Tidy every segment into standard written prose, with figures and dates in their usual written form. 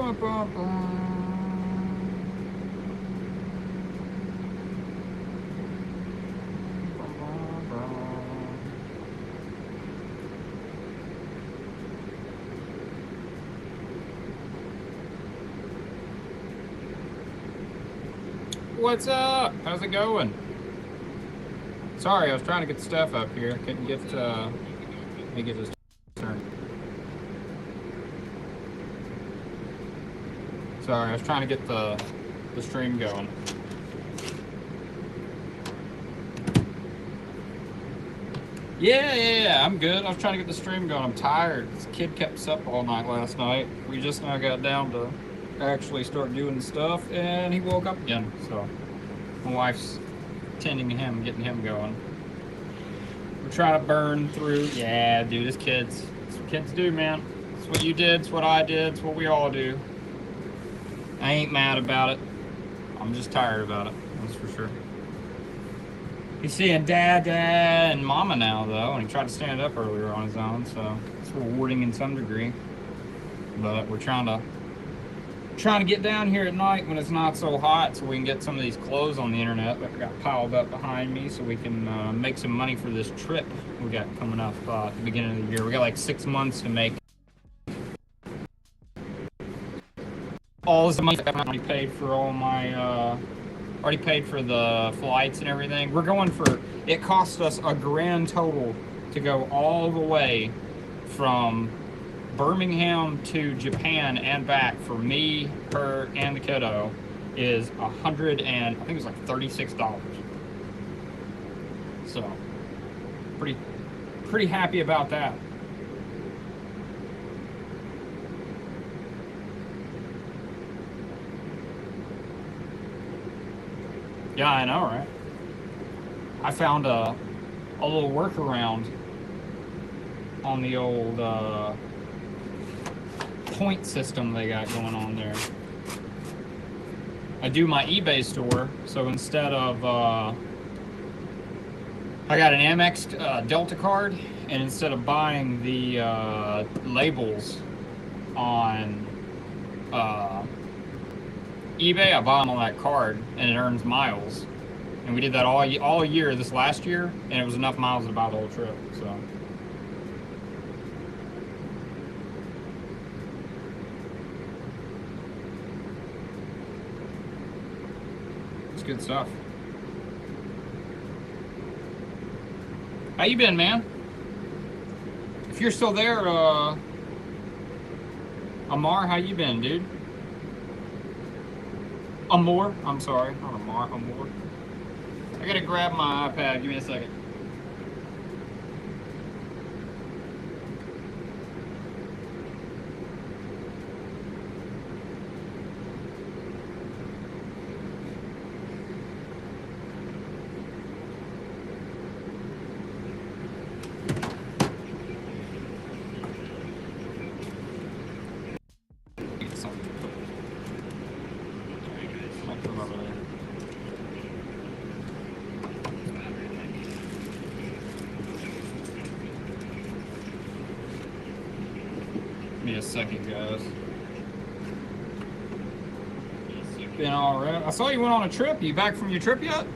What's up? How's it going? Sorry, I was trying to get the stuff up here. Couldn't get let me get this turned. Sorry, I was trying to get the stream going. Yeah, I'm good. I was trying to get the stream going. I'm tired. This kid kept us up all night last night. We just now got down to actually start doing the stuff, and he woke up again. So my wife's tending to him, getting him going. We're trying to burn through. Yeah, dude, it's kids. It's what kids do, man. It's what you did. It's what I did. It's what we all do. I ain't mad about it. I'm just tired about it. That's for sure. He's seeing Dad and Mama now, though, and he tried to stand up earlier on his own, so it's rewarding in some degree. But we're trying to get down here at night when it's not so hot, so we can get some of these clothes on the internet that got piled up behind me, so we can make some money for this trip we got coming up at the beginning of the year. We got like 6 months to make all this money. I've already paid for all my. Already paid for the flights and everything. We're going for, it cost us a grand total to go all the way from Birmingham to Japan and back for me, her, and the kiddo is I think it was like $36. So, pretty happy about that. Yeah, I know, right? I found a little workaround on the old point system they got going on there. I do my eBay store, so instead of I got an Amex Delta card, and instead of buying the labels on eBay, I buy them on that card, and it earns miles. And we did that all year this last year, and it was enough miles to buy the whole trip. So it's good stuff. How you been, man? If you're still there, Amar, how you been, dude? Amor, I'm sorry, not Amar, Amor. I gotta grab my iPad, give me a second. A second, guys. Been all right. I saw you went on a trip. You back from your trip yet?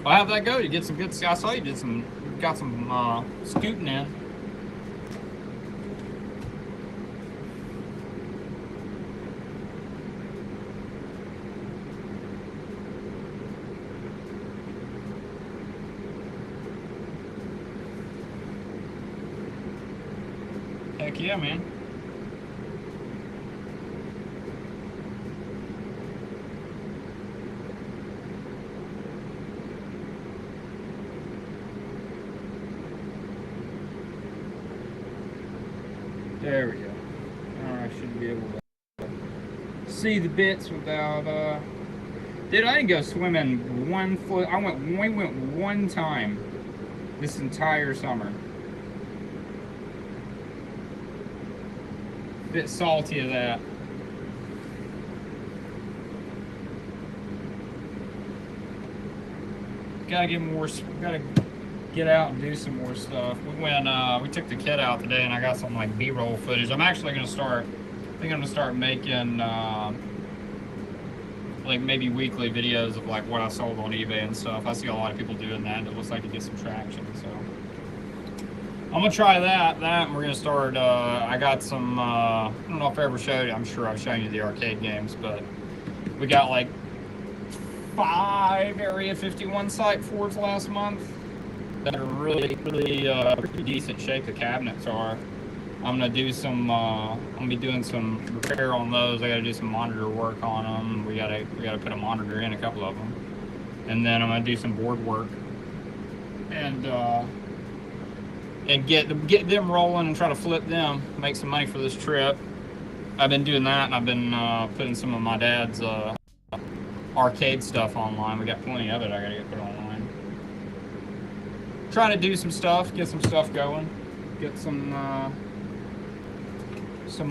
Well, how'd that go? You get some good. I saw you got some scooting in. Heck yeah, man. There we go. I should be able to see the bits without Dude, I didn't go swimming we went one time this entire summer. Bit salty of that. gotta get more. Gotta get out and do some more stuff. We took the kid out today, and I got some like B-roll footage. I'm actually gonna start. I think I'm gonna start making like maybe weekly videos of like what I sold on eBay and stuff. I see a lot of people doing that, and it looks like to get some traction. So I'm gonna try that. And we're gonna start. I got some. I don't know if I ever showed you. I'm sure I've shown you the arcade games, but we got like 5 Area 51 site Fords last month that are really pretty decent shape. The cabinets are. I'm gonna do some. I'm gonna be doing some repair on those. I gotta do some monitor work on them. We gotta put a monitor in a couple of them, and then I'm gonna do some board work and get them rolling and try to flip them, make some money for this trip. I've been doing that, and I've been putting some of my dad's arcade stuff online. We got plenty of it. I gotta get put online. Trying to do some stuff, get some stuff going, get some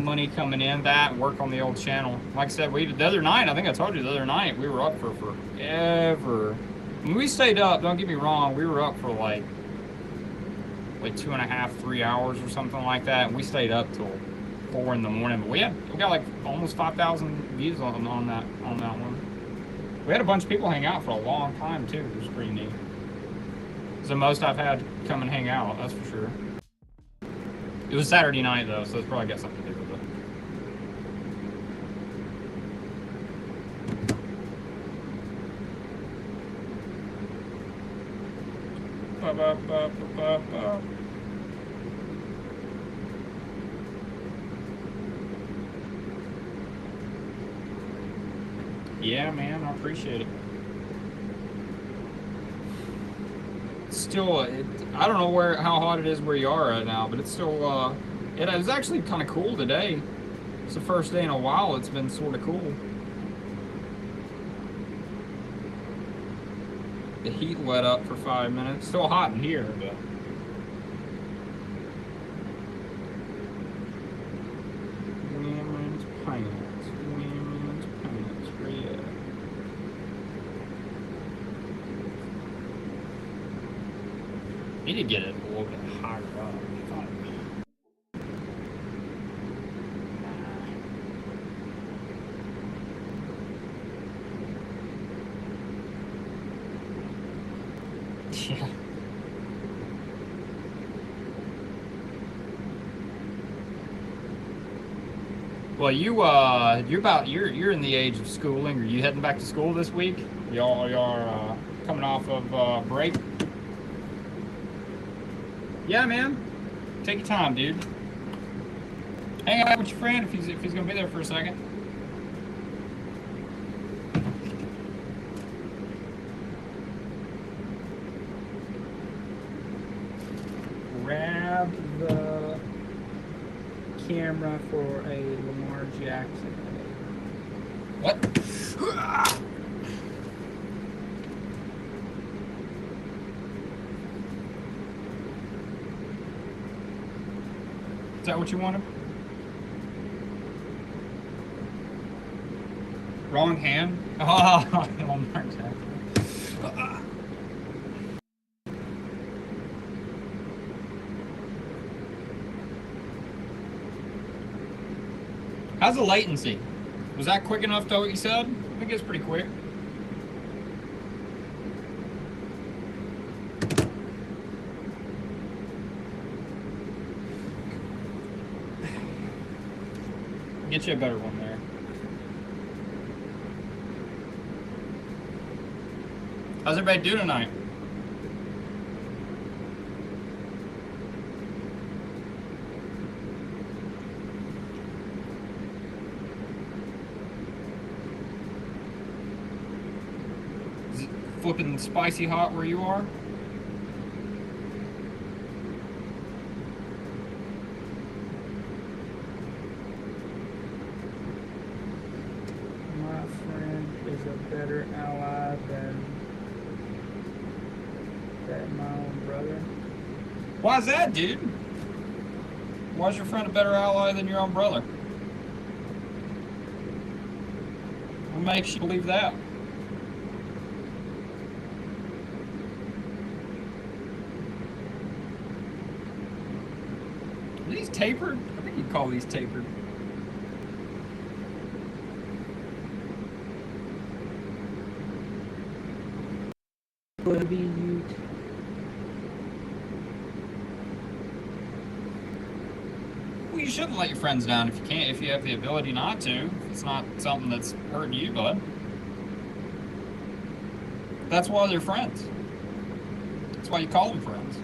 money coming in. That and work on the old channel. Like I said, the other night, I think I told you the other night, we were up for forever. When we stayed up, don't get me wrong, we were up for like 2.5, 3 hours or something like that, and we stayed up till 4 in the morning. But we got like almost 5,000 views on that one. We had a bunch of people hang out for a long time too, which was pretty neat. It's the most I've had come and hang out, that's for sure. It was Saturday night though, so it's probably got something to do with it. Yeah, man, I appreciate it. Still, I don't know how hot it is where you are right now, but it's still, it was actually kind of cool today. It's the first day in a while it's been sort of cool. The heat let up for 5 minutes. Still hot in here, but women's pants, where you at? Need to get it a little bit higher up. Yeah. Well, you're in the age of schooling. Are you heading back to school this week? Y'all are coming off of break. Yeah, man. Take your time, dude. Hang out with your friend if he's gonna be there for a second. Grab the camera for a Lamar Jackson. What? Is that what you wanted? Wrong hand? Oh, Lamar Jackson. How's the latency? Was that quick enough to what you said? I think it's pretty quick. Get you a better one there. How's everybody doing tonight? Is it flipping spicy hot where you are? Better ally than my own brother. Why's that, dude? Why's your friend a better ally than your own brother? What makes you believe that? these tapered? I think you'd call these tapered. Would be you. Well, you shouldn't let your friends down if you can't, if you have the ability not to. If it's not something that's hurting you, bud. That's why they're friends. That's why you call them friends.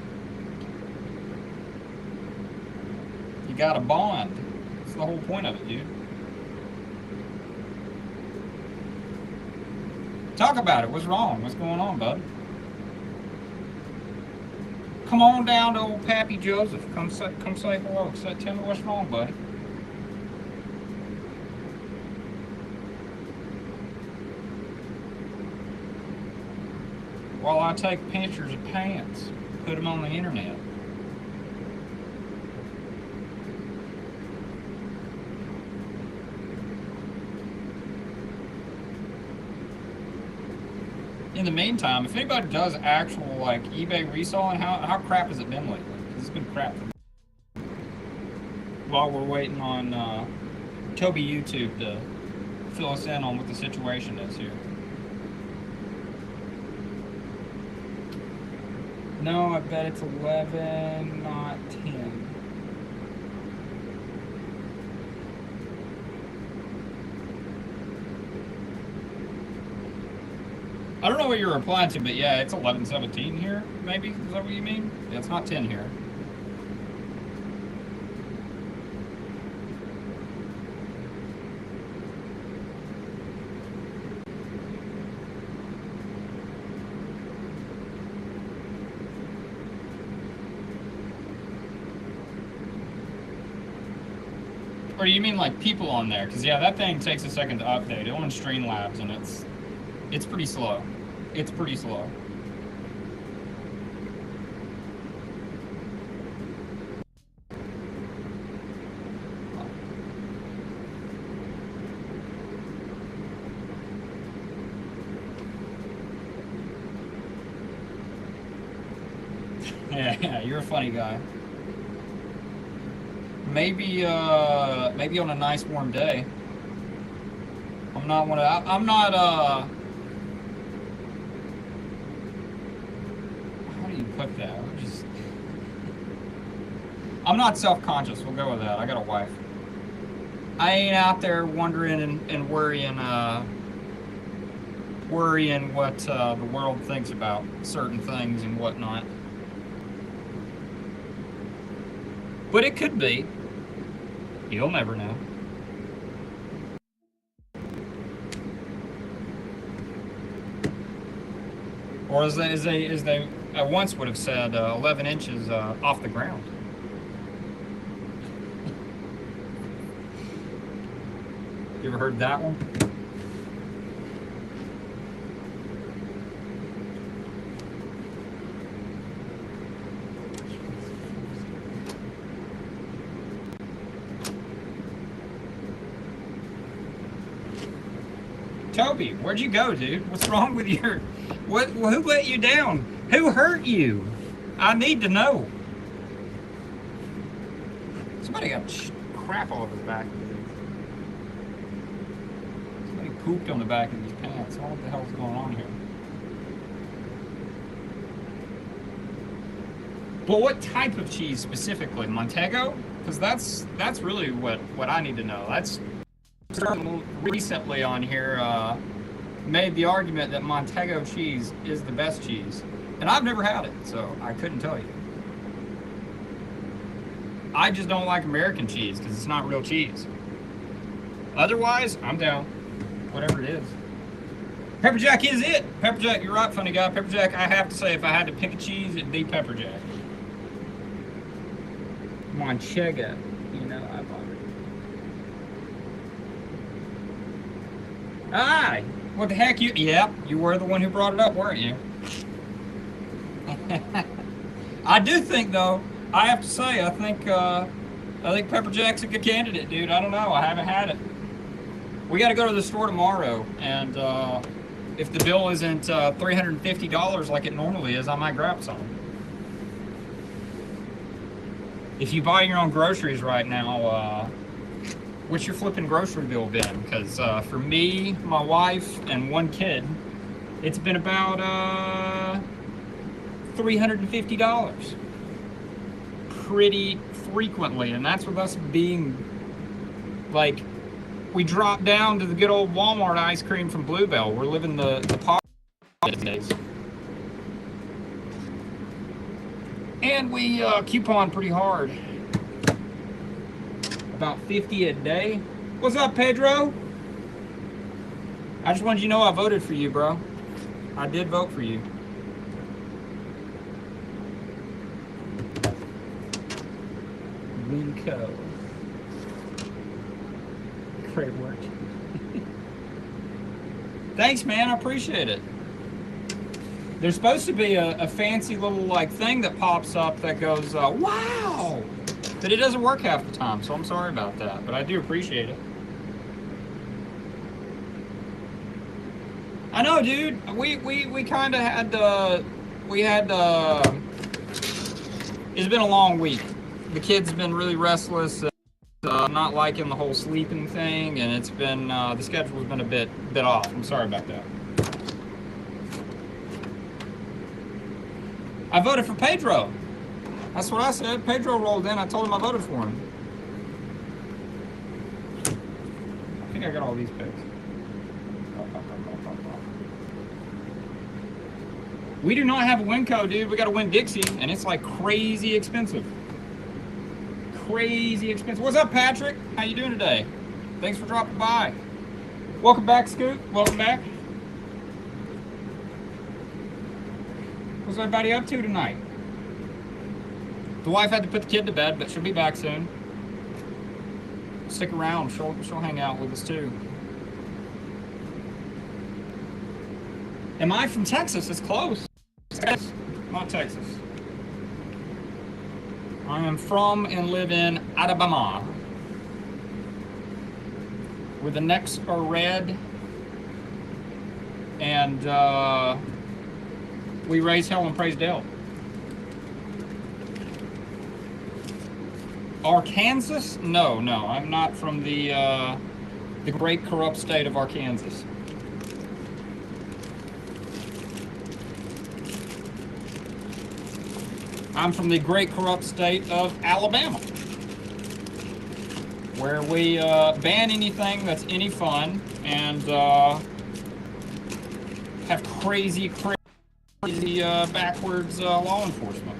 You got a bond. That's the whole point of it, dude. Talk about it. What's wrong? What's going on, bud? Come on down to old Pappy Joseph. Come say hello. Tell me what's wrong, buddy. While I take pictures of pants, put them on the internet. In the meantime, if anybody does actual like eBay reselling, how crap has it been lately? Because it's been crap for me. While we're waiting on Toby YouTube to fill us in on what the situation is here. No, I bet it's 11, not 10. I don't know what you're replying to, but yeah, it's 11:17 here, maybe? Is that what you mean? Yeah, it's not 10 here. Or do you mean like people on there? Because yeah, that thing takes a second to update. It on Streamlabs and it's pretty slow. It's pretty slow. Yeah, you're a funny guy. Maybe on a nice warm day. I'm not how do you put that? I'm not self-conscious, we'll go with that. I got a wife. I ain't out there wondering and worrying what the world thinks about certain things and whatnot. But it could be. You'll never know. Or as they once would have said, 11 inches off the ground. You ever heard that one? Toby, where'd you go, dude? What's wrong with your... Who let you down? Who hurt you? I need to know. Somebody got crap all over the back of these. Somebody pooped on the back of these pants. I don't know what the hell's going on here. But what type of cheese specifically? Montego? Because that's really what I need to know. That's recently on here made the argument that Montego cheese is the best cheese, and I've never had it, so I couldn't tell you. I just don't like American cheese because it's not real cheese. Otherwise, I'm down. Whatever it is. Pepper Jack is it. Pepper Jack, you're right, funny guy. Pepper Jack, I have to say, if I had to pick a cheese, it'd be Pepper Jack. Manchego, you know, I bought it. Ah, what the heck, yeah, you were the one who brought it up, weren't you? I do think, though, I have to say, I think Pepper Jack's a good candidate, dude. I don't know, I haven't had it. We got to go to the store tomorrow, and if the bill isn't $350 like it normally is, I might grab some. if you buy your own groceries right now, what's your flipping grocery bill been? Because for me, my wife, and one kid, it's been about $350 pretty frequently, and that's with us being like, we drop down to the good old Walmart ice cream from Bluebell. We're living the poverty days. And we coupon pretty hard. About 50 a day. What's up, Pedro? I just wanted you to know I voted for you, bro. I did vote for you. Winco. Great work. Thanks, man. I appreciate it. There's supposed to be a fancy little like thing that pops up that goes, wow! But it doesn't work half the time, so I'm sorry about that. But I do appreciate it. I know, dude. We kind of had it's been a long week. The kid's been really restless, not liking the whole sleeping thing, and it's been the schedule's been a bit off. I'm sorry about that. I voted for Pedro. That's what I said. Pedro rolled in. I told him I voted for him. I think I got all these picks. We do not have a Winco, dude. We got a Winn-Dixie, and it's like crazy expensive. Crazy expensive. What's up, Patrick? How you doing today? Thanks for dropping by. Welcome back, Scoot. Welcome back. What's everybody up to tonight? The wife had to put the kid to bed, but she'll be back soon. Stick around. She'll hang out with us too. Am I from Texas? It's close. Not Texas. I am from and live in Alabama, where the necks are red, and we raise hell and praise Dale. Arkansas? No, I'm not from the great corrupt state of Arkansas. I'm from the great corrupt state of Alabama, where we ban anything that's any fun and have crazy backwards law enforcement.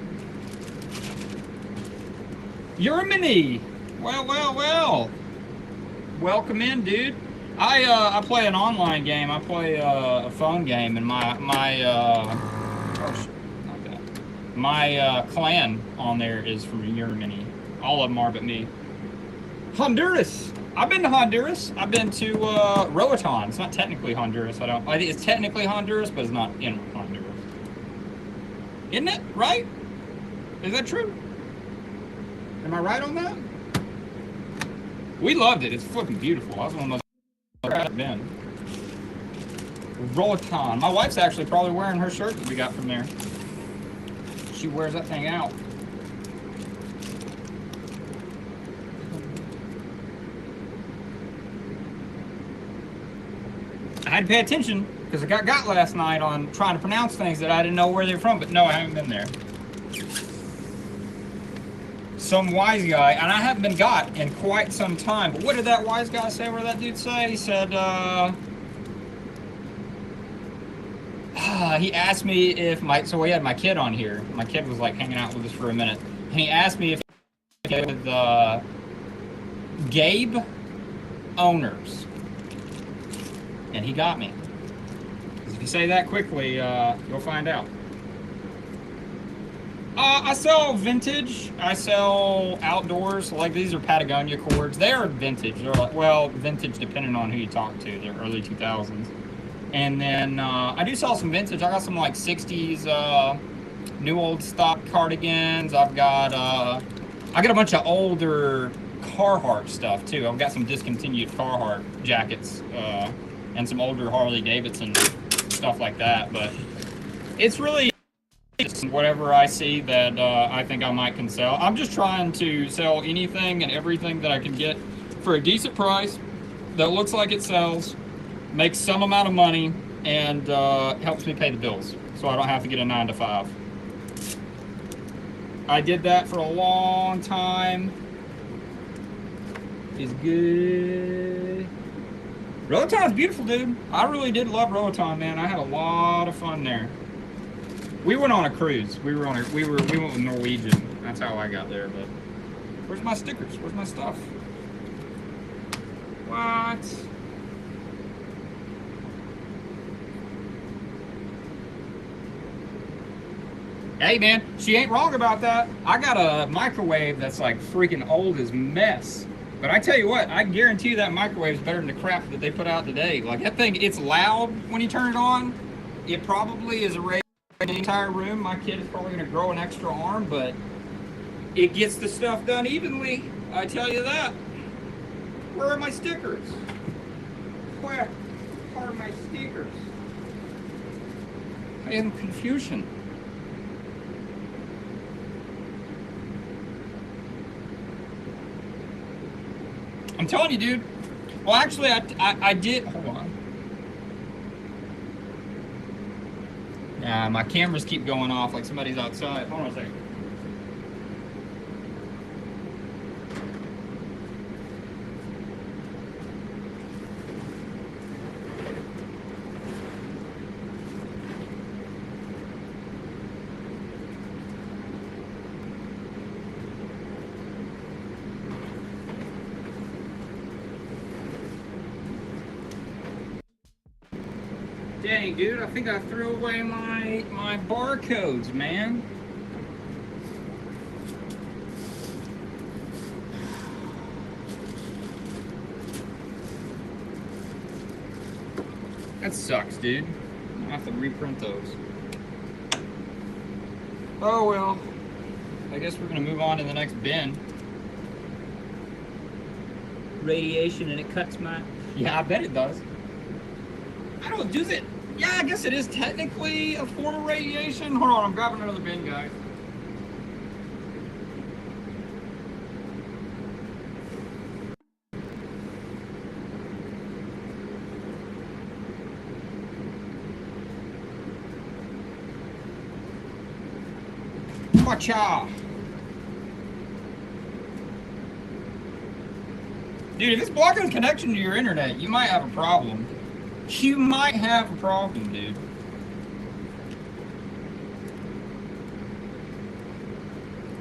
Germany! Well. Welcome in, dude. I play an online game. I play a phone game, and my clan on there is from Germany. All of them are but me. Honduras. I've been to Honduras. I've been to Roatan. It's not technically Honduras. I think it's technically Honduras, but it's not in Honduras. Isn't it? Right? Is that true? Am I right on that? We loved it. It's flipping beautiful. I was one of those I've been. Roatan. My wife's actually probably wearing her shirt that we got from there. She wears that thing out. I had to pay attention because I got last night on trying to pronounce things that I didn't know where they're from, but no, I haven't been there. Some wise guy, and I haven't been got in quite some time, but what did that wise guy say? What did that dude say? He said, he asked me if so we had my kid on here. My kid was like hanging out with us for a minute. And he asked me if with Gabe owners. And he got me. Because if you say that quickly, you'll find out. I sell vintage. I sell outdoors. Like these are Patagonia cords. They are vintage. They're like, well, vintage depending on who you talk to. They're early 2000s. And then I do sell some vintage. I got some like 60s new old stock cardigans. I've got I got a bunch of older Carhartt stuff too. I've got some discontinued Carhartt jackets and some older Harley Davidson stuff like that. But it's really whatever I see that I think I can sell. I'm just trying to sell anything and everything that I can get for a decent price that looks like it sells, makes some amount of money, and helps me pay the bills so I don't have to get a 9 to 5. I did that for a long time. It's good. Rotown's beautiful, dude. I really did love Rotown, man. I had a lot of fun there. We went on a cruise. We went with Norwegian. That's how I got there. But where's my stickers? Where's my stuff? What? Hey man, she ain't wrong about that. I got a microwave that's like freaking old as mess. But I tell you what, I guarantee you that microwave is better than the crap that they put out today. Like that thing, it's loud when you turn it on. It probably is a raise in the entire room. My kid is probably gonna grow an extra arm, but it gets the stuff done evenly. I tell you that. Where are my stickers? Where are my stickers? I am confusion. I'm telling you, dude. Well, actually, I did. Hold on. My cameras keep going off like somebody's outside. Hold on a second. Dang, dude, I think I threw away my barcodes, man. That sucks, dude. I have to reprint those. Oh well. I guess we're gonna move on to the next bin. Radiation and it cuts my... Yeah, I bet it does. I don't do it. Yeah, I guess it is technically a form of radiation. Hold on, I'm grabbing another bin, guys. Watcha! Dude, if it's blocking connection to your internet, you might have a problem. You might have a problem, dude.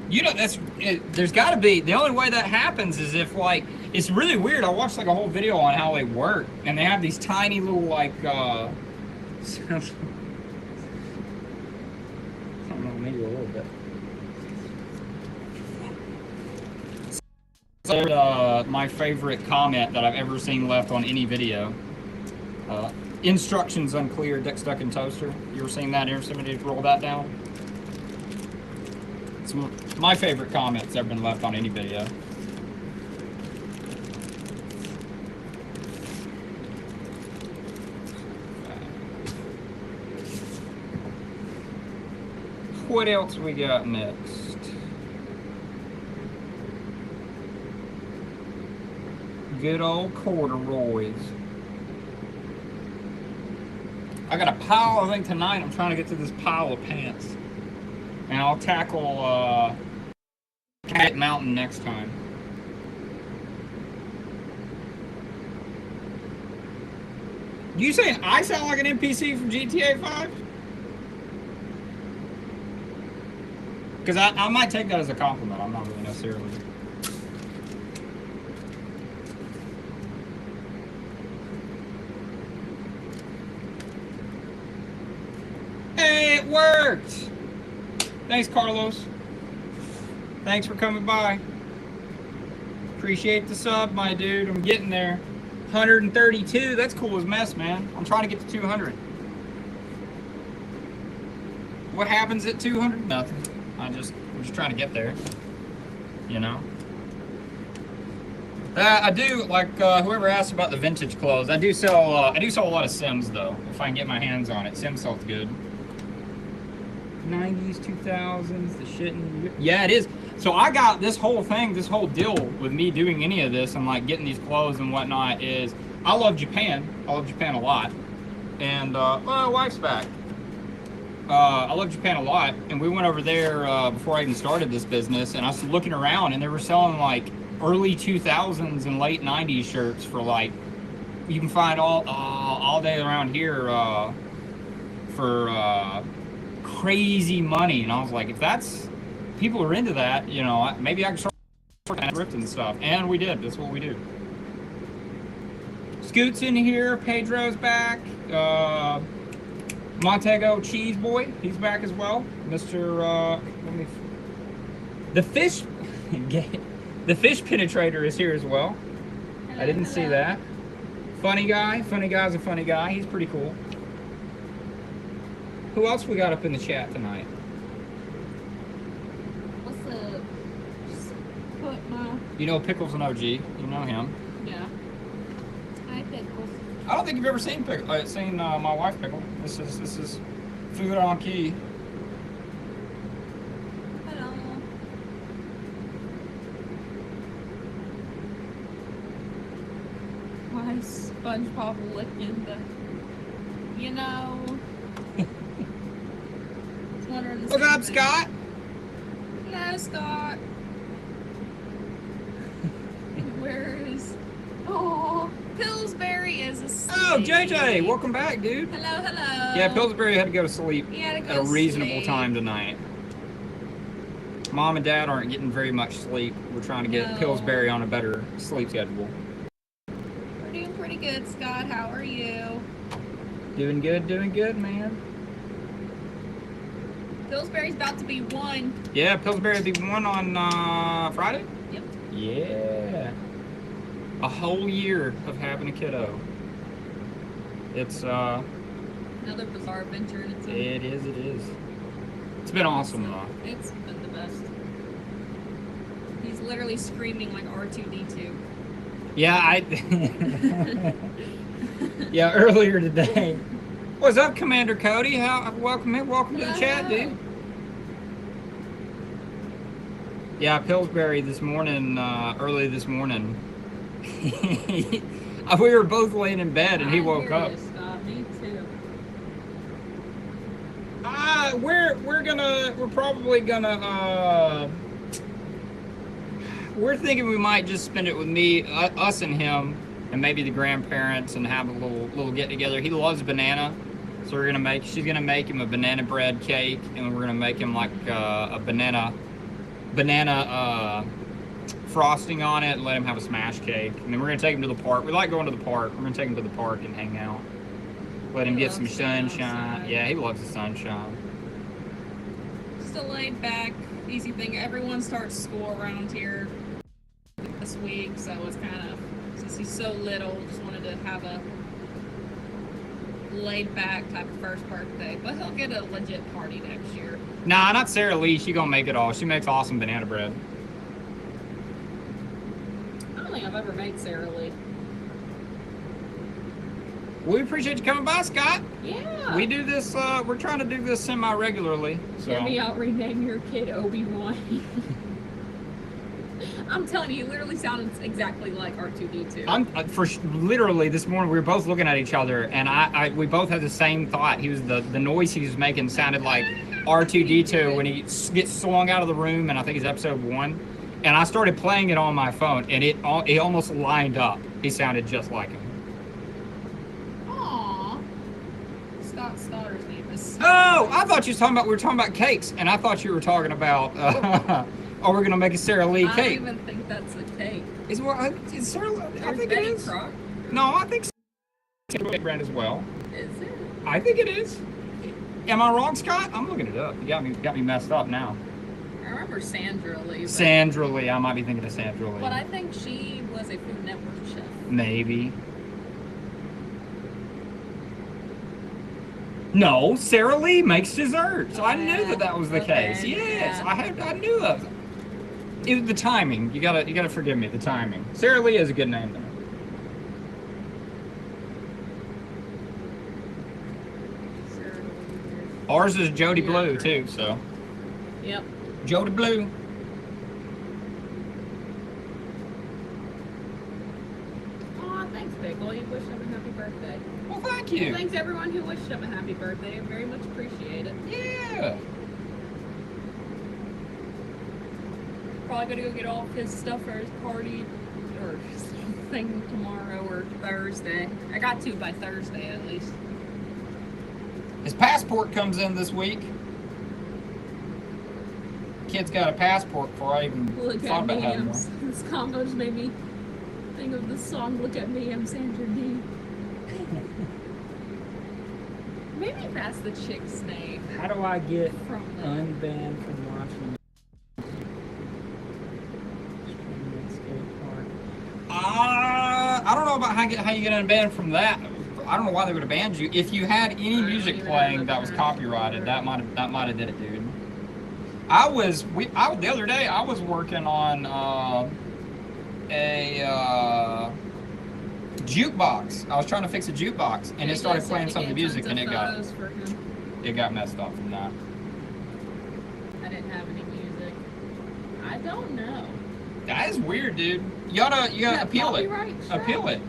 You know, there's got to be, the only way that happens is if, like, it's really weird. I watched, like, a whole video on how they work, and they have these tiny little, like, I don't know, maybe a little bit. My favorite comment that I've ever seen left on any video. Instructions unclear, dick stuck in toaster. You ever seen that? Ever somebody roll that down? It's my favorite comment that's ever been left on any video. What else we got next? Good old corduroys. I got a pile, I think tonight I'm trying to get to this pile of pants. And I'll tackle Cat Mountain next time. You saying I sound like an NPC from GTA 5? Because I might take that as a compliment. I'm not really necessarily. Hey, it worked! Thanks, Carlos. Thanks for coming by. Appreciate the sub, my dude. I'm getting there. 132, that's cool as mess, man. I'm trying to get to 200. What happens at 200? Nothing. I'm just trying to get there. You know? I do, like, whoever asked about the vintage clothes, I do sell a lot of Sims, though, if I can get my hands on it. Sim sells good. 90s, 2000s, the shit in... Yeah, it is. So I got this whole thing, this whole deal with me doing any of this and like getting these clothes and whatnot is I love Japan. I love Japan a lot. And, well, wife's back. I love Japan a lot. And we went over there before I even started this business. And I was looking around and they were selling like early 2000s and late 90s shirts for like, you can find all day around here for crazy money. And I was like, if that's, people are into that, you know, maybe I can start thrifting stuff. And we did. That's what we do. Scoot's in here. Pedro's back. Montego Cheese Boy, he's back as well. Mr. The fish, the fish penetrator is here as well. Hello, I didn't see that. Funny guy. Funny guy's a funny guy. He's pretty cool. Who else we got up in the chat tonight? What's up? Just put my... You know Pickles and OG. You know him. Yeah. Hi, Pickles. I don't think you've ever seen my wife Pickle. This is food on key. Hello. Why SpongeBob licking the, you know. What's up, Scott? Hello, Scott. Where is? Oh, Pillsbury is asleep. Oh, JJ, welcome back, dude. Hello, hello. Yeah, Pillsbury had to go to sleep at a reasonable time tonight. Mom and Dad aren't getting very much sleep. We're trying to get Pillsbury on a better sleep schedule. We're doing pretty good, Scott. How are you? Doing good, man. Pillsbury's about to be 1. Yeah, Pillsbury will be 1 on Friday? Yep. Yeah. A whole year of having a kiddo. It's another bizarre adventure in its own. It is. It's been awesome though. It's been the best. He's literally screaming like R2-D2. Yeah, yeah, earlier today. What's up, Commander Cody? Welcome to the chat, dude. Yeah, Pillsbury this morning, early this morning. We were both laying in bed and he woke up. Me too. We're thinking we might just spend it with me, us and him, and maybe the grandparents, and have a little get together. He loves banana, so she's gonna make him a banana bread cake, and we're gonna make him like a banana frosting on it, and let him have a smash cake. And then we're gonna take him to the park. We like going to the park. We're gonna take him to the park and hang out. Let him get some sunshine. Yeah, he loves the sunshine. Just a laid back, easy thing. Everyone starts school around here this week, so it's kind of, since he's so little, just wanted to have a laid back type of first birthday. But he'll get a legit party next year. Nah, not Sarah Lee. She gonna make it all. She makes awesome banana bread. I don't think I've ever made Sarah Lee. We appreciate you coming by, Scott. Yeah. We do this, we're trying to do this semi-regularly. So. Get me out, rename your kid Obi-Wan. I'm telling you, he literally sounds exactly like R2-D2. Literally this morning we were both looking at each other, and we both had the same thought. He was the noise he was making sounded like R2-D2 when he gets swung out of the room, and I think it's episode 1. And I started playing it on my phone, and it almost lined up. He sounded just like him. Scott's daughter's name is... Oh, I thought you were talking about cakes, and I thought you were talking about, are we gonna make a Sarah Lee cake? I don't even think that's a cake. Is Sarah Lee? I think Betty it is. Crock? No, I think it's a brand as well. Is it? I think it is. Am I wrong, Scott? I'm looking it up. You got me messed up now. I remember Sandra Lee. Sandra Lee. I might be thinking of Sandra Lee. But I think she was a Food Network chef. Maybe. No, Sarah Lee makes desserts. I knew that was the case. Yes, yeah. I knew that. It was the timing. You gotta forgive me. The timing. Sarah Lee is a good name though. Ours is Jody Yeah. Blue too, so. Yep. Jody Blue. Aw, thanks, Pickle. You wished him a happy birthday. Well, thank Well, you. thanks everyone who wished him a happy birthday. I very much appreciate it. Yeah. Probably gonna go get all of his stuff for his party or something tomorrow or Thursday. I got to by Thursday at least. His passport comes in this week. Kid's got a passport before I even Look thought at about me. having one. This combo just made me think of the song "Look at Me." I'm Sandra D. Maybe that's the chick's name How do I get from the. unbanned from watching streaming skate park? I don't know about how you get unbanned from that. I don't know why they would have banned you. If you had any music playing that was copyrighted, that might have did it, dude. The other day I was working on a jukebox. I was trying to fix a jukebox, and it started playing some of the music, and it got messed up from that. I didn't have any music. I don't know. That is weird, dude. You gotta appeal it. Appeal it.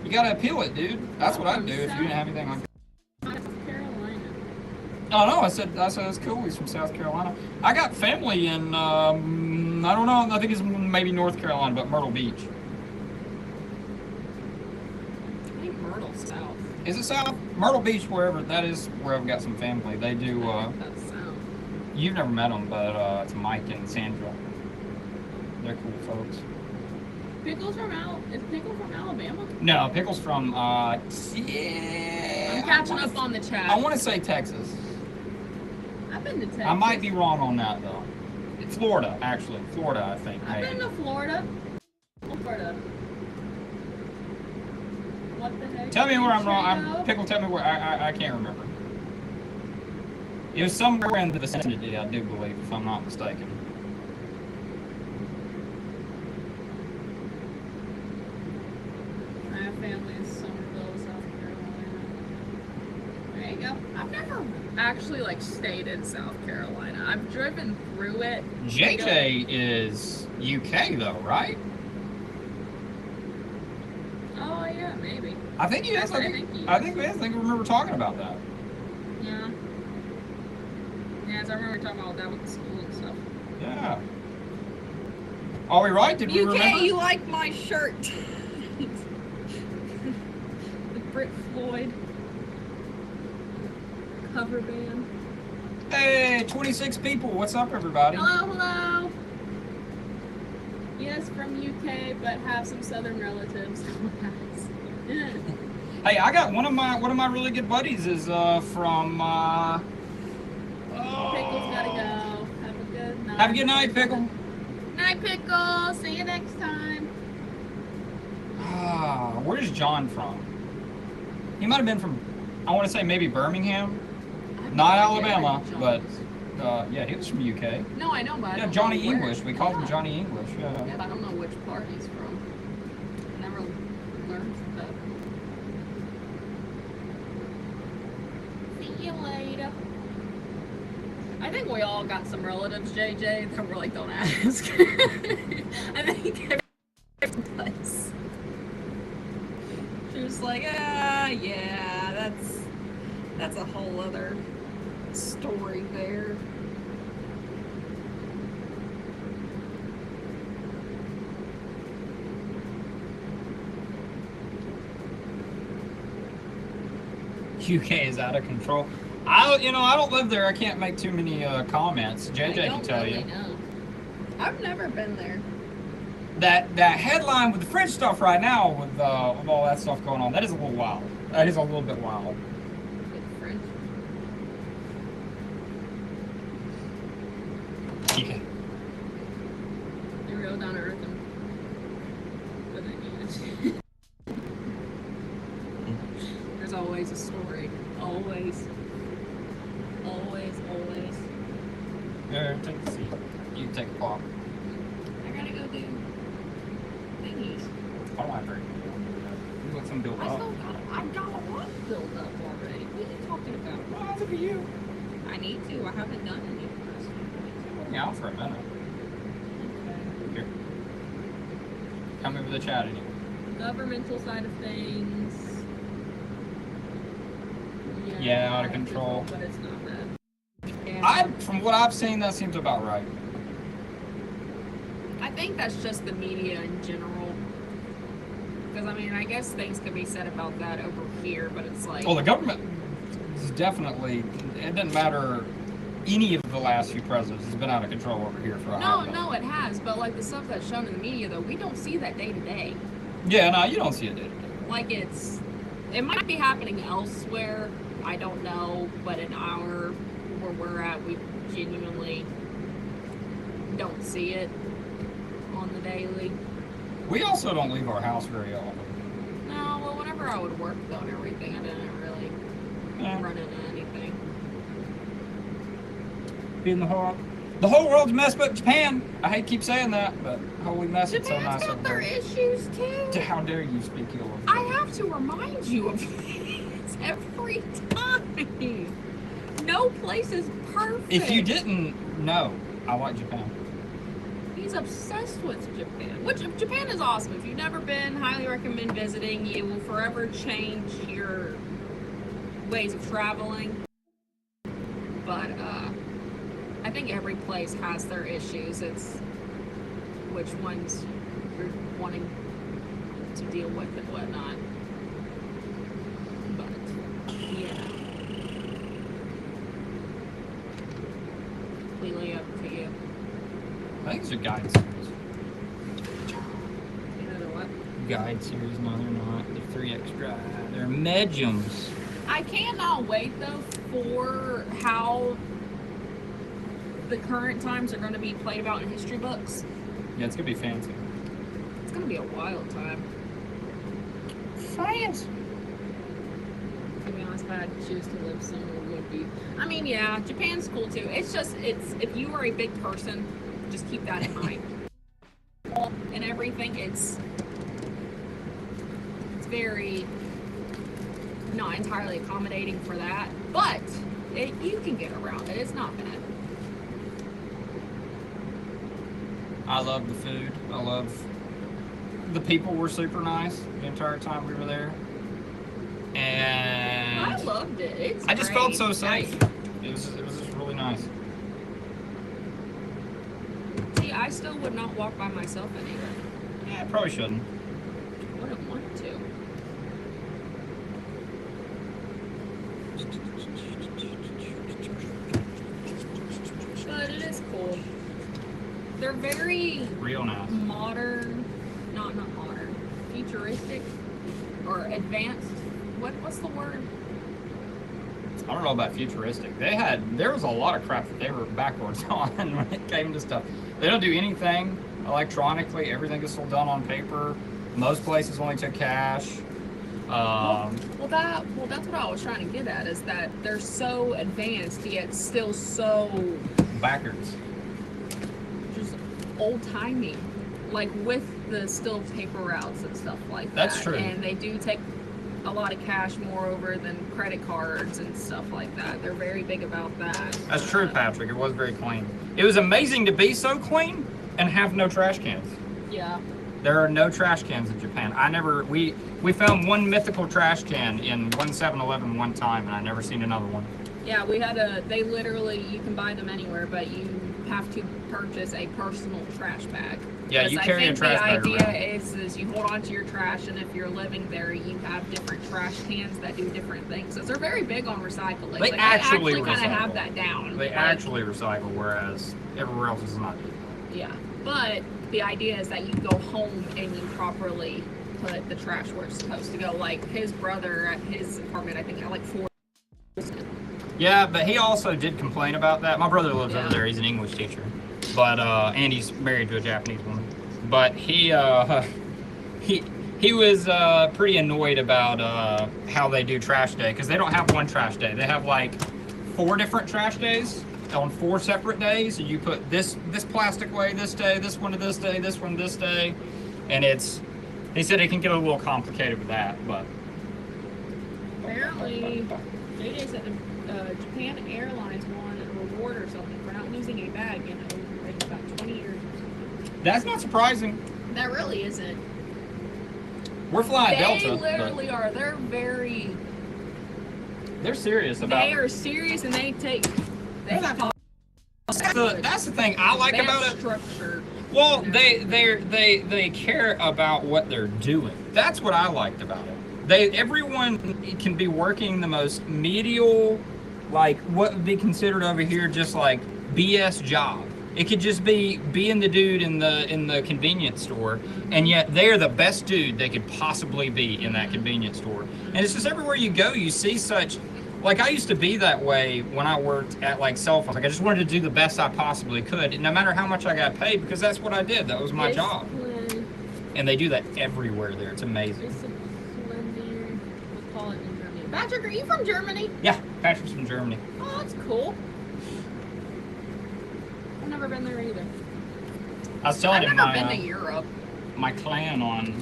You gotta appeal it, dude. That's what I'd do if you didn't have anything like. South Carolina. Oh no, I said it's cool. He's from South Carolina. I got family in I don't know. I think it's maybe North Carolina, but Myrtle Beach. I think Myrtle's south. Is it South? Myrtle Beach, wherever that is, where I've got some family. They do. That's south. You've never met them, but it's Mike and Sandra. They're cool folks. Pickle's from Is Pickle from Alabama? No, Pickle's from I'm catching up on the chat. I want to say Texas. I've been to Texas. I might be wrong on that though. Florida, actually. Florida, I think. I've maybe. been to Florida. Florida. What the heck? Tell me where I'm wrong. Chicago? Pickle, tell me where. I can't remember. It was somewhere in the vicinity, I do believe, if I'm not mistaken. I have family in Somerville, South Carolina. There you go. I've never actually stayed in South Carolina. I've driven through it. JJ is UK though, right? Oh yeah, maybe. I think he is. I think we remember talking about that. Yeah. Yeah, so I remember talking about that with the school and stuff. Yeah. Are we right? Did we remember? You like my shirt. The Brit Floyd cover band. Hey, 26 people. What's up, everybody? Hello. Yes, from UK, but have some Southern relatives. Hey, I got one of my really good buddies is from. Pickle's gotta go. Have a good night. Have a good night, Pickle. Night, Pickle. See you next time. Where's John from? He might have been from, I want to say maybe Birmingham, not Alabama, but yeah, he was from UK. No, I know, but I Yeah, don't Johnny know where. English. We called him Johnny English. Yeah, Yeah. but I don't know which part he's from. Never learned that. See you later. I think we all got some relatives, JJ, that we're like, don't ask. I think every place. She was like, yeah, that's a whole other story there. UK is out of control. I don't live there. I can't make too many comments. JJ can tell you. Know. I've never been there. That headline with the French stuff right now with all that stuff going on, that is a little wild. That is a little bit wild. With French. Yeah. You're real down to earth and with it. There's always a story. Always. Here, take a seat. You can take a pop. I gotta go do thingies. I don't want to drink. You look some built up. I've got a lot built up already. What are you talking about? Well, look at you. I need to. I haven't done any of this. Hang out for a minute. Here. Come over the chat anyway. Governmental side of things. Yeah, out of control. But it's not bad. From what I've seen, that seems about right. I think that's just the media in general. Because, I mean, I guess things could be said about that over here, but it's like... Well, the government is definitely... It doesn't matter... Any of the last few presidents has been out of control over here for a hot minute. No, it has. But, like, the stuff that's shown in the media, though, we don't see that day to day. Yeah, no, you don't see it day to day. Like, it might be happening elsewhere. I don't know. But in where we're at, we genuinely don't see it on the daily. We also don't leave our house very often. No, well, whenever I would work, though, and everything, I didn't really run into anything. Being the whole world's mess but Japan. I hate to keep saying that, but holy mess, it's so Japan's nice got their issues, too. How dare you speak ill of I have to remind you of this every time. No place is perfect. If you didn't know, I like Japan. He's obsessed with Japan, which Japan is awesome. If you've never been, highly recommend visiting. It will forever change your ways of traveling. But I think every place has their issues. It's which ones you're wanting to deal with and whatnot. But yeah, completely up to you. I think it's a guide series. You know what? Guide series, no, they're not. They're 3 extra. They're mediums. I cannot wait though for how the current times are going to be played about in history books. Yeah, it's gonna be fancy. It's going to be a wild time. Science. To be honest, if I had to choose to live somewhere, it would be. I mean, yeah, Japan's cool too. It's just, if you are a big person, just keep that in mind. And everything, it's very not entirely accommodating for that, but you can get around it. It's not bad. I love the food. I love the people were super nice the entire time we were there. And I loved it. I just felt so safe. It was just really nice. See, I still would not walk by myself anywhere. Yeah, I probably shouldn't. I wouldn't want to. But it is cool. They're very Real nice. modern, not modern, futuristic or advanced. What's the word? I don't know about futuristic. There was a lot of crap that they were backwards on when it came to stuff. They don't do anything electronically. Everything is still done on paper. Most places only took cash. Well, that's what I was trying to get at, is that they're so advanced yet still so Backwards. just old-timey, like with the still paper routes and stuff like that. That's true. And they do take a lot of cash moreover than credit cards and stuff like that. They're very big about that. That's true, Patrick. It was very clean. It was amazing to be so clean and have no trash cans. Yeah. There are no trash cans in Japan. We found one mythical trash can in one 7-Eleven one time, and I never seen another one. Yeah, they literally, you can buy them anywhere, but you have to purchase a personal trash bag. Yeah, you carry a trash bag the idea around. is you hold on to your trash, and if you're living there, you have different trash cans that do different things. So they're very big on recycling. They actually kind of recycle. have that down. They actually recycle, whereas everywhere else is not. Yeah, but the idea is that you go home and you properly put the trash where it's supposed to go. Like his brother at his apartment, I think had like 4. Yeah, but he also did complain about that. My brother lives over there. He's an English teacher, but and he's married to a Japanese woman. But he was pretty annoyed about how they do trash day, because they don't have one trash day. They have like 4 different trash days on 4 separate days, and you put this plastic away this day, this one to this day, this one this day, and He said it can get a little complicated with that, but Apparently, JJ said Japan Airlines won a reward or something for not losing a bag in about 20 years or something. that's not surprising. That really isn't. We're flying They Delta. literally are. They're very. They're serious about They it. are serious and they take. They have. That's the thing I like about it. Structure. Well, they care about what they're doing. That's what I liked about it. Everyone can be working the most medial, like what would be considered over here just like BS job. It could just be being the dude in the convenience store, and yet they're the best dude they could possibly be in that convenience store. And it's just everywhere you go, you see such. Like I used to be that way when I worked at like cell phones. Like I just wanted to do the best I possibly could, no matter how much I got paid, because that's what I did. That was my job. And they do that everywhere there. It's amazing. We'll call it in Germany. Patrick, are you from Germany? Yeah, Patrick's from Germany. Oh, that's cool. I've never been there either. I was telling I've him never been to Europe. my clan on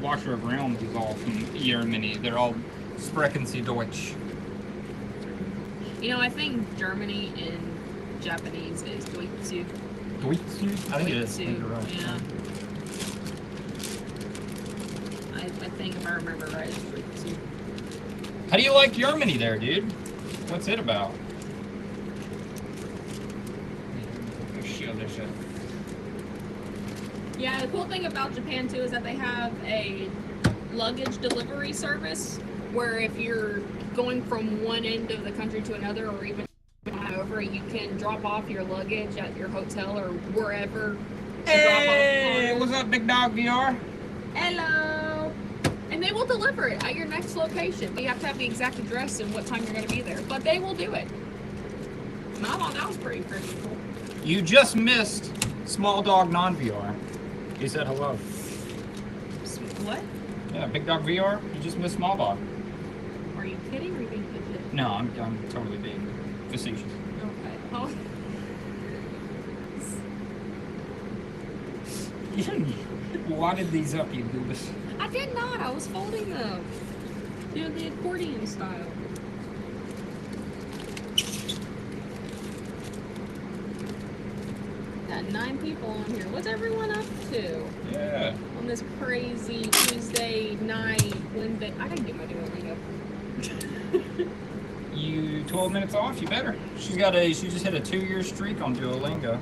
Watcher of Realms is all from Germany. They're all sprechen sie Deutsch. You know, I think Germany in Japanese is Doitsu. Doitsu? I think it is. I think you're right. Yeah. I think if I remember right, it's Doitsu. How do you like Germany there, dude? What's it about? Yeah, the cool thing about Japan too is that they have a luggage delivery service where if you're going from one end of the country to another or even over, you can drop off your luggage at your hotel or wherever. Hey, what's up, Big Dog VR? Hello! And they will deliver it at your next location. You have to have the exact address and what time you're going to be there, but they will do it. And I thought that was pretty cool. You just missed Small Dog Non-VR. He said hello. What? Yeah, Big Dog VR. You just missed Small Dog. Are you kidding or are you being legit? No, I'm totally being facetious. Okay. Oh. You wadded these up, you goobus. I did not. I was folding them. Doing the accordion style. Got 9 people on here. What's everyone up to? Yeah. On this crazy Tuesday night, Wednesday. I didn't get my Duolingo. You 12 minutes off, you better. She just hit a 2-year streak on Duolingo.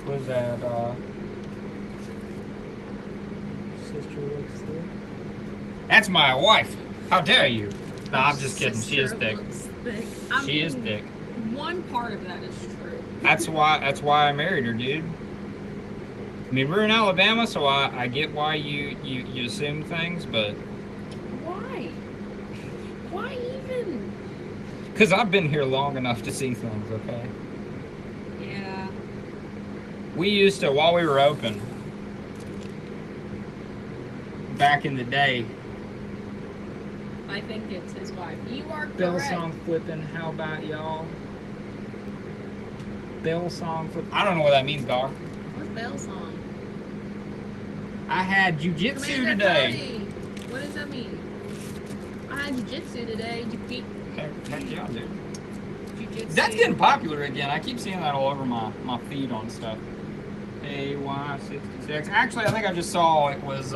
What is that, Sister looks thick. That's my wife. How dare you? No, I'm just kidding. She is Sister thick. looks thick. She is thick. One part of that is true. That's why I married her, dude. I mean, we're in Alabama, so I get why you assume things, but Why? Why even? because I've been here long enough to see things, okay? Yeah. We used to, while we were open, back in the day. I think it's his wife. You are correct. Bell song flipping, how about y'all? Bell song flipping. I don't know what that means, dog. What's Bell song? I had jujitsu Commander today. Cody. What does that mean? I had jujitsu today. Did you beat Heck yeah, dude. jujitsu? That's getting popular again. I keep seeing that all over my feed on stuff. AY66. Actually, I think I just saw it was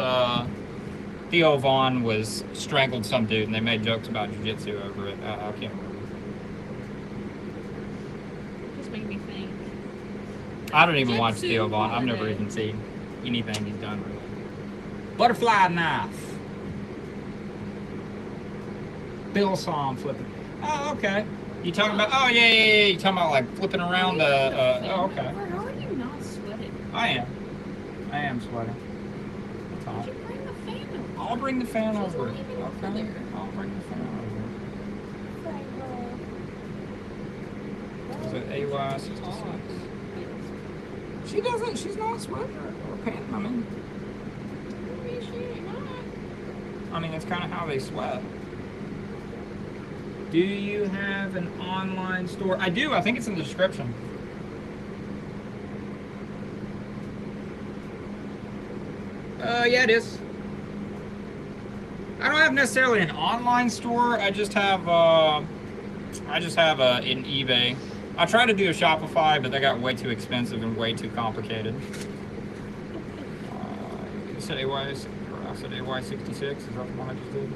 Theo Vaughn was strangled some dude, and they made jokes about jiu-jitsu over it. I can't remember. Just made me think. I don't even watch Jitsu Theo Vaughn. I've never holiday. even seen anything he's done really. Butterfly knife. Bill saw him flipping. Oh, okay. You talking about? Oh yeah. You talking about like flipping around the? Oh, okay. How are you not sweating? I am sweating. It's hot. Did you bring the fan over? I'll bring the fan She's over. not even over Okay. there. I'll bring the fan over. Is it AY66? She doesn't. She's not sweating or panting. I mean, it's kind of how they sweat. Do you have an online store? I do. I think it's in the description. Yeah, it is. I don't have necessarily an online store. I just have an eBay. I tried to do a Shopify, but they got way too expensive and way too complicated. You said AY, or I said AY66. Is that the one I just did?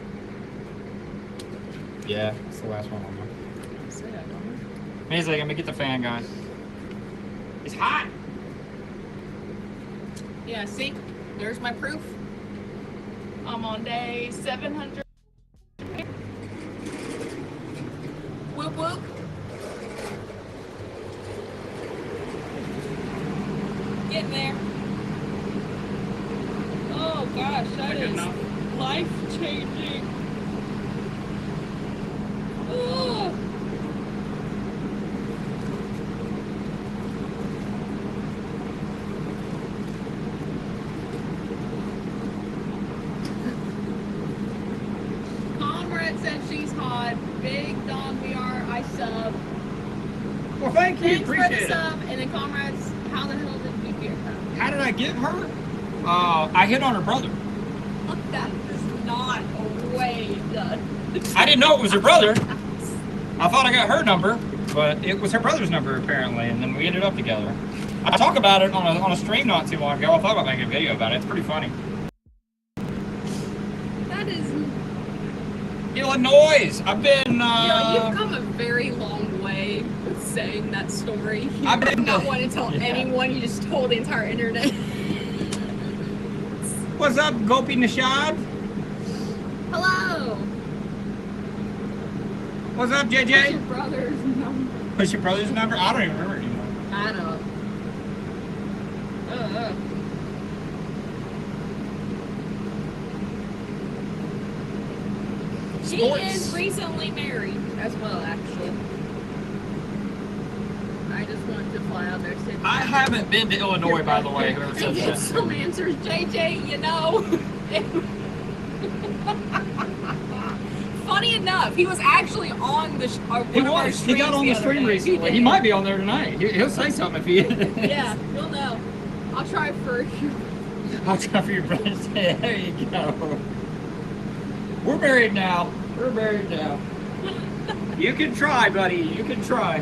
Yeah, it's the last one on there. Wait a second, let me get the fan, guys. It's hot. Yeah, see? There's my proof. I'm on day 700. Whoop whoop. Getting there. Oh gosh, that is life-changing. Oh. Said she's hot. Big Don, we are. I sub. Well, thank you. Thanks Appreciate for the it. sub. And then comrades, how the hell did we get her? How did I get her? I hit on her brother. That is not a way done. I didn't know it was her brother. I thought I got her number, but it was her brother's number apparently, and then we ended up together. I talked about it on a stream not too long ago. I thought about making a video about it. It's pretty funny. That is. Illinois. I've been. You've come a very long way with saying that story. You did not want to tell anyone. You just told the entire internet. What's up, Gopi Nishad? Hello. What's up, JJ? What's your brother's number? What's your brother's number? I don't even remember anymore. I don't. She is recently married as well, actually. I just wanted to fly out there. I haven't been to Illinois, by the way. Whoever said Get that. some answers, JJ. You know. Funny enough, he was actually on the. He was. He got on the stream recently. He might be on there tonight. He'll say something if he is. Yeah, we'll know. I'll try for you. I'll try for your brother. There you go. We're married now. We're married now. You can try, buddy. You can try.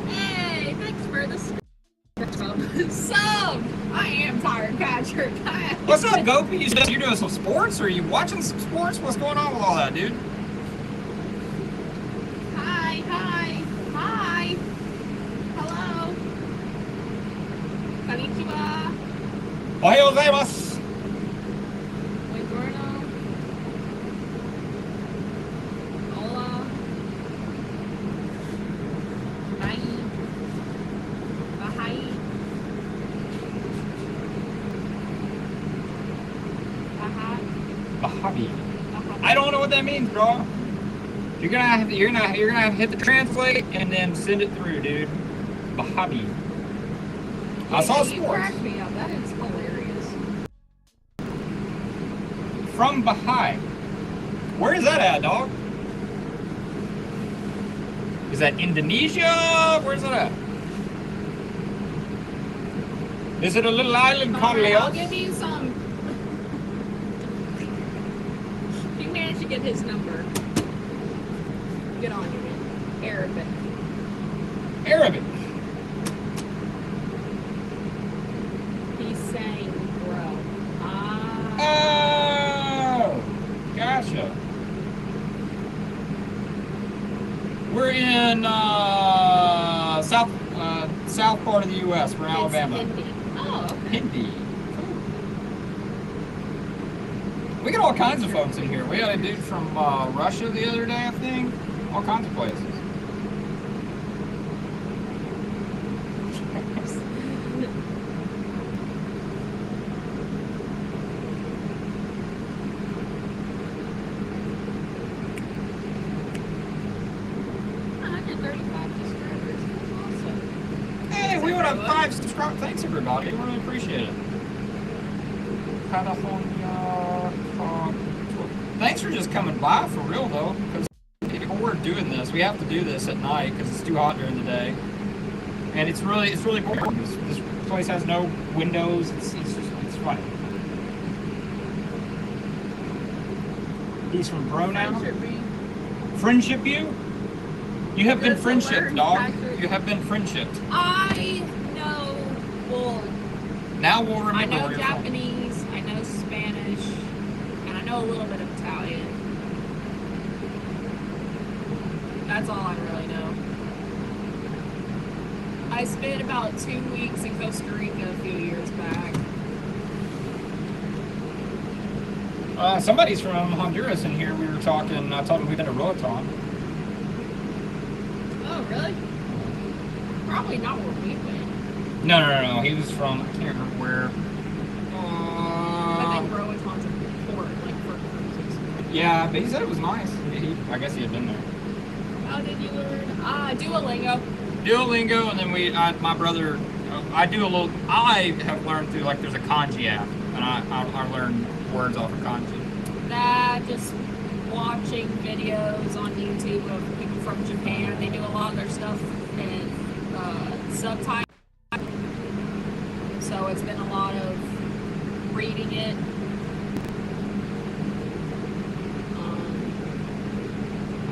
Hey, thanks for the sub. I am tired, Patrick. What's up, Gopi? You said you're doing some sports? Or are you watching some sports? What's going on with all that, dude? Hi. Hello. Konnichiwa. Ohayou gozaimasu. Buongiorno. Hola. Bye. Bye. Bahabi. I don't know what that means, bro. You're gonna have to hit the translate and then send it through, dude. Bahabi. I saw You sports. cracked me up. That is hilarious. From Bahai. Where is that at, dog? Is that Indonesia? Where's that at? Is it a little island called Alright, I'll Leos? give you some. If you manage to get his number, get on you, man. Arabic. Arabic. He's saying, bro. Oh, gotcha. We're in south part of the U.S. We're in Alabama. Hindi. Oh, okay. Hindi. We got all kinds of folks in here. We had a dude from Russia the other day, I think. All kinds of places. Hey, we would have 5 subscribers. Thanks, everybody. We really appreciate it. California. Thanks for just coming by, for real, though. Because we're doing this. We have to do this at night because it's too hot during the day. And it's really boring. This place has no windows. It's funny. He's from Bro now. Friendship you? You have been friendshipped, dog. You have been friendshipped. I know. Well, now we'll remember. I know where you're Japanese. I know Spanish, and I know a little bit of Italian. That's all I really know. I spent about 2 weeks in Costa Rica a few years back. Somebody's from Honduras in here. We were talking. I told him we've been to Roatan. Oh, really? Probably not where we went. No. He was from. I can't remember where. I think Roatan's a port, like for cruises. Yeah, but he said it was nice. I guess he had been there. How did you learn? Duolingo. Duolingo, and then my brother, I have learned through, like, there's a kanji app, and I learned words off of kanji. That, just watching videos on YouTube of people from Japan. They do a lot of their stuff in subtitles, so it's been a lot of reading it.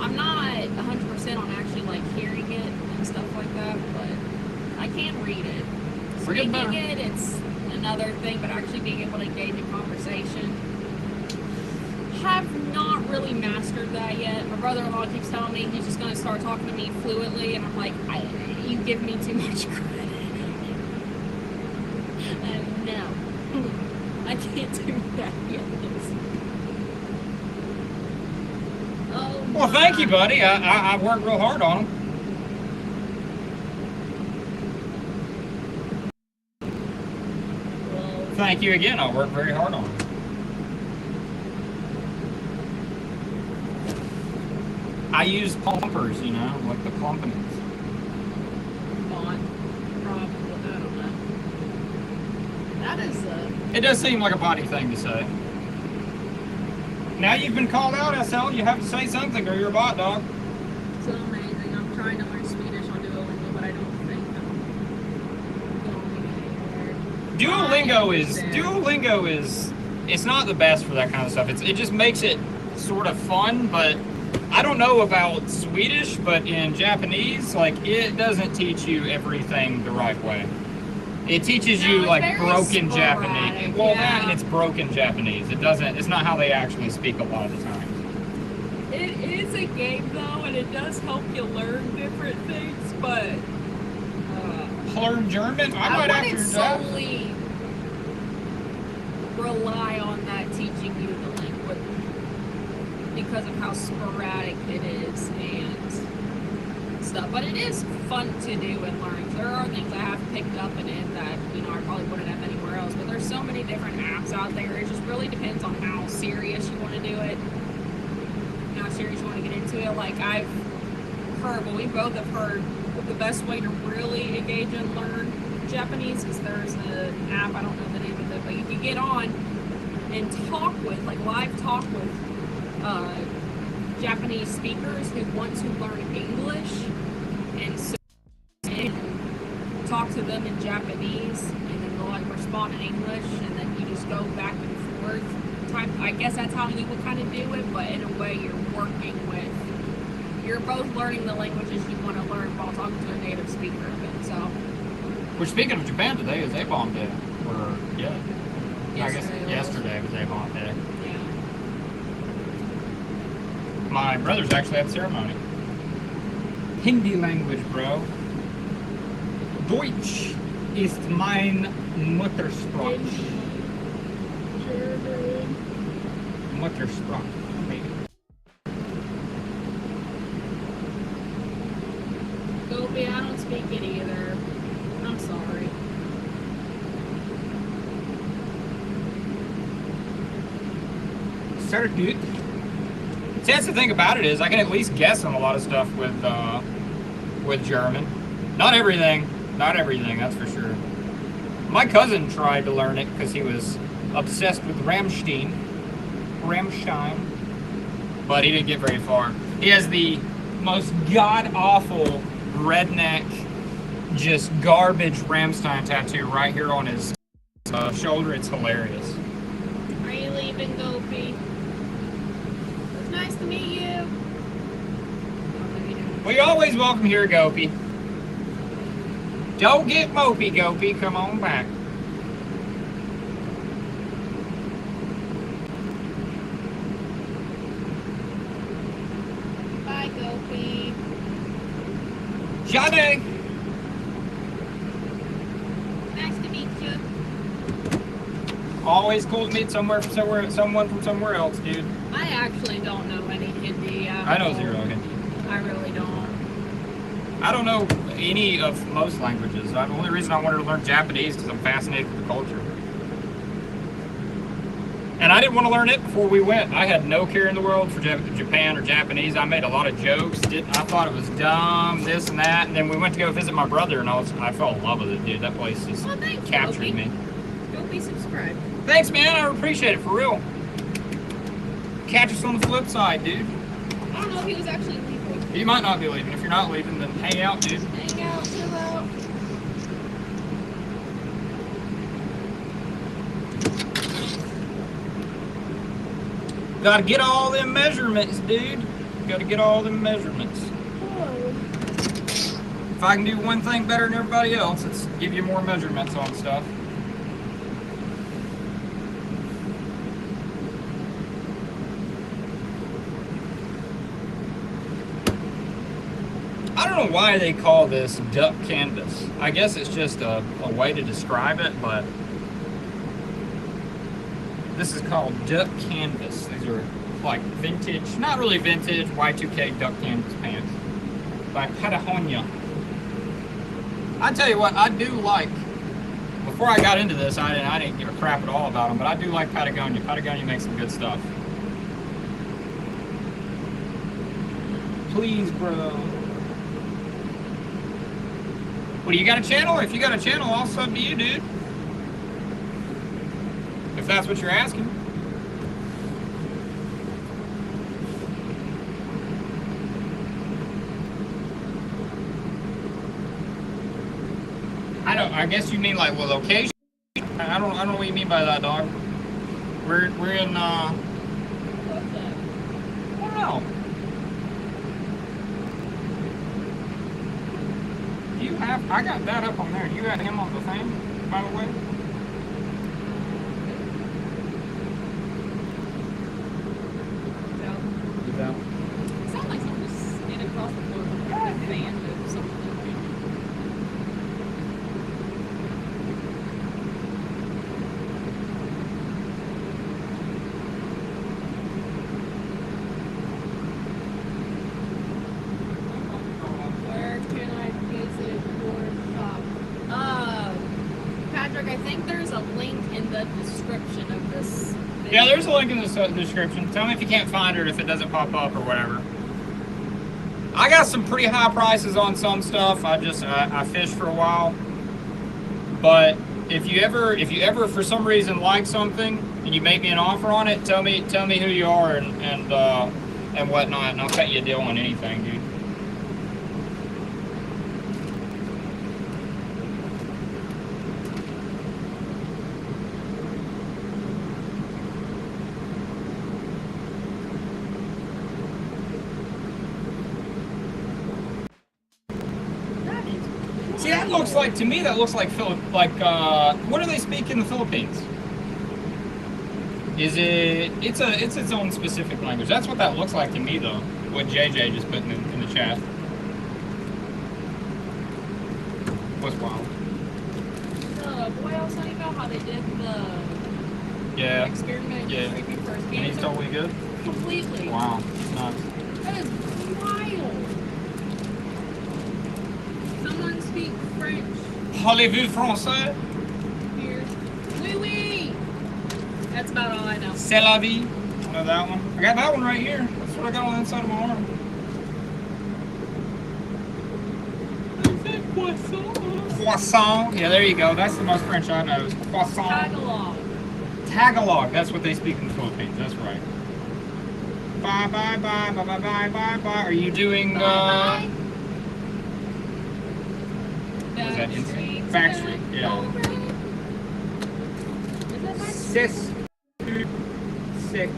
I'm not 100% on actually, like, hearing it and stuff like that, but I can read it. Speaking it, it's another thing, but actually being able to engage in conversation. Have not really mastered that yet. My brother-in-law keeps telling me he's just going to start talking to me fluently, and I'm like, you give me too much credit. No, I can't do that yet. Oh, well, thank you, buddy. I worked real hard on them. well, Thank you again. I worked very hard on them. I use plumpers, like the plumpings. font, probably, I don't know. That is It does seem like a body thing to say. Now you've been called out, SL. You have to say something or you're a bot, dog. so amazing. I'm trying to learn Swedish on Duolingo, but I don't think I'm going anywhere. Duolingo is it's not the best for that kind of stuff. It just makes it sort of fun, but I don't know about Swedish, but in Japanese, like, it doesn't teach you everything the right way. It teaches you, it's like, very broken sporadic, Japanese. Well, yeah. that and it's broken Japanese. It's not how they actually speak a lot of the time. It is a game though, and it does help you learn different things, but Learn German? I might wouldn't after that. solely rely on that teaching you the language because of how sporadic it is and stuff. But it is fun to do and learn. There are things I have picked up in it that, I probably wouldn't have anywhere else. But there's so many different apps out there. It just really depends on how serious you want to do it. How serious you want to get into it. Like, I've heard, we both have heard the best way to really engage and learn Japanese is there's an app, I don't know the name of it, but you can get on and talk with, like, live talk with Japanese speakers who want to learn English, and so talk to them in Japanese, and then they'll, like, respond in English, and then you just go back and forth. I guess that's how you would kind of do it, but in a way you're both learning the languages you want to learn while talking to a native speaker of it. So, Which, speaking of Japan, today is A-Bomb Day. I guess yesterday was A-Bomb Day. yeah. My brothers actually had a ceremony. Hindi language, bro. Deutsch ist mein Muttersprach. Muttersprach. Gobi, I don't speak it either. I'm sorry. Sir, dude. See, that's the thing about it is I can at least guess on a lot of stuff with German. Not everything, that's for sure. My cousin tried to learn it because he was obsessed with Rammstein, but he didn't get very far. He has the most god-awful redneck just garbage Ramstein tattoo right here on his shoulder. It's hilarious. Are you leaving, Gopi? It's nice to meet you. We always welcome here, Gopi. Don't get mopey, Gopi. Come on back. Bye, Gopi. Jade. Nice to meet you. Always cool to meet someone from somewhere else, dude. I actually don't know any Hindi. I know zero Hindi. I really don't. I don't know any of most languages. The only reason I wanted to learn Japanese is because I'm fascinated with the culture. And I didn't want to learn it before we went. I had no care in the world for Japan or Japanese. I made a lot of jokes. I thought it was dumb, this and that. And then we went to go visit my brother, and I fell in love with it, dude. That place just captured me. Don't be subscribed. Thanks, man. I appreciate it, for real. Catch us on the flip side, dude. I don't know if he was actually leaving. You might not be leaving. If you're not leaving, then hang out, dude. Hang out, chill out. Gotta get all them measurements, dude. Gotta get all them measurements. If I can do one thing better than everybody else, it's give you more measurements on stuff. I don't know why they call this duck canvas. I guess it's just a way to describe it, but this is called duck canvas. These are like vintage, not really vintage, Y2K duck canvas pants by Patagonia. I tell you what, I do like, before I got into this, I didn't give a crap at all about them, but I do like Patagonia. Patagonia makes some good stuff. Please, bro. What, do you got a channel? If you got a channel, I'll sub to you, dude. If that's what you're asking. I guess you mean like what location? I don't know what you mean by that, dog. We're in I don't know. You have I got that up on there. You got him on the thing, by the way? It sounds like someone just standing across the floor with a band or something. Where can I visit your shop? Patrick, I think there's a link in the description of this video. Yeah, there's a link in the description. Tell me if you can't find it, if it doesn't pop up or whatever. I got some pretty high prices on some stuff. I fished for a while. But if you ever for some reason like something and you make me an offer on it, tell me who you are and whatnot, and I'll cut you a deal on anything, dude. See, that looks like, to me, that looks like what do they speak in the Philippines? It's its own specific language. That's what that looks like to me, though. What JJ just put in the chat. What's wild? Boy, I was telling you about how they did the experiment. Yeah. And he's totally good? Completely. Wow. Nice. That is wild. Someone speak French. Parlez-vous français? Here. Oui, oui. That's about all I know. C'est la vie. I know that one. I got that one right here. That's what I got on the inside of my arm. Croissant. Yeah, there you go. That's the most French I know. Is croissant. Tagalog. Tagalog. That's what they speak in the Philippines. That's right. Bye, bye, bye, bye, bye, bye, bye, bye. Are you doing, Bye. Was that instant? Factory, yeah. Is that factory? Sis. Seki.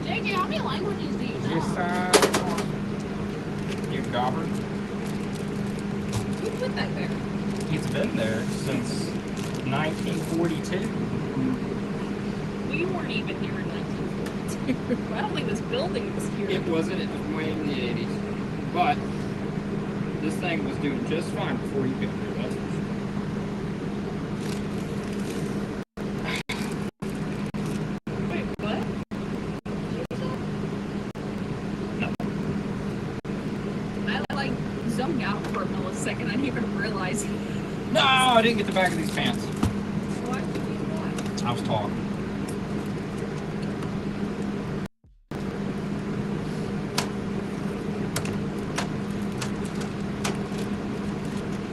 JJ, how many languages do you know? You gobber. Who put that there? He's been there since 1942. We weren't even here in 1942. I don't think this building was here. It wasn't. It was way in the 80s. But this thing was doing just fine before you got here. That's for sure. Wait, what? No. I like zoned out for a millisecond. I didn't even realize. No, I didn't get the back of these pants. What? What? I was talking.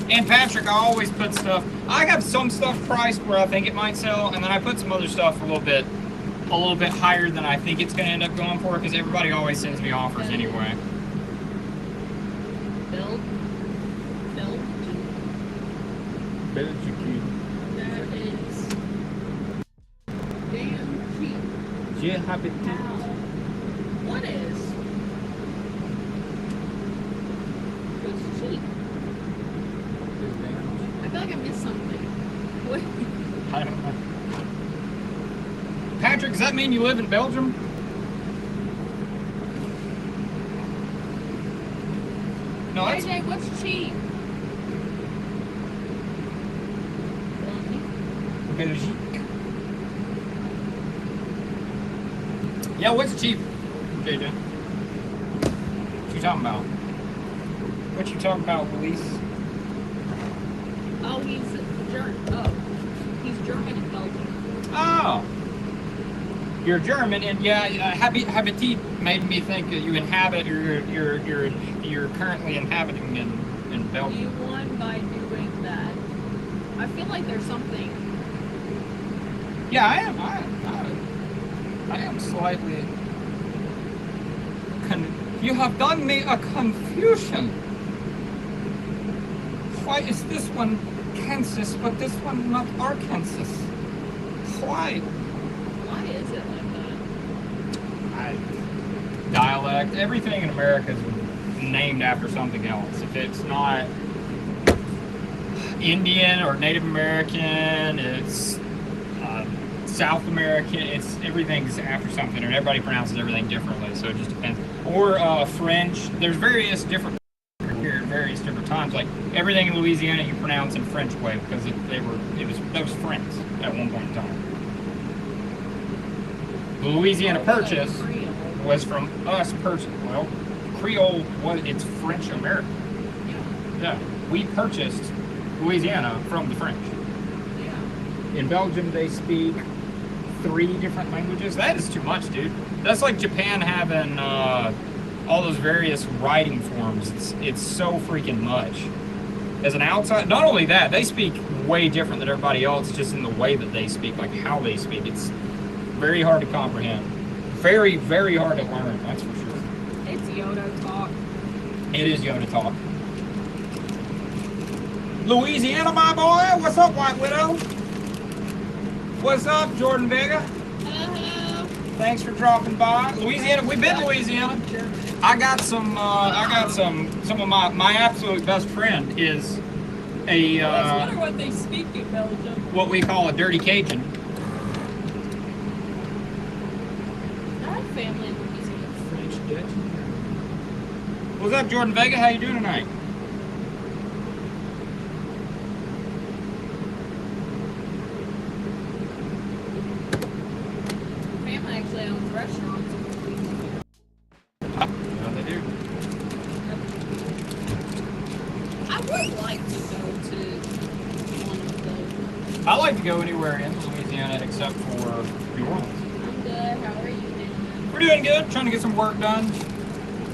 And Patrick, I always put stuff. I have some stuff priced where I think it might sell, and then I put some other stuff a little bit higher than I think it's going to end up going for, because everybody always sends me offers anyway. Build. That is damn cheap. Yeah, happy How? What is? It's cheap. I feel like I missed something. What? I don't know. Patrick, does that mean you live in Belgium? No, that's JJ, what's cheap? Belgique. Yeah, what's cheap, JJ? What you talking about? What you talking about, Luis? Oh, he's he's German in Belgium. Oh, you're German, and yeah, habitat made me think that you inhabit, or you're currently inhabiting in You Belgium. won by doing that. I feel like there's something. Yeah, I am slightly. You have done me a confusion. Why is this one Kansas, but this one not Arkansas? Why? Why is it like that? Dialect. Everything in America is named after something else. If it's not Indian or Native American, it's South American. It's everything's after something, and everybody pronounces everything differently. So it just depends. Or French. There's various different here at various different times. Like everything in Louisiana, you pronounce in French way because that was French at one point in time. The Louisiana Purchase was from us purchase. Well, Creole it's French American. Yeah, we purchased Louisiana from the French. Yeah. In Belgium, they speak 3 different languages. That is too much, dude. That's like Japan having all those various writing forms. It's so freaking much. As an outside, not only that, they speak way different than everybody else, just in the way that they speak, like how they speak. It's very hard to comprehend. Very, very hard to learn, that's for sure. It's Yoda talk. It is Yoda talk. Louisiana, my boy. What's up, White Widow? What's up, Jordan Vega? Hello. Thanks for dropping by. Louisiana, we've been to Louisiana. I got some of my absolute best friend is a I wonder what they speak in Belgium. what we call a dirty Cajun. I have family in Louisiana. French Dutch. What's up, Jordan Vega? How you doing tonight? Family actually owns restaurants in Louisiana. Yeah, they do. I would like to go to one of those. I like to go anywhere in Louisiana except for New Orleans. I'm good. How are you doing? We're doing good. Trying to get some work done.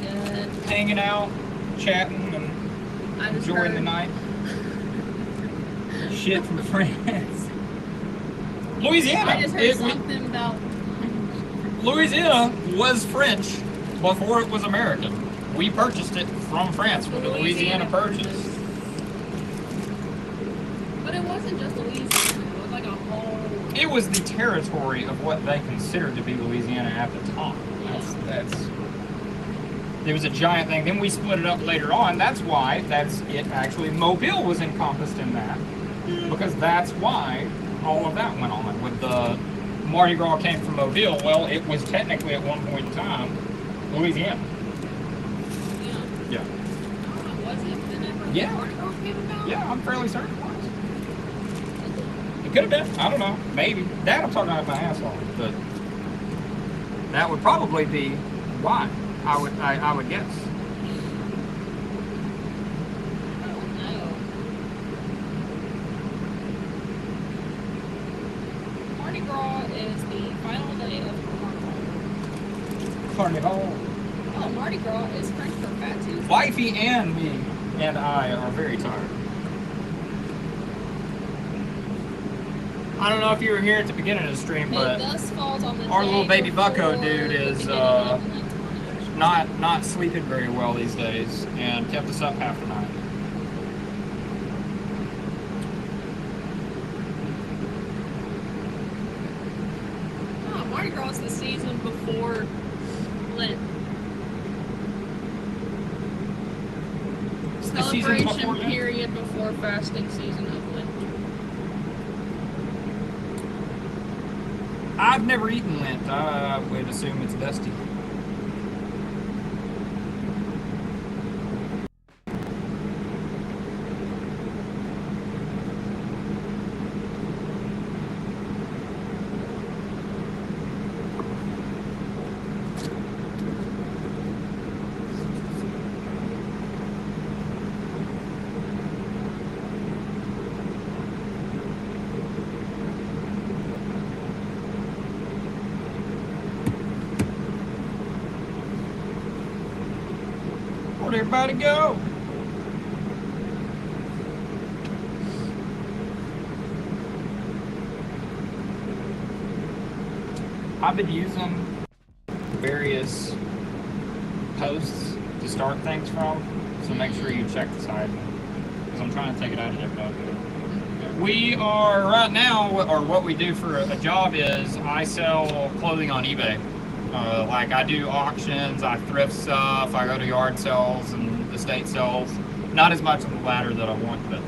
Good. Hanging out, chatting, and I just enjoying heard, the night. Shit from France. Louisiana. I just heard something about. Louisiana was French before it was American. We purchased it from France with the Louisiana Purchase. But it wasn't just Louisiana. It was like a whole. It was the territory of what they considered to be Louisiana at the time. That's It was a giant thing. Then we split it up later on. That's why actually Mobile was encompassed in that, because that's why all of that went on. With the Mardi Gras came from Mobile. Well, it was technically at one point in time Louisiana. Yeah. Was it whenever the Mardi Gras came about? Yeah, I'm fairly certain it was. It could have been. I don't know. Maybe. That I'm talking out of my ass off, but that would probably be why. I would guess. I don't know. Mardi Gras is the final day of Carnival. Oh, Mardi Gras is French for Fat Tuesday. Wifey and me and I are very tired. I don't know if you were here at the beginning of the stream, but thus falls on the our little baby bucko before dude the is beginning of the next one. not sleeping very well these days and kept us up half the night. Oh, Mardi Gras is the season before Lent. The season before Celebration Lent? period before fasting season of Lent. I've never eaten Lent. I would assume it's dusty. Where'd everybody go? I've been using various posts to start things from, so make sure you check the site, because I'm trying to take it out of there. We are right now, or what we do for a job is I sell clothing on eBay. Like I do auctions, I thrift stuff, I go to yard sales and estate sales. Not as much on the ladder that I want, but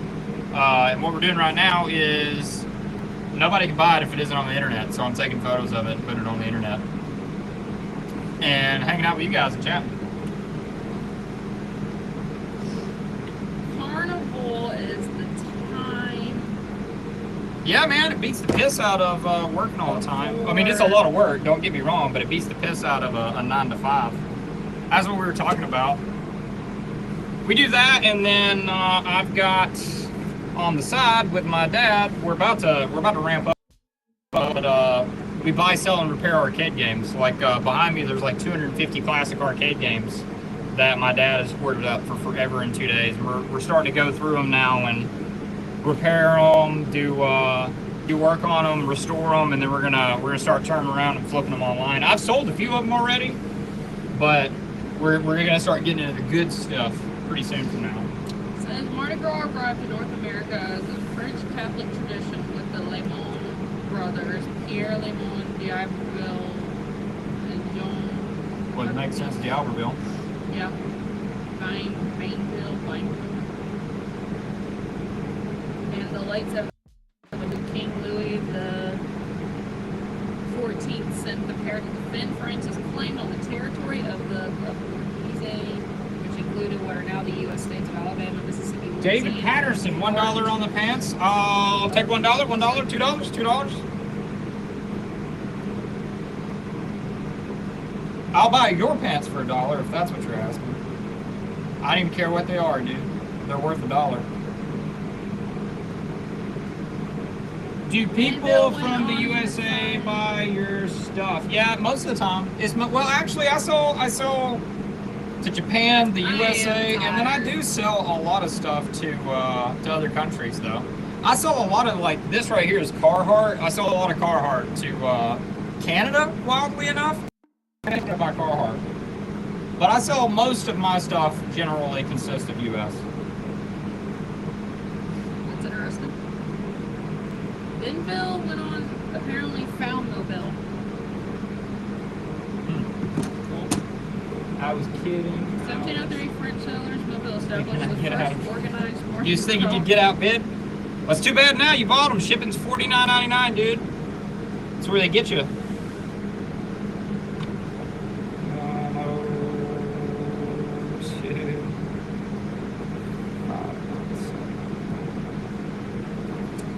and what we're doing right now is nobody can buy it if it isn't on the internet. So I'm taking photos of it and putting it on the internet and hanging out with you guys and chatting. Carnival is the time. Yeah, man, it beats the piss out of working all the time. I mean, it's a lot of work, don't get me wrong, but it beats the piss out of a 9 to 5. That's what we were talking about. We do that, and then I've got on the side with my dad. We're about to ramp up, but we buy, sell, and repair arcade games. Like behind me, there's like 250 classic arcade games that my dad has hoarded up for forever in 2 days. We're starting to go through them now and repair them, do work on them, restore them, and then we're gonna start turning around and flipping them online. I've sold a few of them already, but we're gonna start getting into the good stuff pretty soon from now. It says Mardi Gras arrived in North America as a French Catholic tradition with the Lemon brothers, Pierre Lemon, d'Iberville, and Jean. Well, it makes sense, d'Iberville. Yeah. Bainville. And the late 17th King Louis the 14th sent the pair to defend France's claim on the territory of the EBay, which included what are now the U.S. states of Alabama, Mississippi, David Louisiana, Patterson, $1 on the pants. I'll take $1, $1, $2. I'll buy your pants for $1 if that's what you're asking. I don't even care what they are, dude. They're worth $1. Do people from the USA buy your stuff? Yeah, most of the time. Well, actually, I sell to Japan, the USA, and then I do sell a lot of stuff to other countries, though. I sell a lot of, like, this right here is Carhartt. I sell a lot of Carhartt to Canada, wildly enough. I picked up my Carhartt. But I sell most of my stuff generally consists of US. That's interesting. Benville went on, apparently found Mobile. I was kidding. 1703 French settlers, Mobile established the first organized market. You just think you could get outbid? Well, it's too bad now. You bought them. Shipping's $49.99, dude. That's where they get you.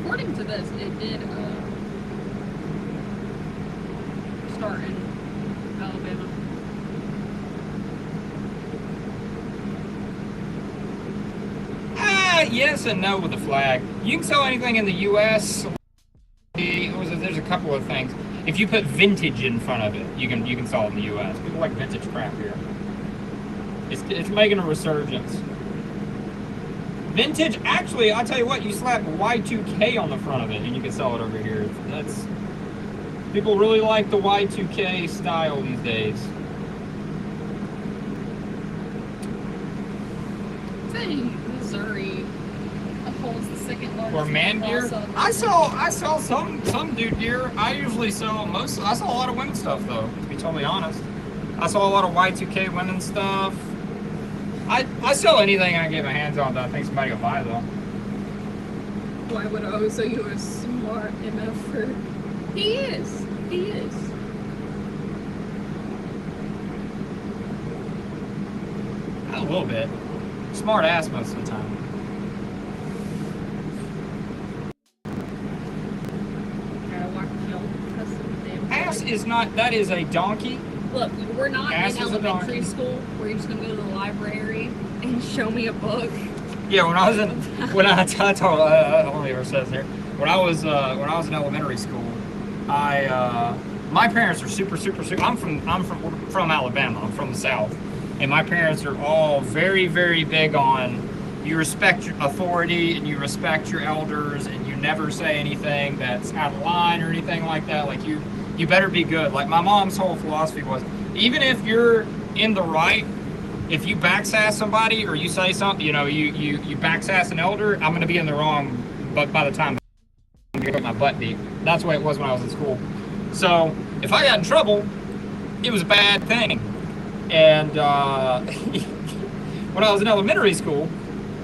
According to this, it did start in Alabama. Yes and no with the flag. You can sell anything in the U.S. There's a couple of things. If you put vintage in front of it, you can sell it in the U.S. People like vintage crap here. It's making a resurgence. Vintage, actually, I'll tell you what, you slap Y2K on the front of it and you can sell it over here. People really like the Y2K style these days. Dang, Missouri holds the second largest. Or man gear. I sell some dude gear. I sell a lot of women's stuff though, to be totally honest. I sell a lot of Y2K women's stuff. I sell anything I can get my hands on that I think somebody will buy though. Why would so you were smart enough for? He is. A little bit. Smart ass most of the time. Ass is not, that is a donkey. Look, we're not Ass in is a elementary donkey. school where you're just gonna go to the library and show me a book. Yeah, when I was in, I don't know what it says here. When I was in elementary school, my parents are super. I'm from Alabama. I'm from the South, and my parents are all very, very big on you respect your authority and you respect your elders and you never say anything that's out of line or anything like that. Like you better be good. Like my mom's whole philosophy was, even if you're in the right, if you backsass somebody or you say something, you backsass an elder, I'm gonna be in the wrong. But by the time I'm gonna get my butt beat. That's the way it was when I was in school. So if I got in trouble, it was a bad thing. And when I was in elementary school,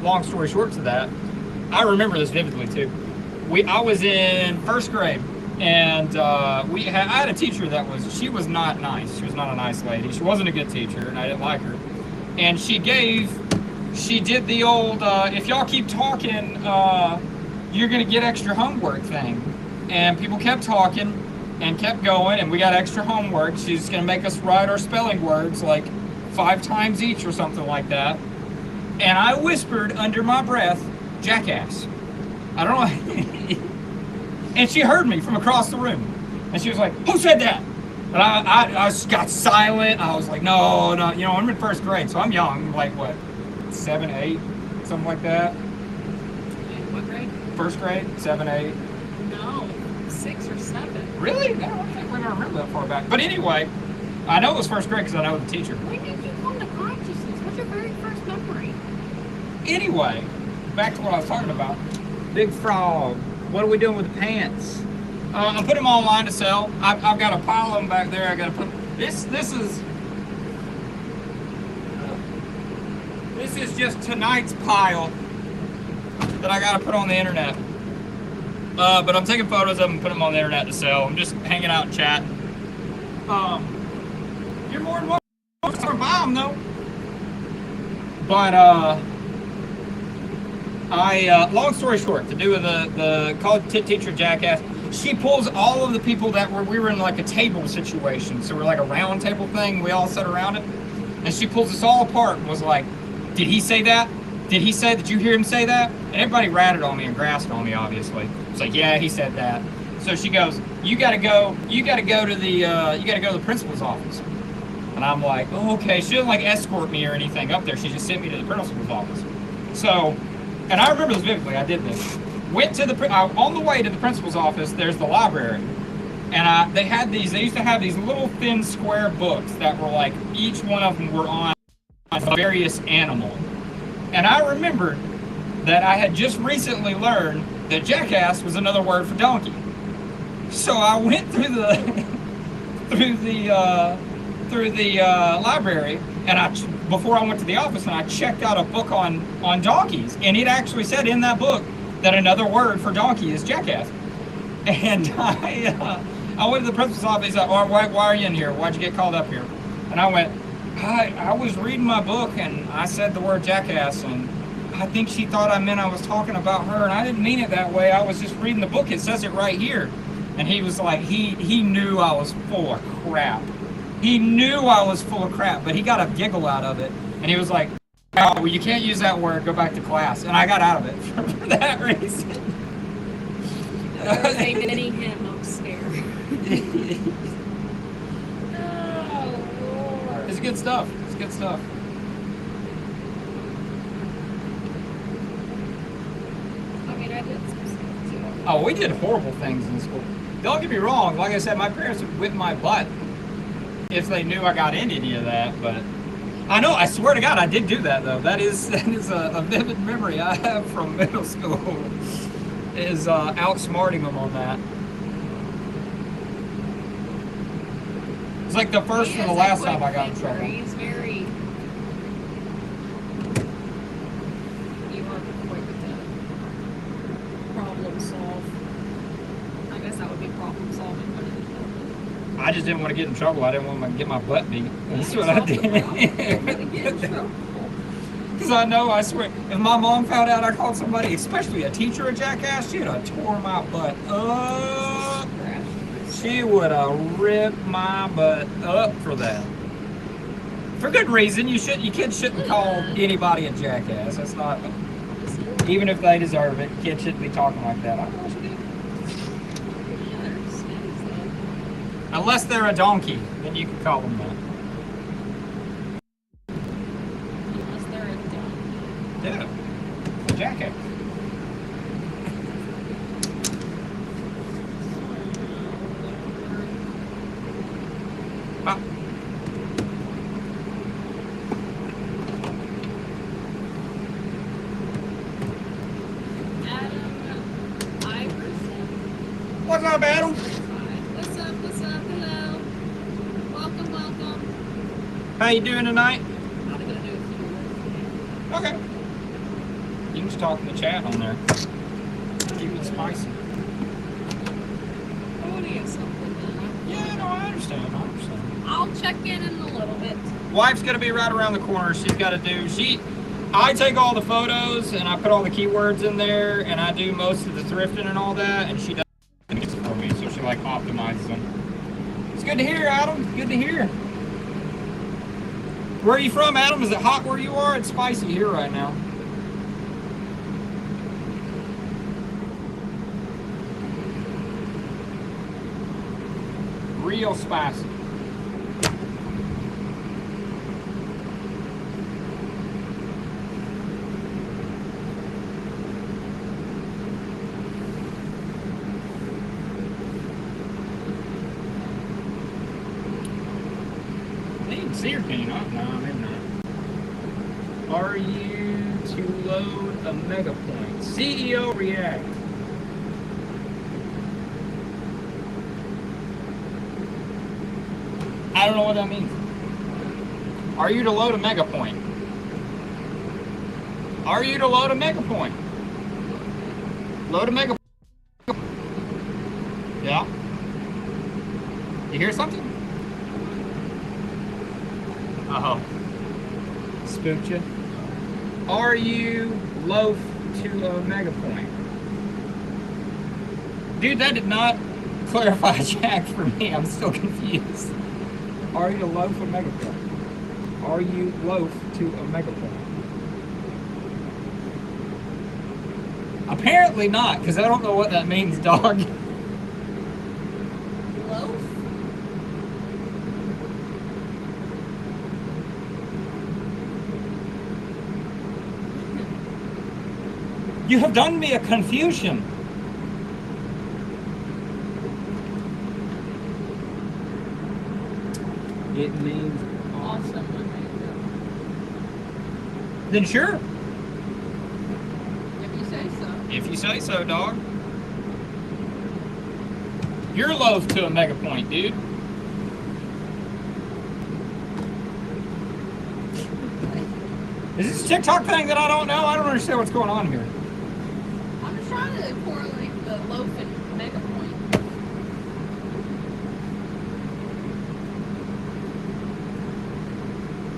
long story short to that, I remember this vividly too. I was in first grade, and I had a teacher she was not nice. She was not a nice lady. She wasn't a good teacher, and I didn't like her. And she did the old, if y'all keep talking, you're gonna get extra homework thing. And people kept talking and kept going, and we got extra homework. She's gonna make us write our spelling words like 5 times each or something like that. And I whispered under my breath, jackass. I don't know. And she heard me from across the room. And she was like, who said that? And I just got silent. I was like, no. I'm in first grade, so I'm young. I'm like, what, 7, 8, something like that? In what grade? First grade, 7, 8. No, 6 or 7. Really? I don't think we're gonna remember that far back. But anyway, I know it was first grade because I know the teacher. When did you come to consciousness? What's your very first memory? Anyway, back to what I was talking about. Big frog. What are we doing with the pants? I'm putting them online to sell. I've got a pile of them back there. I got to put. This is just tonight's pile that I got to put on the internet. But I'm taking photos of them and putting them on the internet to sell. I'm just hanging out and chatting. You're more than welcome to buy them though. But long story short, to do with the college teacher jackass, she pulls all of the people we were in like a table situation. So we're like a round table thing. We all sat around it. And she pulls us all apart and was like, did he say that? Did you hear him say that? And everybody ratted on me and grasped on me, obviously. It's like, yeah, he said that. So she goes, you gotta go to the principal's office. And I'm like, oh, okay. She didn't like escort me or anything up there. She just sent me to the principal's office. So, and I remember this vividly, I did this. Went to on the way to the principal's office, there's the library. And they used to have these little thin square books that were like, each one of them were on a various animal. And I remembered that I had just recently learned that jackass was another word for donkey. So I went through the through the library, and before I went to the office, and I checked out a book on donkeys, and it actually said in that book that another word for donkey is jackass. And I went to the principal's office. He's like, oh, why are you in here? Why'd you get called up here? And I went, I was reading my book, and I said the word jackass, and I think she thought I meant I was talking about her, and I didn't mean it that way. I was just reading the book. It says it right here. And he was like, he knew I was full of crap. He knew I was full of crap, but he got a giggle out of it. And he was like, oh, well, you can't use that word. Go back to class. And I got out of it for that reason. There was a mini him upstairs. Oh, Lord. It's good stuff. It's good stuff. I mean, I did some stuff too. Oh, we did horrible things in school. Don't get me wrong. Like I said, my parents would whip my butt if they knew I got into any of that. But I know, I swear to God, I did do that though. That is a vivid memory I have from middle school. Is outsmarting them on that. It's like the first and the last time I got in trouble. He's very. You are quick to problem solve. I guess that would be problem solving, wouldn't it? I just didn't want to get in trouble. I didn't want to get my butt beat. That's what I did. Because I know, I swear, if my mom found out I called somebody, especially a teacher, a jackass, she'd have tore my butt up. She would have ripped my butt up for that. For good reason. You kids shouldn't call anybody a jackass. That's not, even if they deserve it, kids shouldn't be talking like that. I know she did. Unless they're a donkey, then you can call them that. Yeah, a jackass. Ah. Adam Iverson. What's up, Adam? What's up? What's up? Hello. Welcome. How you doing tonight? I'm not gonna do a few words. Okay. You can just talk in the chat on there. Keep it spicy. Oh, it is something then. Yeah, no, I understand. I'll check in a little bit. Wife's gonna be right around the corner. She's got to do. I take all the photos and I put all the keywords in there, and I do most of the thrifting and all that, and she does it for me. So she like optimizes them. It's good to hear, Adam. Good to hear. Where are you from, Adam? Is it hot where you are? It's spicy here right now. Real spicy. Need sear can you not? No, maybe not. Are you to load a mega point? CEO React. I don't know what that means. Are you to load a mega point? Are you to load a mega point? Load a mega point. Yeah? You hear something? Uh-oh. Spooked you? Are you loaf to a mega point? Dude, that did not clarify jack for me. I'm still confused. Are you loaf a mega point? Are you loaf to a mega point? Apparently not, because I don't know what that means, dog. Loaf? You have done me a confusion. It means Awesome. Then sure. If you say so. If you say so, dog. You're loath to a mega point, dude. Is this a TikTok thing that I don't know? I don't understand what's going on here. I'm just trying to correlate the loaf and mega point.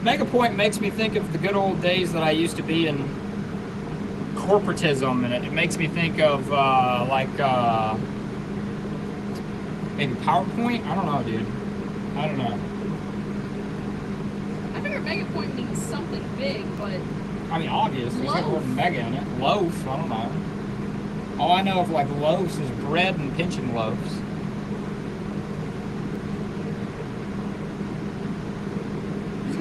Mega point makes me think of the good old days that I used to be in corporatism, and it makes me think of maybe PowerPoint. I don't know, dude. I don't know. I figure mega point means something big, but I mean, obvious. There's like the word mega in it. Loaf. I don't know. All I know of like loaves is bread and pinching loaves.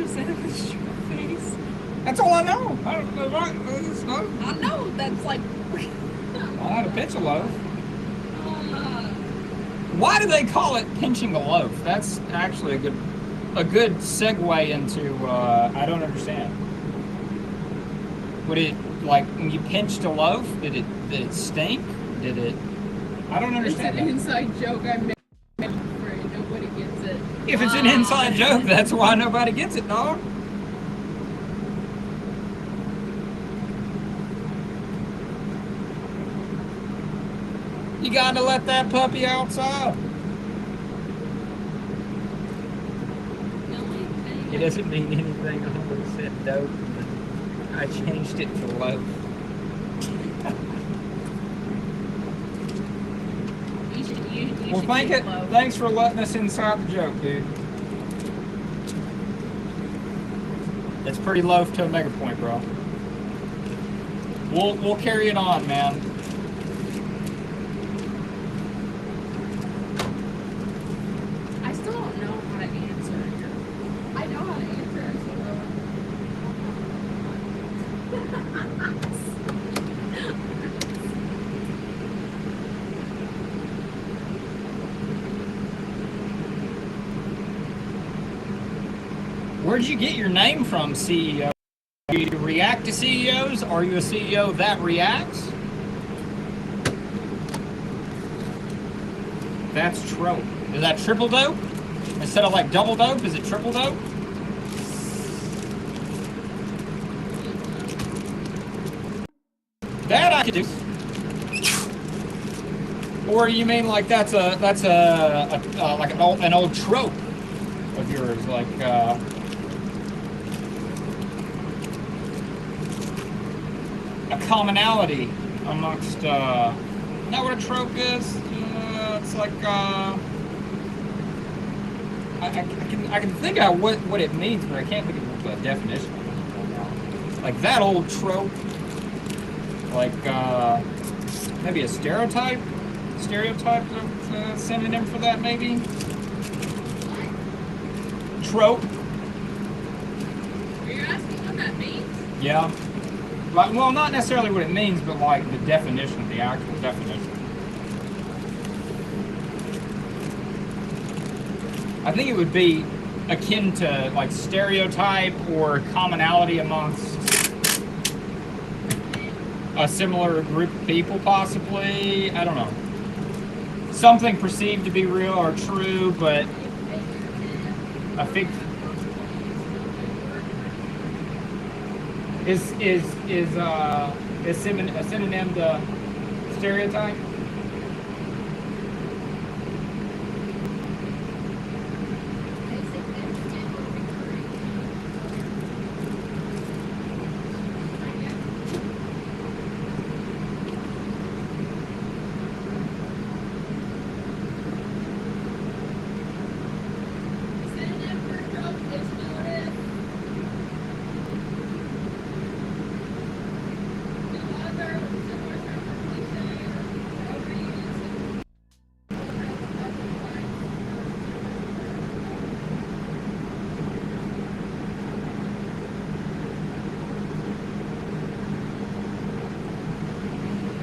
you said it with your face. That's all I know. I don't know. It's not. I know that's like. I know how to pinch a loaf. Why do they call it pinching a loaf? That's actually a good segue into I don't understand. Would it, like, when you pinched a loaf, did it stink? Did it? I don't understand. It's an inside joke I made. Nobody gets it. If it's an inside joke, that's why nobody gets it, dog. You gotta let that puppy outside. It doesn't mean anything. I always said dope, and I changed it to loaf. Well, thanks for letting us inside the joke, dude. It's pretty loaf to a mega point, bro. We'll carry it on, man. I still don't know how to answer. I know how to answer. I still don't. Where'd you get your name from, CEO? Do you react to CEOs? Are you a CEO that reacts? That's trope. Is that triple dope? Instead of like double dope, is it triple dope? That I could do. Or you mean like that's a like an old trope of yours, like a commonality amongst isn't that what a trope is? It's like I can think of what it means, but I can't think of the definition. Like that old trope, like maybe a stereotype of synonym for that, maybe. Trope. You're asking what that means? Yeah. Like, well, not necessarily what it means, but like the definition, the actual definition. I think it would be akin to like stereotype or commonality amongst a similar group of people, possibly. I don't know. Something perceived to be real or true, but I think is a synonym to stereotype?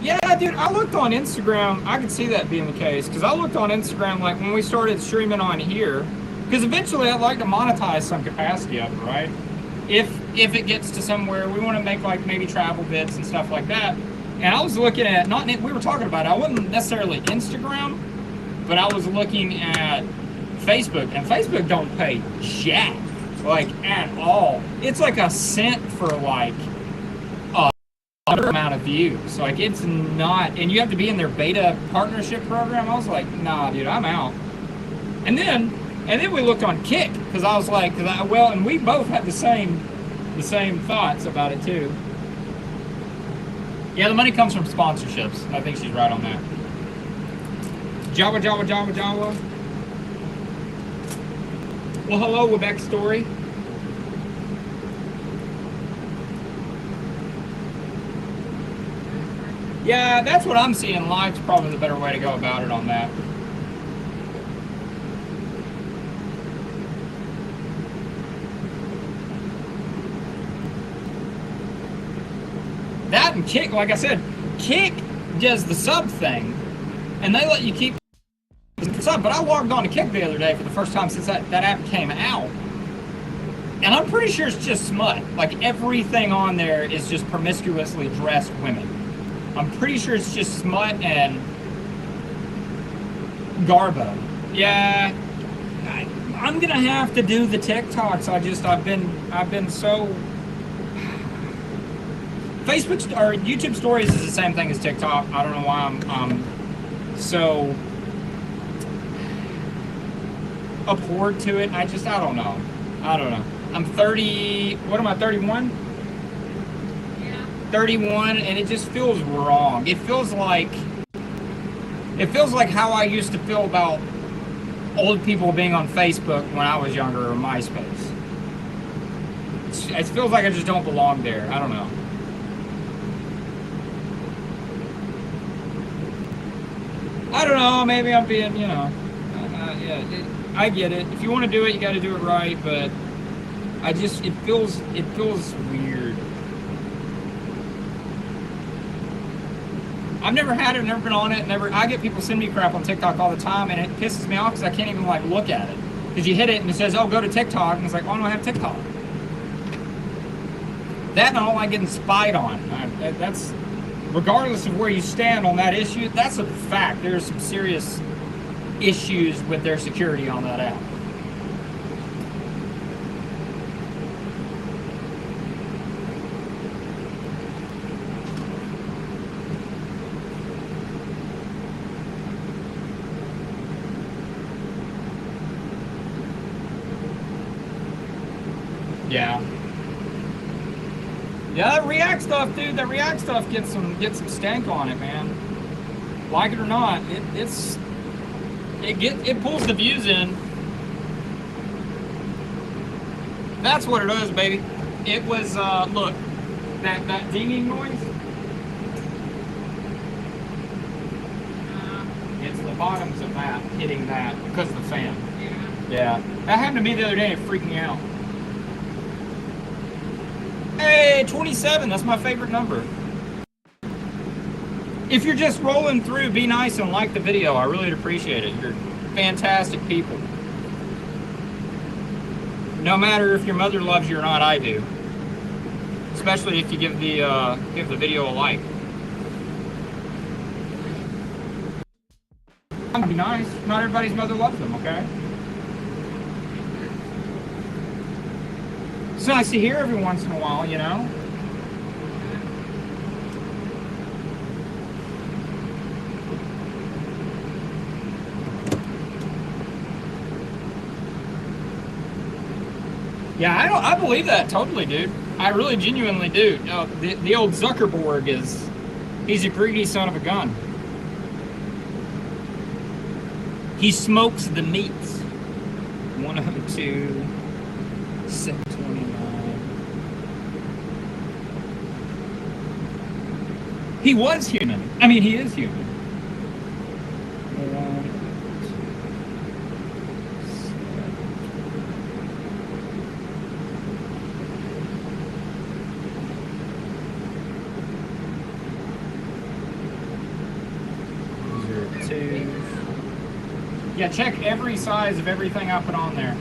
Yeah, dude, I looked on Instagram. I could see that being the case because I looked on Instagram like when we started streaming on here. Because eventually, I'd like to monetize some capacity of it, right? If it gets to somewhere, we want to make like maybe travel bits and stuff like that. And I was looking at, we were talking about it, I wasn't necessarily Instagram, but I was looking at Facebook, and Facebook don't pay jack, like, at all. It's like a cent for, like, a amount of views. Like, it's not, and you have to be in their beta partnership program. I was like, nah, dude, I'm out. And then we looked on Kick, because I was like, and we both had the same thoughts about it, too. Yeah, the money comes from sponsorships. I think she's right on that. Jawa. Well, hello, Quebec Story. Yeah, that's what I'm seeing. Live's probably the better way to go about it on that. That and Kick, like I said, Kick does the sub thing, and they let you keep the sub. But I logged on to Kick the other day for the first time since that app came out, and I'm pretty sure it's just smut. Like, everything on there is just promiscuously dressed women. I'm pretty sure it's just smut and garbo. Yeah, I'm gonna have to do the TikToks. I've been so. Facebook or YouTube Stories is the same thing as TikTok. I don't know why I'm so abhorred to it. I don't know. I'm 30. What am I? 31. 31, and it just feels wrong. It feels like how I used to feel about old people being on Facebook when I was younger, or MySpace. It feels like I just don't belong there. I don't know. I don't know. Maybe I'm being, yeah. I get it. If you want to do it, you got to do it right. But it feels weird. I've never had it, never been on it, I get people send me crap on TikTok all the time, and it pisses me off because I can't even, like, look at it. Because you hit it and it says, oh, go to TikTok, and it's like, oh, I don't have TikTok. That, and I don't like getting spied on. That's, regardless of where you stand on that issue, that's a fact. There's some serious issues with their security on that app. Yeah. Yeah, that React stuff, dude. That React stuff gets some stank on it, man. Like it or not, it pulls the views in. That's what it is, baby. It was look, that dinging noise. It's the bottoms of that hitting that because of the fan. Yeah. That happened to me the other day. It freaked me out. Hey, 27, that's my favorite number. If you're just rolling through, be nice and like the video. I really appreciate it. You're fantastic people. No matter if your mother loves you or not, I do. Especially if you give the video a like. Be nice. Not everybody's mother loves them, okay? It's nice to hear every once in a while, you know? Yeah, I believe that totally, dude. I really genuinely do. The old Zuckerberg he's a greedy son of a gun. He smokes the meats. 102, 629. He was human. I mean, he is human. 2. Yeah, check every size of everything I put on there.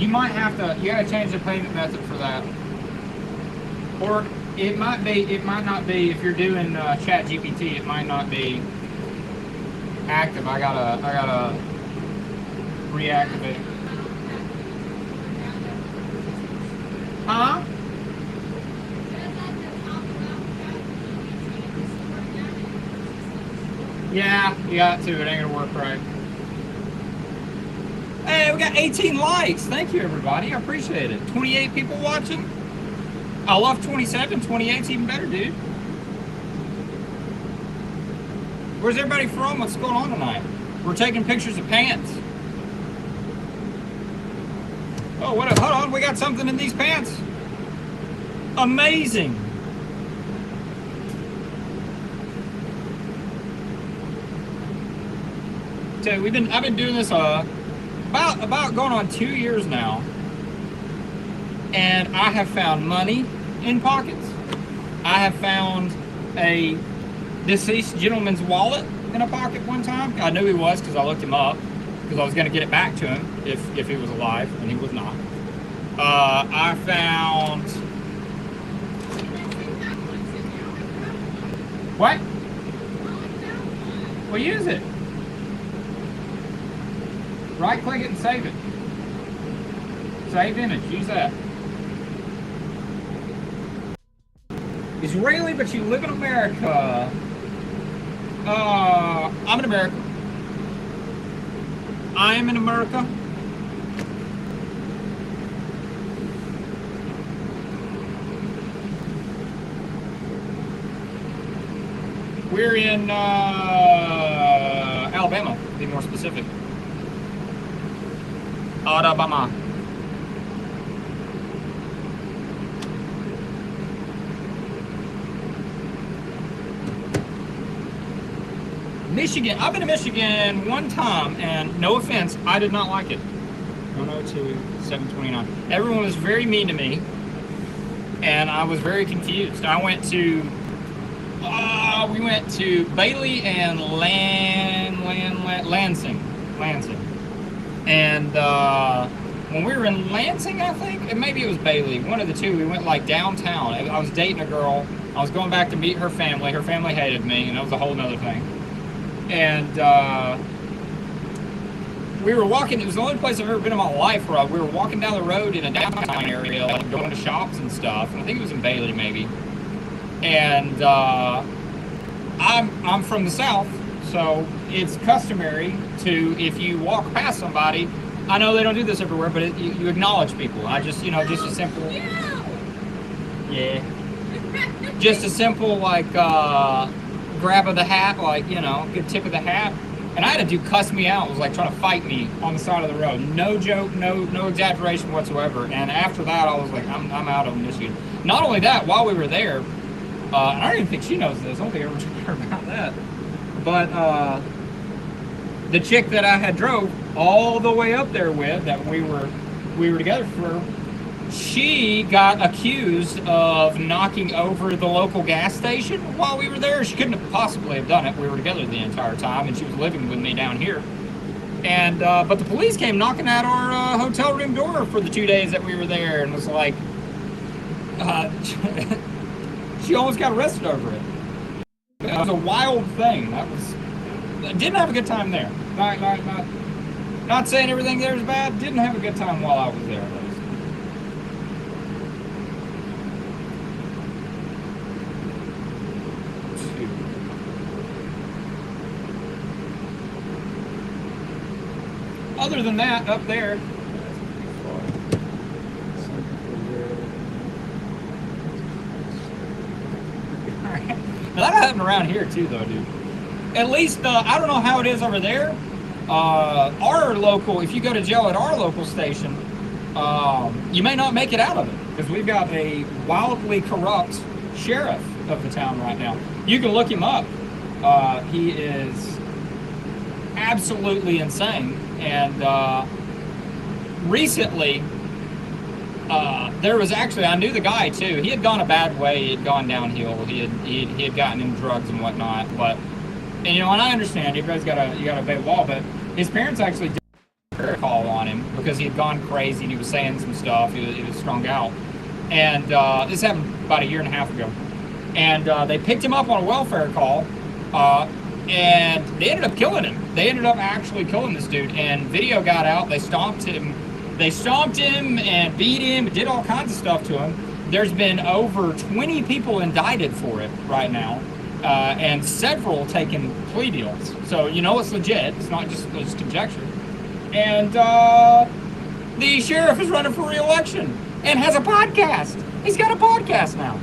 You might have to, you gotta change the payment method for that. Or it might not be, if you're doing Chat GPT, it might not be active. I gotta reactivate. Huh? Yeah, you got to. It ain't gonna work right. Hey, we got 18 likes. Thank you, everybody. I appreciate it. 28 people watching. I love 27. 28's even better, dude. Where's everybody from? What's going on tonight? We're taking pictures of pants. Oh, what? Hold on. We got something in these pants. Amazing. So I've been doing this about going on 2 years now, and I have found money in pockets. I have found a deceased gentleman's wallet in a pocket one time. I knew he was because I looked him up because I was going to get it back to him if he was alive, and he was not. I found what? Well, use it. Right click it and save it. Save image, use that. Israeli, but you live in America. I'm in America. I am in America. We're in Alabama, to be more specific. Alabama. Michigan. I've been to Michigan one time, and no offense, I did not like it. 102, 729. Everyone was very mean to me, and I was very confused. I went to, we went to Bailey and Lansing. And when we were in Lansing, I think, and maybe it was Bailey, one of the two, we went like downtown. I was dating a girl. I was going back to meet her family. Her family hated me, and that was a whole nother thing. And we were walking, it was the only place I've ever been in my life where we were walking down the road in a downtown area, like going to shops and stuff. And I think it was in Bailey, maybe. And I'm from the South, so it's customary to, if you walk past somebody, I know they don't do this everywhere, but you acknowledge people. I just, just a simple, yeah, just a simple like grab of the hat, like, good tip of the hat. And I had a dude cuss me out. It was like trying to fight me on the side of the road. No joke, no exaggeration whatsoever. And after that, I was like, I'm out of Michigan. Not only that, while we were there, and I don't even think she knows this. I don't think I ever told her about that. But the chick that I had drove all the way up there with, that we were together for, she got accused of knocking over the local gas station while we were there. She couldn't have possibly have done it. We were together the entire time, and she was living with me down here. And but the police came knocking at our hotel room door for the 2 days that we were there, and was like, she almost got arrested over it. It was a wild thing. I didn't have a good time there. Not saying everything there is bad. Didn't have a good time while I was there. Other than that, up there. Now, that happened around here too, though, dude. At least, I don't know how it is over there. Our local, if you go to jail at our local station, you may not make it out of it, because we've got a wildly corrupt sheriff of the town right now. You can look him up. He is absolutely insane. And recently, there was actually, I knew the guy too. He had gone a bad way. He had gone downhill. He had gotten into drugs and whatnot. But, and I understand, you guys gotta obey the law. But his parents actually did a call on on him because he had gone crazy and he was saying some stuff. He was strung out. And this happened about a year and a half ago. And they picked him up on a welfare call, and they ended up killing him. They ended up actually killing this dude, and video got out. They stomped him. They stomped him and beat him, did all kinds of stuff to him. There's been over 20 people indicted for it right now, and several taking plea deals. So you know it's legit. It's not just conjecture. And the sheriff is running for re-election and has a podcast. He's got a podcast now.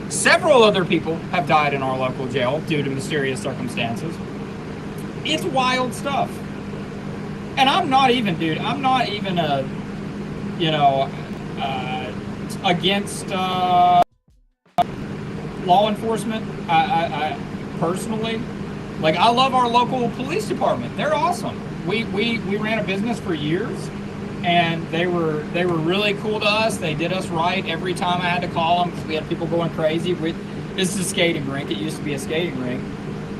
Several other people have died in our local jail due to mysterious circumstances. It's wild stuff. And I'm not even against law enforcement. I personally, like, I love our local police department. They're awesome. We ran a business for years, and they were really cool to us. They did us right every time I had to call them because we had people going crazy. This is a skating rink. It used to be a skating rink.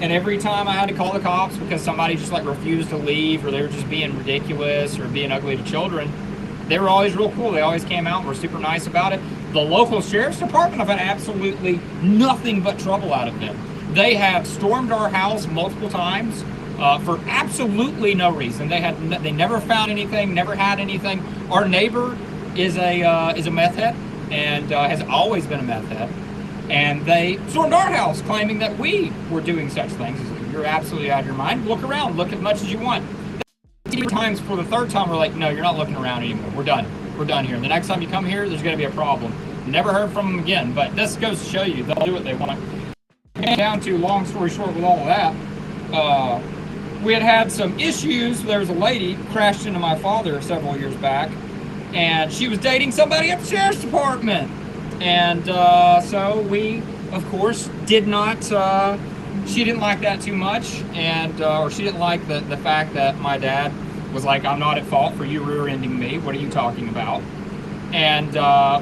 And every time I had to call the cops because somebody just like refused to leave, or they were just being ridiculous or being ugly to children, they were always real cool. They always came out and were super nice about it. The local sheriff's department, I've had absolutely nothing but trouble out of them. They have stormed our house multiple times for absolutely no reason. They never found anything, never had anything. Our neighbor is a meth head and has always been a meth head. And they stormed our house claiming that we were doing such things. You're absolutely out of your mind. Look around. Look as much as you want. 3 times for the third time, we're like, no, you're not looking around anymore. We're done. We're done here. The next time you come here, there's going to be a problem. Never heard from them again. But this goes to show you, they'll do what they want. And down to, long story short, with all of that, we had some issues. There was a lady crashed into my father several years back, and she was dating somebody at the sheriff's department. And so we, of course, did not, she didn't like that too much, and or she didn't like the fact that my dad was like, I'm not at fault for you rear-ending me. What are you talking about? And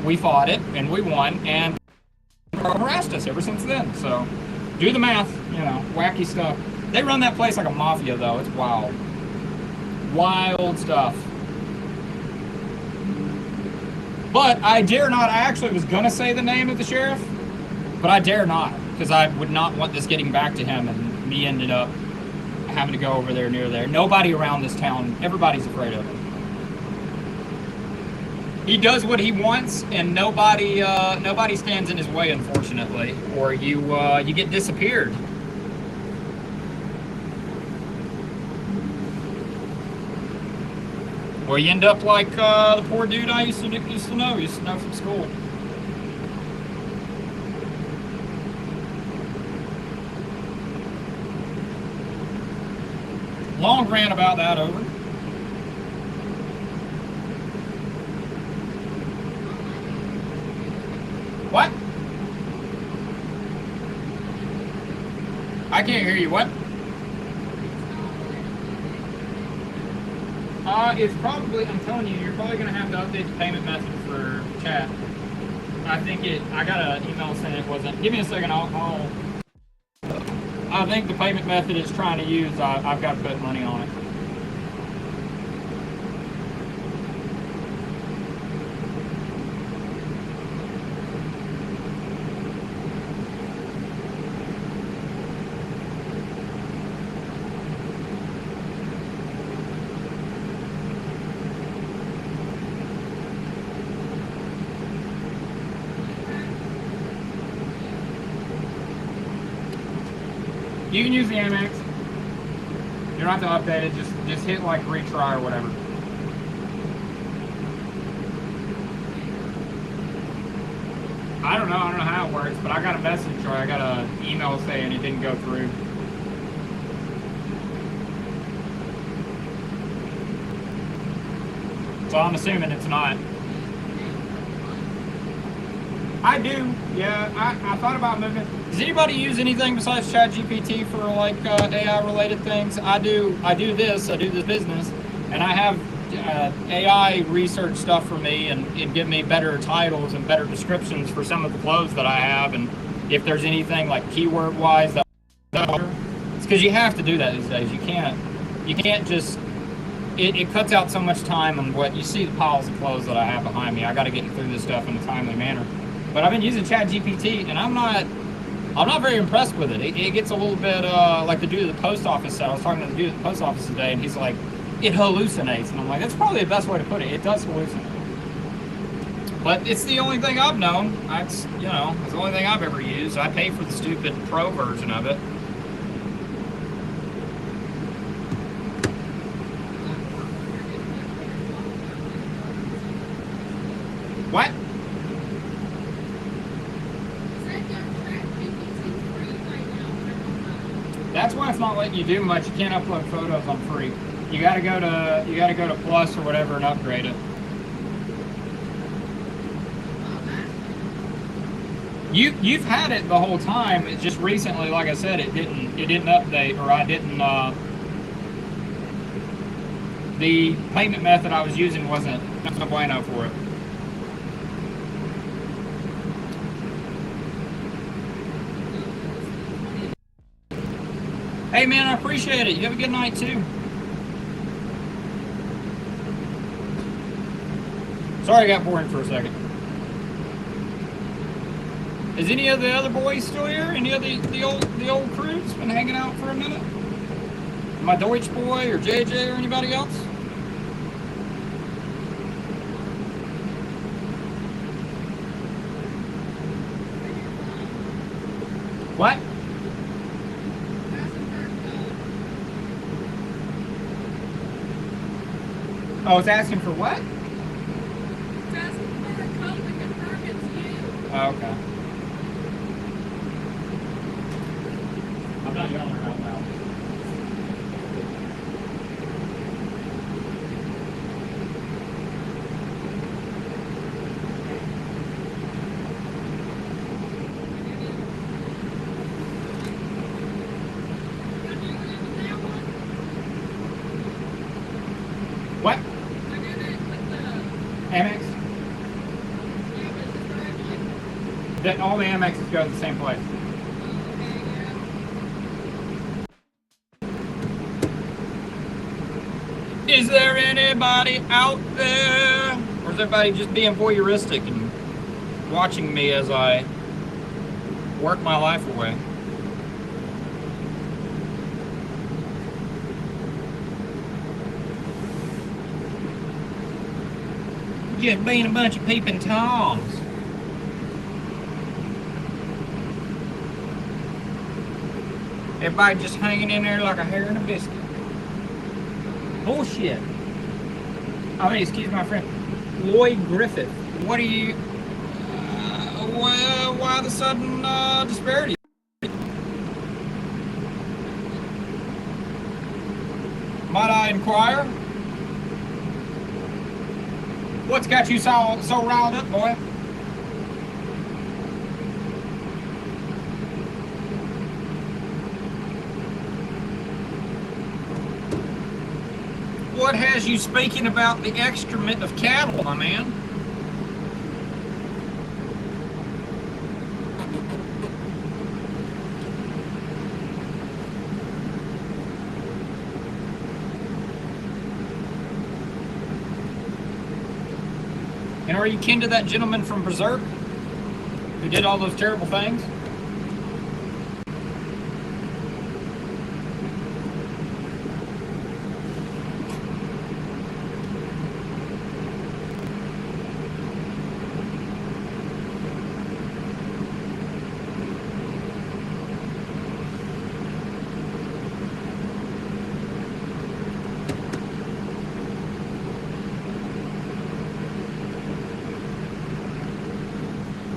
we fought it, and we won, and harassed us ever since then. So do the math, wacky stuff. They run that place like a mafia, though. It's wild. Wild stuff. But I dare not. I actually was going to say the name of the sheriff, but I dare not, because I would not want this getting back to him, and me ended up having to go over there near there. Nobody around this town, everybody's afraid of him. He does what he wants, and nobody stands in his way, unfortunately, or you get disappeared. Or you end up like the poor dude I used to know from school. Long rant about that, over. What? I can't hear you. What? It's probably, I'm telling you, you're probably going to have to update the payment method for chat. I got an email saying it wasn't. Give me a second, I think the payment method it's trying to use, I've got to put money on it. You can use the Amex. You don't have to update it. Just hit like retry or whatever. I don't know how it works, but I got a message or I got an email saying it didn't go through. So I'm assuming it's not. I do, yeah. I thought about moving. Does anybody use anything besides ChatGPT for like AI related things? I do this business, and I have AI research stuff for me and give me better titles and better descriptions for some of the clothes that I have, and if there's anything like keyword wise it's because you have to do that these days. You can't just it cuts out so much time on what you see, the piles of clothes that I have behind me. I got to get through this stuff in a timely manner. But I've been using ChatGPT, and I'm not very impressed with it. It gets a little bit like the dude at the post office said. I was talking to the dude at the post office today, and he's like, it hallucinates. And I'm like, that's probably the best way to put it. It does hallucinate. But it's the only thing I've known. It's the only thing I've ever used. I pay for the stupid pro version of it. What? That's why it's not letting you do much. You can't upload photos on free. You gotta go to Plus or whatever and upgrade it. You've had it the whole time. It's just recently, like I said, it didn't update, or I didn't. The payment method I was using wasn't no bueno for it. Hey man, I appreciate it. You have a good night too. Sorry I got boring for a second. Is any of the other boys still here? Any of the old crew that's been hanging out for a minute? My Deutsch boy or JJ or anybody else? What? Oh, it's asking for what? It's asking for a code to confirm it's you. Oh, okay. I'm not yelling around now. What? Amex? That all the Amexes go to the same place. Is there anybody out there? Or is everybody just being voyeuristic and watching me as I work my life away? Just being a bunch of peeping toms. Everybody just hanging in there like a hair in a biscuit. Bullshit. I mean, excuse my friend. Lloyd Griffith. What are you... why the sudden disparity? Might I inquire? What's got you so riled up, boy? What has you speaking about the excrement of cattle, my man? And are you kin to that gentleman from Berserk who did all those terrible things?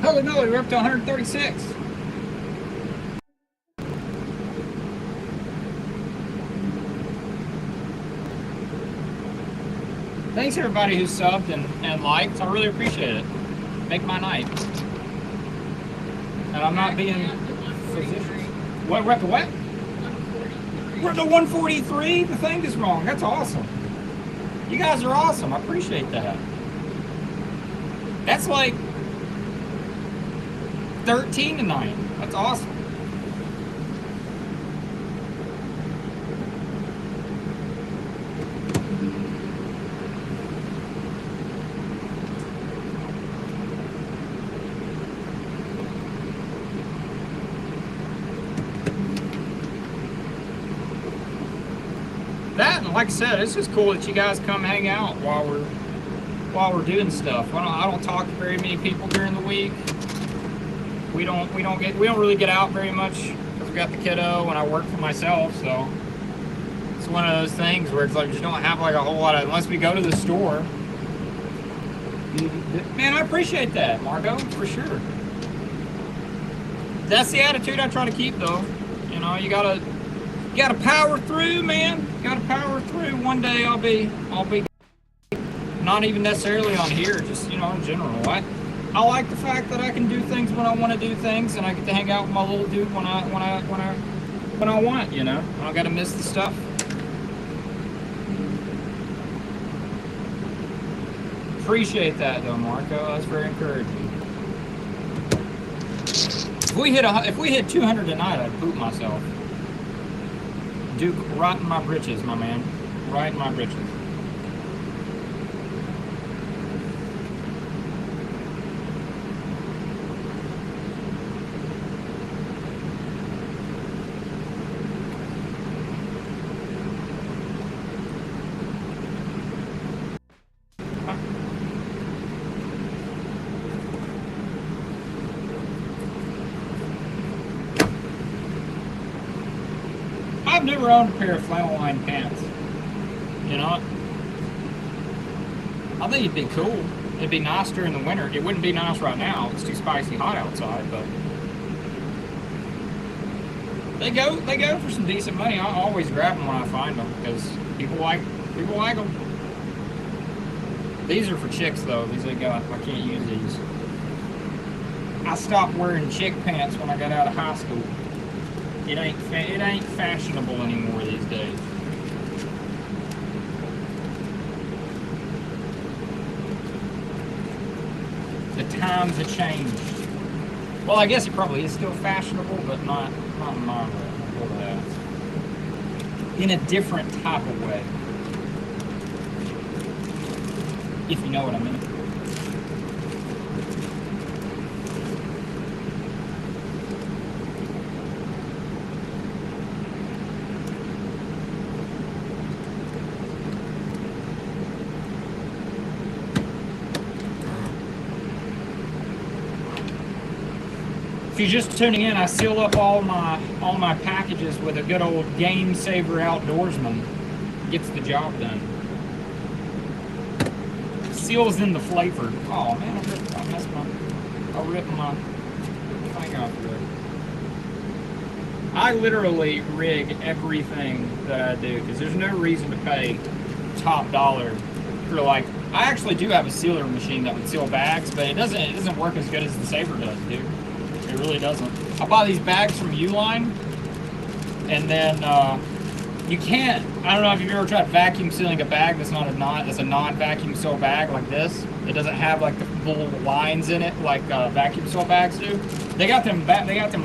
Holy moly, we're up to 136. Thanks everybody who subbed and liked. I really appreciate it. Make my night. And I'm not being facetious. What, we're up to what? We're up to 143? The thing is wrong. That's awesome. You guys are awesome. I appreciate that. That's like 13 tonight. That's awesome. like I said, it's just cool that you guys come hang out while we're doing stuff. I don't talk to very many people during the week. We don't really get out very much because we got the kiddo and I work for myself, so it's one of those things where it's like you just don't have like a whole lot of, unless we go to the store. Man, I appreciate that, Margo, for sure. That's the attitude I try to keep, though. You know, you gotta power through, man. You gotta power through. One day I'll be not even necessarily on here, just, you know, in general. I like the fact that I can do things when I want to do things, and I get to hang out with my little dude when I want, you know. I don't gotta miss the stuff. Appreciate that, though, Marco. That's very encouraging. If we hit 200 tonight, I'd poop myself. Duke, right in my britches, my man. Right in my britches. I've never owned a pair of flannel lined pants. You know, I think it'd be cool. It'd be nice during the winter. It wouldn't be nice right now. It's too spicy hot outside, but they go for some decent money. I always grab them when I find them because people like them. These are for chicks though. These I can't use these. I stopped wearing chick pants when I got out of high school. It ain't fashionable anymore these days. The times have changed. Well, I guess it probably is still fashionable, but not in my way. In a different type of way. If you know what I mean. If you're just tuning in, I seal up all my packages with a good old Game Saver Outdoorsman. Gets the job done. Seals in the flavor. Oh man, I ripped my thing off there. I literally rig everything that I do because there's no reason to pay top dollar for like. I actually do have a sealer machine that would seal bags, but it doesn't work as good as the Saver does, dude. It really doesn't. I buy these bags from Uline, and then you can't. I don't know if you've ever tried vacuum sealing a bag that's a non-vacuum seal bag like this. It doesn't have like the little lines in it like vacuum seal bags do. They got them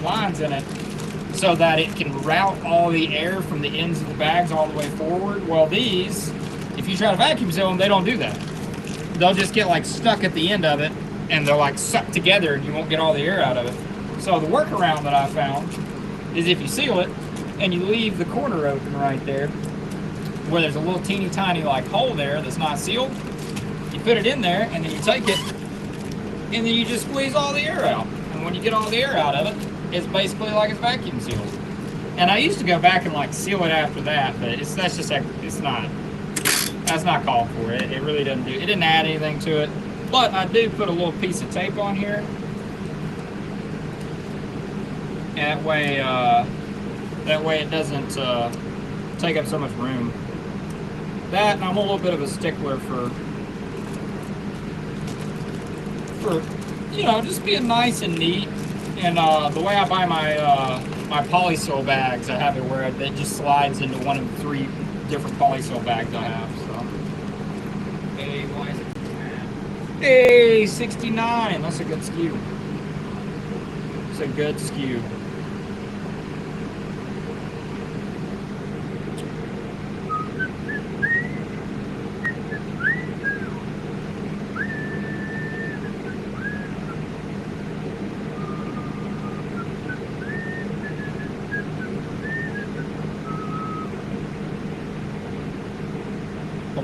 lines in it so that it can route all the air from the ends of the bags all the way forward. Well, these, if you try to vacuum seal them, they don't do that. They'll just get like stuck at the end of it, and they're like sucked together, and you won't get all the air out of it. So the workaround that I found is if you seal it and you leave the corner open right there where there's a little teeny tiny like hole there that's not sealed, you put it in there and then you take it and then you just squeeze all the air out. And when you get all the air out of it, it's basically like it's vacuum sealed. And I used to go back and like seal it after that, but that's not called for. It really doesn't it didn't add anything to it. But I do put a little piece of tape on here. That way it doesn't take up so much room. That, and I'm a little bit of a stickler for you know, just being nice and neat. And the way I buy my polysil bags, I have it where it just slides into one of the 3 different polysil bags I have. So, hey, why is it? Hey, 69. That's a good skew. It's a good skew.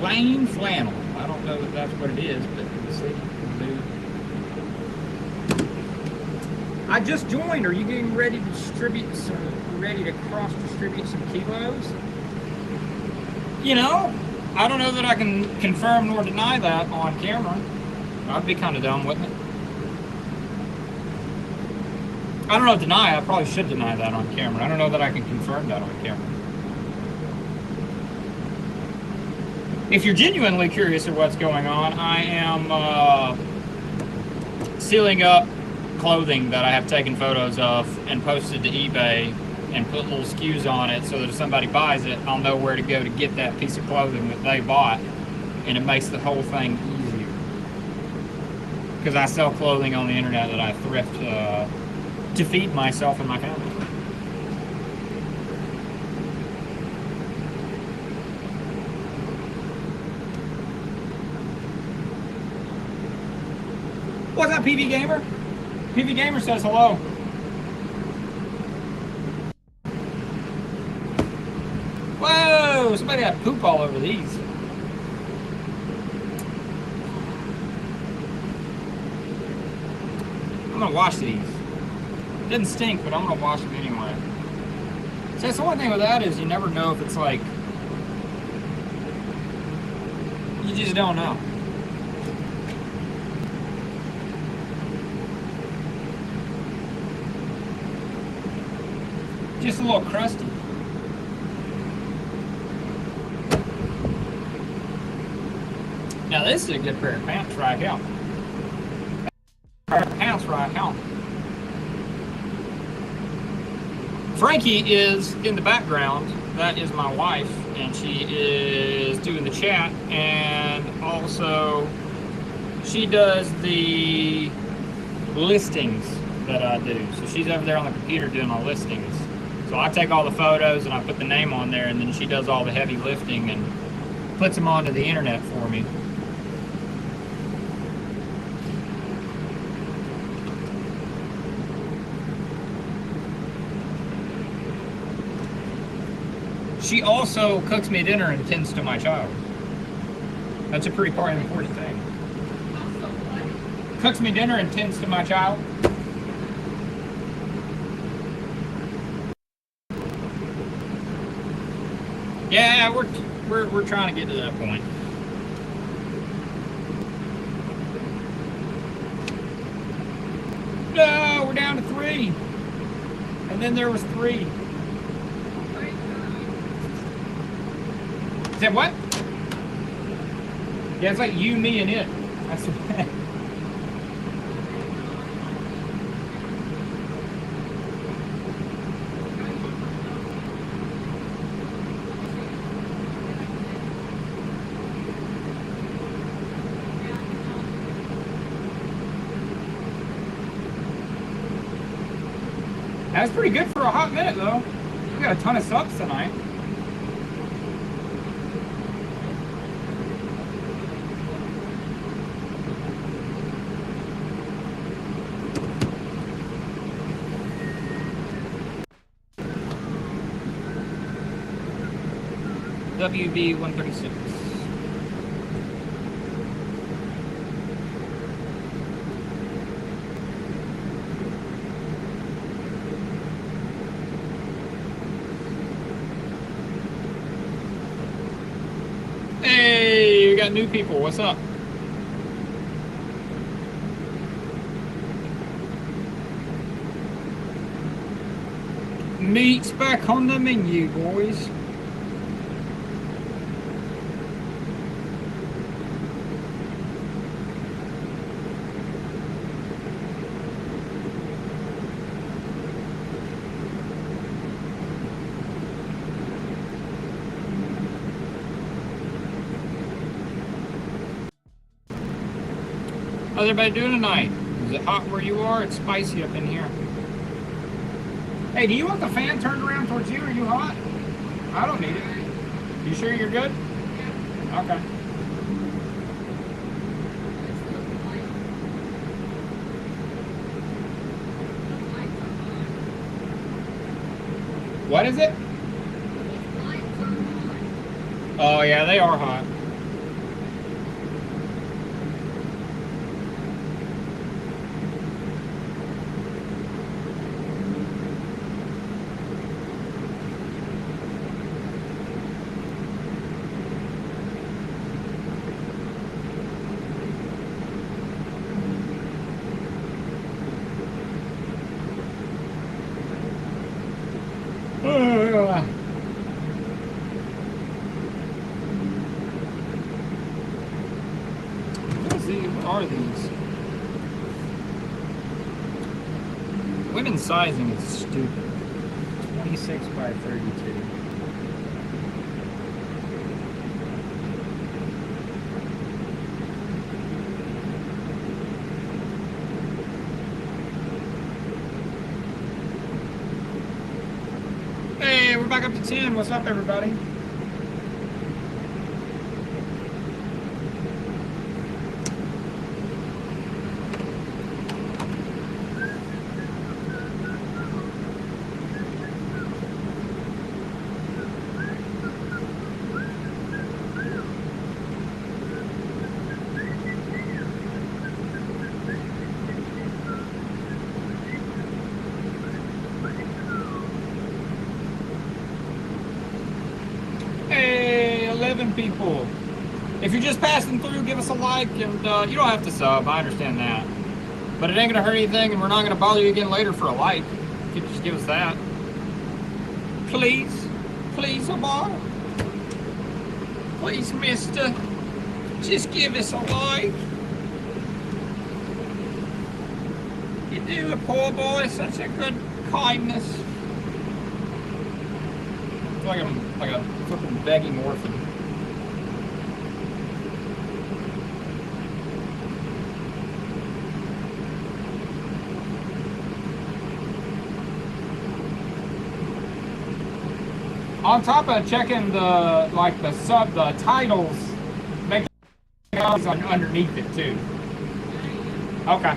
plain flannel. I don't know if that's what it is, but we'll see. I just joined. Are you getting ready to distribute some, ready to cross distribute some kilos? You know, I don't know that I can confirm nor deny that on camera. I'd be kind of dumb, wouldn't it? I don't know, deny. I probably should deny that on camera. I don't know that I can confirm that on camera. If you're genuinely curious of what's going on, I am sealing up clothing that I have taken photos of and posted to eBay and put little SKUs on it so that if somebody buys it, I'll know where to go to get that piece of clothing that they bought, and it makes the whole thing easier. Because I sell clothing on the internet that I thrift to feed myself and my family. What's up, PV Gamer? PV Gamer says hello. Whoa! Somebody had poop all over these. I'm gonna wash these. Didn't stink, but I'm gonna wash them anyway. So that's the one thing with that is you never know if it's like, you just don't know. Just a little crusty. Now this is a good pair of pants right here. Pair of pants right here. Frankie is in the background. That is my wife, and she is doing the chat, and also she does the listings that I do. So she's over there on the computer doing my listings. So I take all the photos and I put the name on there, and then she does all the heavy lifting and puts them onto the internet for me. She also cooks me dinner and tends to my child. That's a pretty important thing. Cooks me dinner and tends to my child. Yeah, we're trying to get to that point. No, we're down to 3. And then there was 3. Is that what? Yeah, it's like you, me, and it. That's the That's pretty good for a hot minute, though. We got a ton of subs tonight. WB 136. Hey, we got new people. What's up? Meat's back on the menu, boys. How's everybody doing tonight? Is it hot where you are? It's spicy up in here. Hey, do you want the fan turned around towards you? Are you hot? I don't need it. You sure you're good? Okay. What is it? Oh yeah, they are hot. are these? Women's sizing is stupid. 26 by 32. Hey, we're back up to 10. What's up, everybody? Hey, 11 people. If you're just passing through, give us a like, and you don't have to sub. I understand that. But it ain't gonna hurt anything, and we're not gonna bother you again later for a like. You could just give us that. Please. Please, Omar. Please, mister. Just give us a like. You do the poor boy such a good kindness. I feel like I'm like a fucking begging orphan. On top of checking the the titles, make those underneath it too. Okay.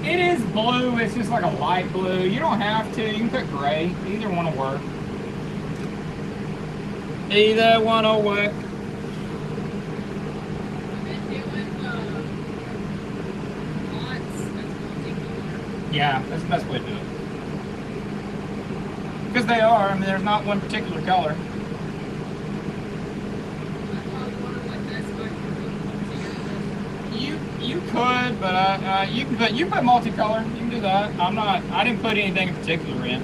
It is blue, it's just like a light blue. You don't have to, you can put gray. Either one will work. Either one will work. Yeah, that's the best way to do it. Because they are, I mean, there's not one particular color. You could, but you can put multicolor. You can do that. I didn't put anything in particular in.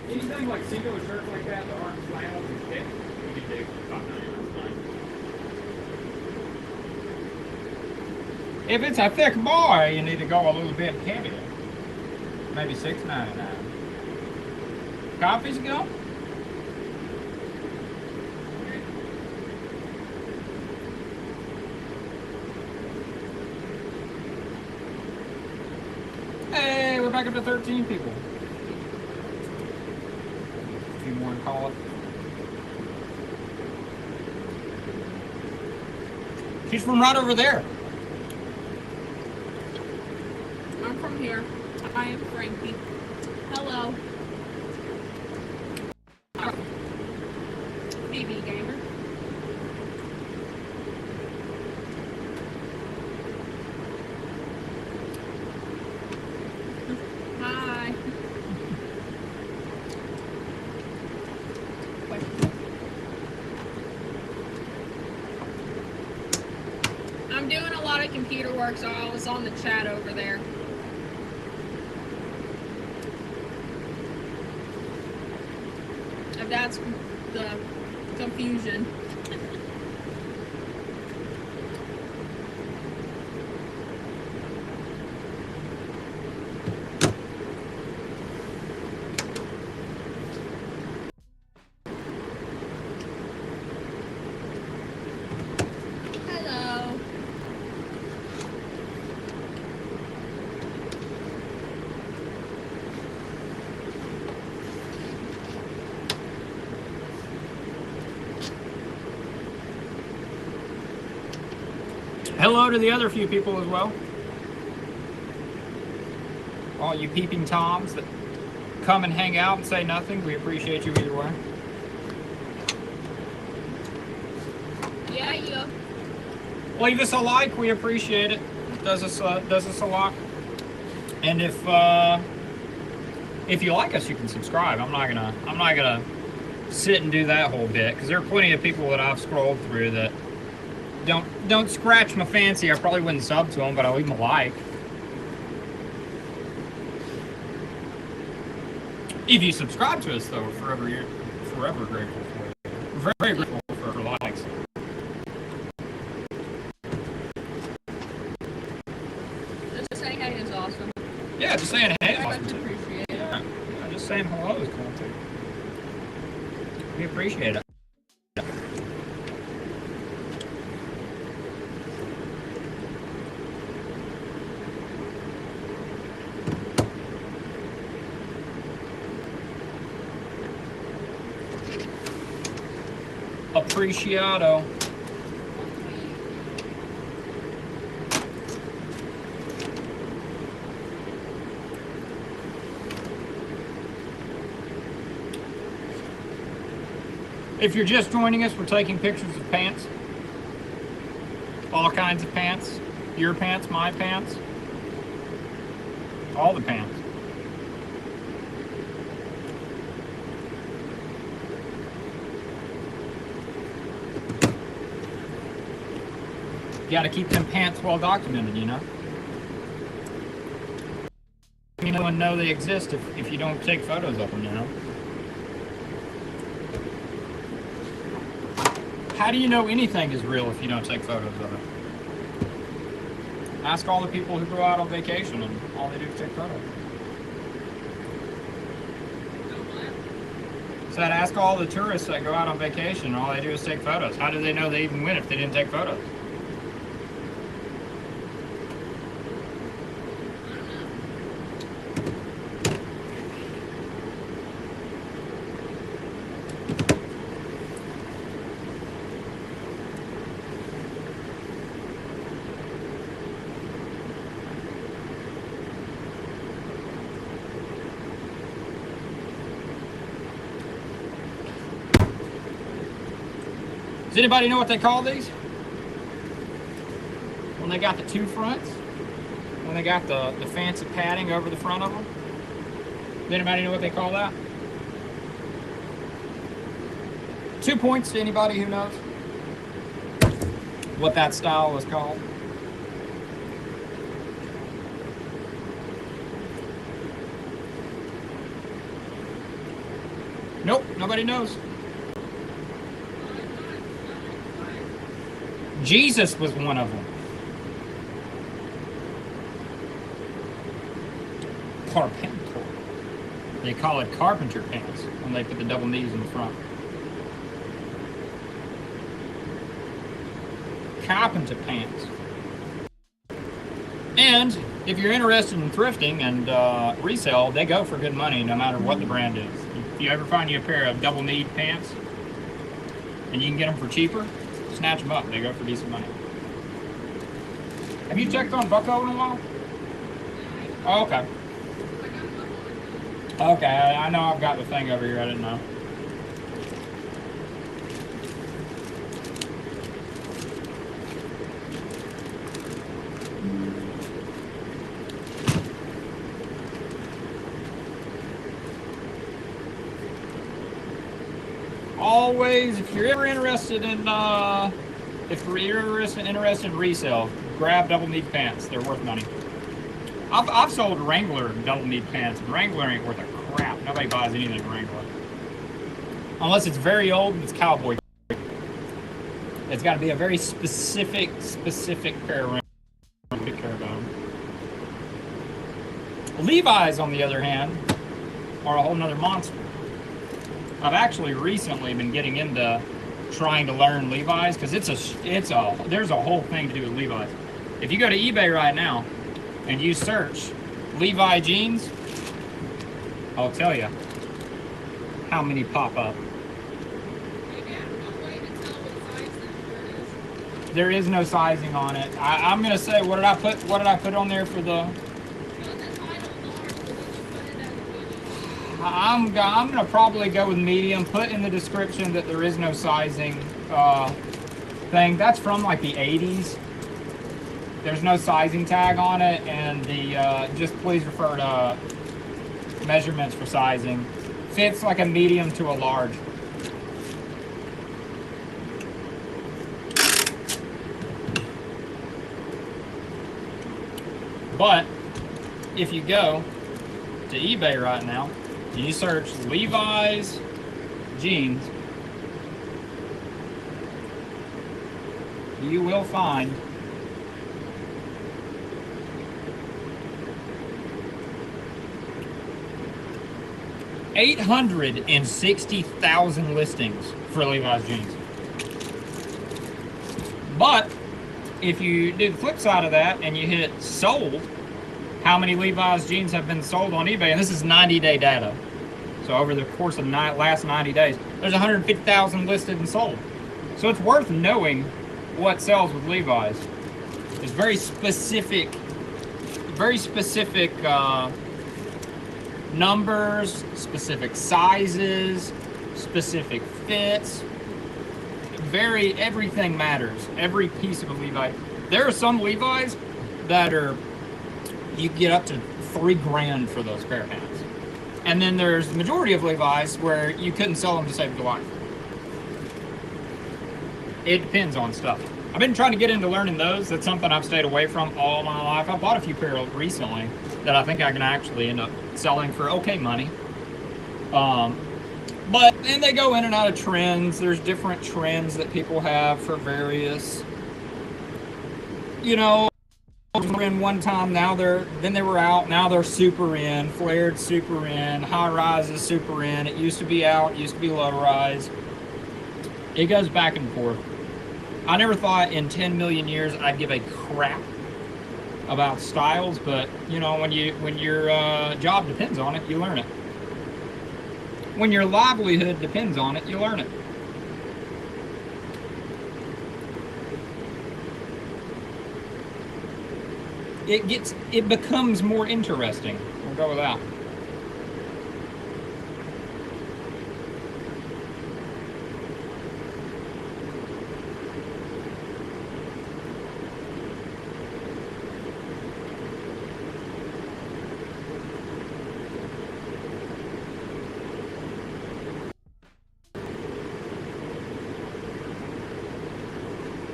Anything like single shirts like that aren't flannels and thick, you can dig about 99. If it's a thick boy, you need to go a little bit heavier. Maybe $6.99. Coffees go? Hey, we're back up to 13 people. A few more to call it. She's from right over there. I'm from here. I am Frankie. Hello. BB Gamer. Hi. I'm doing a lot of computer work, so I was on the chat over there. If that's the confusion. Hello. hello to the other few people as well. All you peeping toms that come and hang out and say nothing, we appreciate you either way. Yeah. Leave us a like, we appreciate it. Does us a lot. And if you like us, you can subscribe. I'm not gonna sit and do that whole bit, because there are plenty of people that I've scrolled through that don't scratch my fancy. I probably wouldn't sub to them, but I'll leave them a like. If you subscribe to us, though, we're forever grateful for it. We're very grateful for likes. Just saying hey is awesome. Yeah, just saying hey is I awesome much too. appreciate it. Yeah, just saying hello is cool too. We appreciate it. Appreciado. If you're just joining us, we're taking pictures of pants. All kinds of pants. Your pants, my pants. All the pants. You gotta keep them pants well documented, you know? Anyone know they exist if you don't take photos of them, you know? How do you know anything is real if you don't take photos of it? Ask all the people who go out on vacation and all they do is take photos. So I'd ask all the tourists that go out on vacation and all they do is take photos. How do they know they even win if they didn't take photos? Does anybody know what they call these? When they got the two fronts? When they got the fancy padding over the front of them? Does anybody know what they call that? 2 points to anybody who knows what that style is called. Nope, nobody knows. Jesus was one of them. Carpenter. They call it carpenter pants when they put the double knees in the front. Carpenter pants. And if you're interested in thrifting and resale, they go for good money no matter what the brand is. If you ever find you a pair of double kneed pants and you can get them for cheaper, snatch them up. They go for decent money. Have you checked on Bucko in a while? Oh, okay. Okay, I know I've got the thing over here. I didn't know. Always, if you're ever interested in resale, grab double knee pants. They're worth money. I've sold Wrangler double knee pants, and Wrangler ain't worth a crap. Nobody buys anything Wrangler unless it's very old and it's cowboy. It's got to be a very specific pair of Wrangler. Take care about them. Levi's, on the other hand, are a whole nother monster. I've actually recently been getting into trying to learn Levi's because there's a whole thing to do with Levi's. If you go to eBay right now and you search Levi jeans, I'll tell you how many pop up. There is no sizing on it. I'm gonna say, what did I put? What did I put on there for the? I'm gonna probably go with medium. Put in the description that there is no sizing thing. That's from like the 80s. There's no sizing tag on it, and the just please refer to measurements for sizing. Fits like a medium to a large. But if you go to eBay right now and you search Levi's jeans, you will find $860,000 listings for Levi's jeans. But if you do the flip side of that and you hit sold, how many Levi's jeans have been sold on eBay? And this is 90-day data. So over the course of last 90 days, there's 150,000 listed and sold. So it's worth knowing what sells with Levi's. It's very specific numbers, specific sizes, specific fits. Everything matters. Every piece of a Levi. There are some Levi's that are, you get up to $3,000 for those pair of pants. And then there's the majority of Levi's where you couldn't sell them to save your life. It depends on stuff. I've been trying to get into learning those. That's something I've stayed away from all my life. I bought a few pair recently that I think I can actually end up selling for okay money. But then they go in and out of trends. There's different trends that people have for various, you know, in one time, then they were out, now they're super in, flared super in, high rise is super in. It used to be out, it used to be low rise. It goes back and forth. I never thought in 10 million years I'd give a crap about styles, but you know, when your job depends on it, you learn it. When your livelihood depends on it, you learn it. It becomes more interesting. We'll go with that.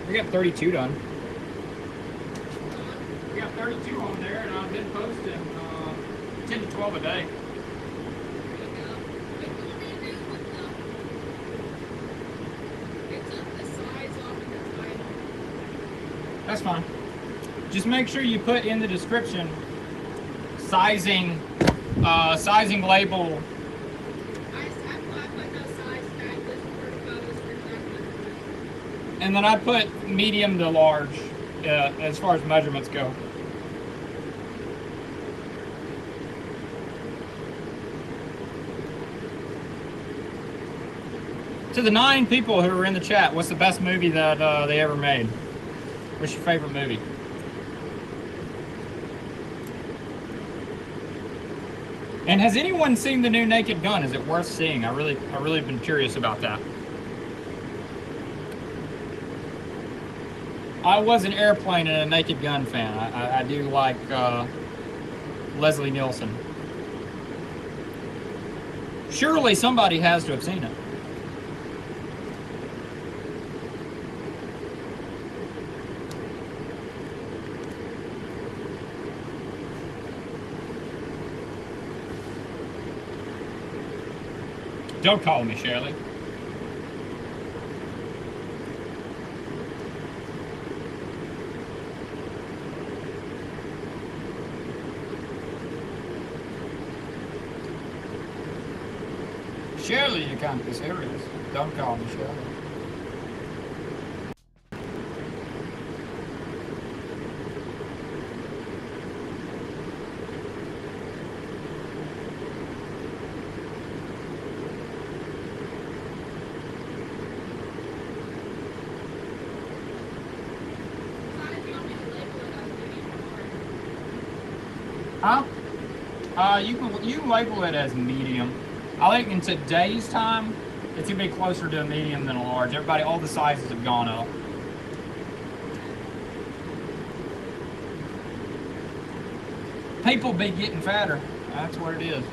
We got 32 done. We got 32 on there, and I've been posting 10 to 12 a day. That's fine. Just make sure you put in the description sizing label. And then I put medium to large as far as measurements go. To the 9 people who are in the chat, what's the best movie that they ever made? What's your favorite movie? And has anyone seen the new Naked Gun? Is it worth seeing? I really been curious about that. I was an Airplane and a Naked Gun fan. I do like Leslie Nielsen. Surely somebody has to have seen it. Don't call me Shirley. Shirley, you can't be serious. Don't call me Shirley. Huh? You can label it as medium. I think in today's time, it's gonna be closer to a medium than a large. Everybody, all the sizes have gone up. People be getting fatter. That's what it is.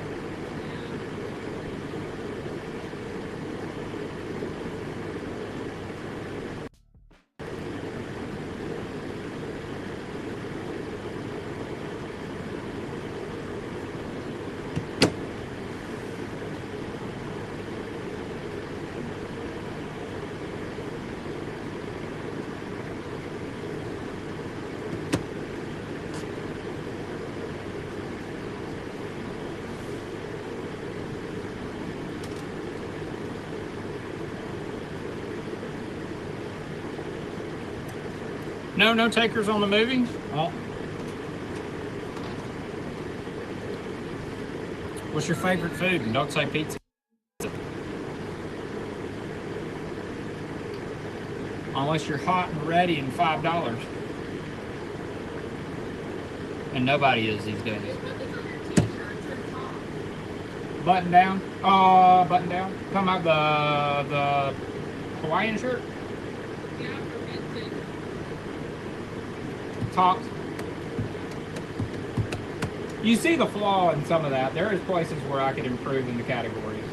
No takers on the movie? Oh. What's your favorite food? And don't say pizza. Unless you're hot and ready and $5. And nobody is these days. Button down? Button down? Talking about the Hawaiian shirt? Tops. You see the flaw in some of that. There is places where I could improve in the categories.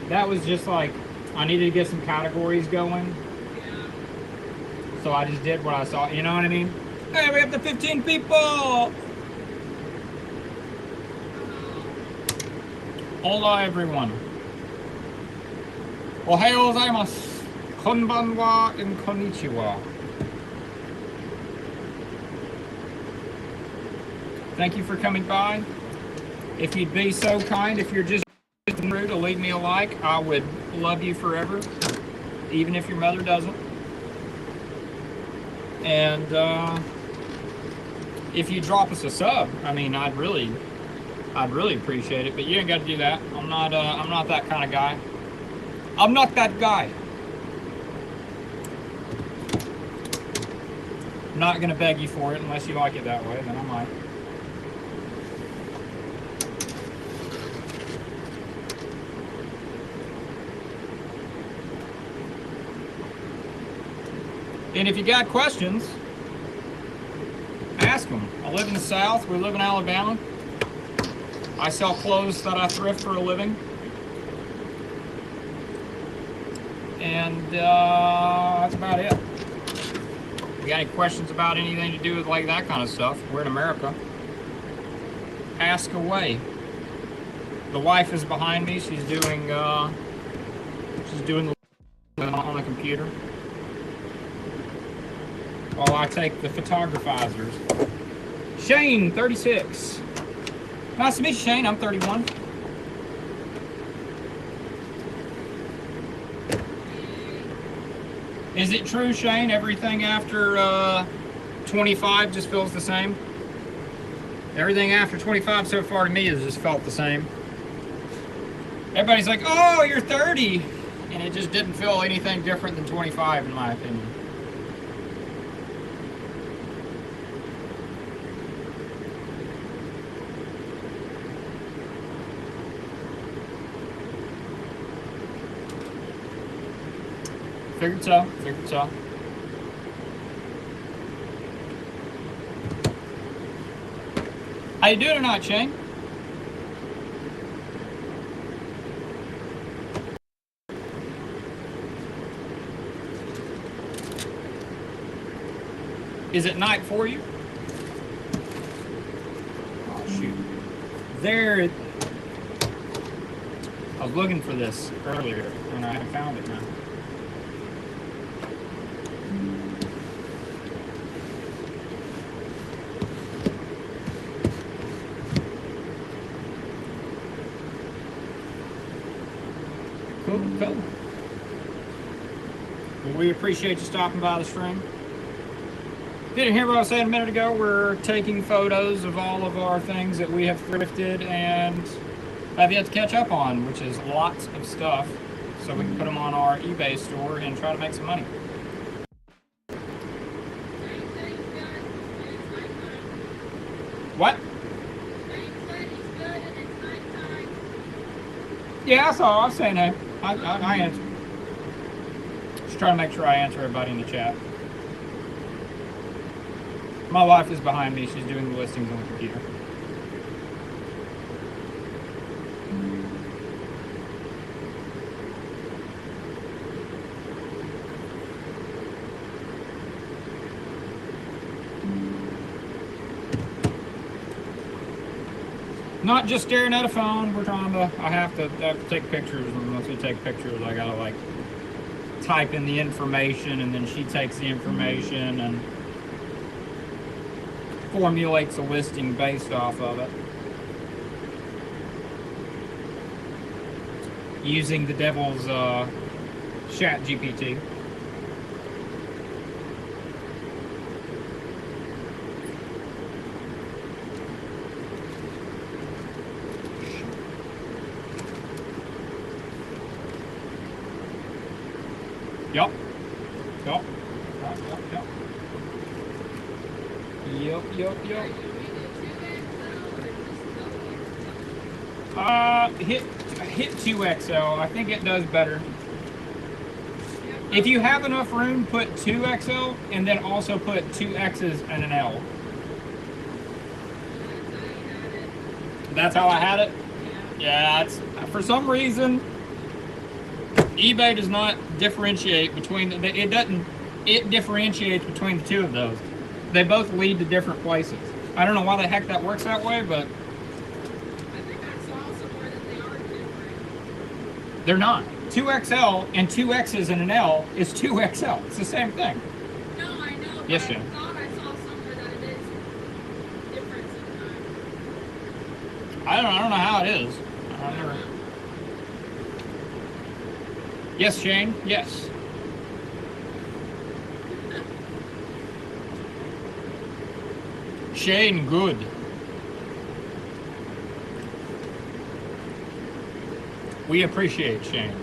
That was just like, I needed to get some categories going. So I just did what I saw, you know what I mean? Hey, we have the 15 people! Hola everyone. Ohayou gozaimasu. Konbanwa and konnichiwa. Thank you for coming by. If you'd be so kind, if you're just rude to leave me a like, I would love you forever, even if your mother doesn't. And if you drop us a sub, I mean, I'd really appreciate it. But you ain't got to do that. I'm not that kind of guy. I'm not that guy. I'm not gonna beg you for it unless you like it that way. Then I might. And if you got questions, ask them. I live in the South. We live in Alabama. I sell clothes that I thrift for a living. And that's about it. If you got any questions about anything to do with like that kind of stuff, we're in America, ask away. The wife is behind me. She's doing on the computer. While I take the photographizers. Shane, 36. Nice to meet you, Shane. I'm 31. Is it true, Shane, everything after 25 just feels the same? Everything after 25 so far to me has just felt the same. Everybody's like, oh, you're 30. And it just didn't feel anything different than 25 in my opinion. Figured so, figured so. How you doing tonight, Shane? Is it night for you? Oh shoot. There. I was looking for this earlier and I found it now. Cool. Well, we appreciate you stopping by the stream. Didn't hear what I was saying a minute ago. We're taking photos of all of our things that we have thrifted and have yet to catch up on, which is lots of stuff, so we can put them on our eBay store and try to make some money. What? Yeah, I saw. I was saying hey. I answered. Just trying to make sure I answer everybody in the chat. My wife is behind me. She's doing the listings on the computer. Not just staring at a phone. We're trying to. I have to take pictures, and once we take pictures, I gotta like type in the information, and then she takes the information and formulates a listing based off of it, using the devil's chat GPT. Yep. Yep. Yep. Hit 2XL. I think it does better. If you have enough room, put 2XL and then also put 2 X's and an L. That's how I had it? Yeah, it's, for some reason, eBay does not differentiate between, it differentiates between the two of those. They both lead to different places. I don't know why the heck that works that way, but I think I saw somewhere that they are different. they're not. 2XL and 2 X's and an L is 2XL. It's the same thing. No, I know. But Yes, I Shane. thought I saw somewhere that it is different sometimes. I don't know how it is. I never. Yes, Shane. Yes. Shane, good. We appreciate Shane.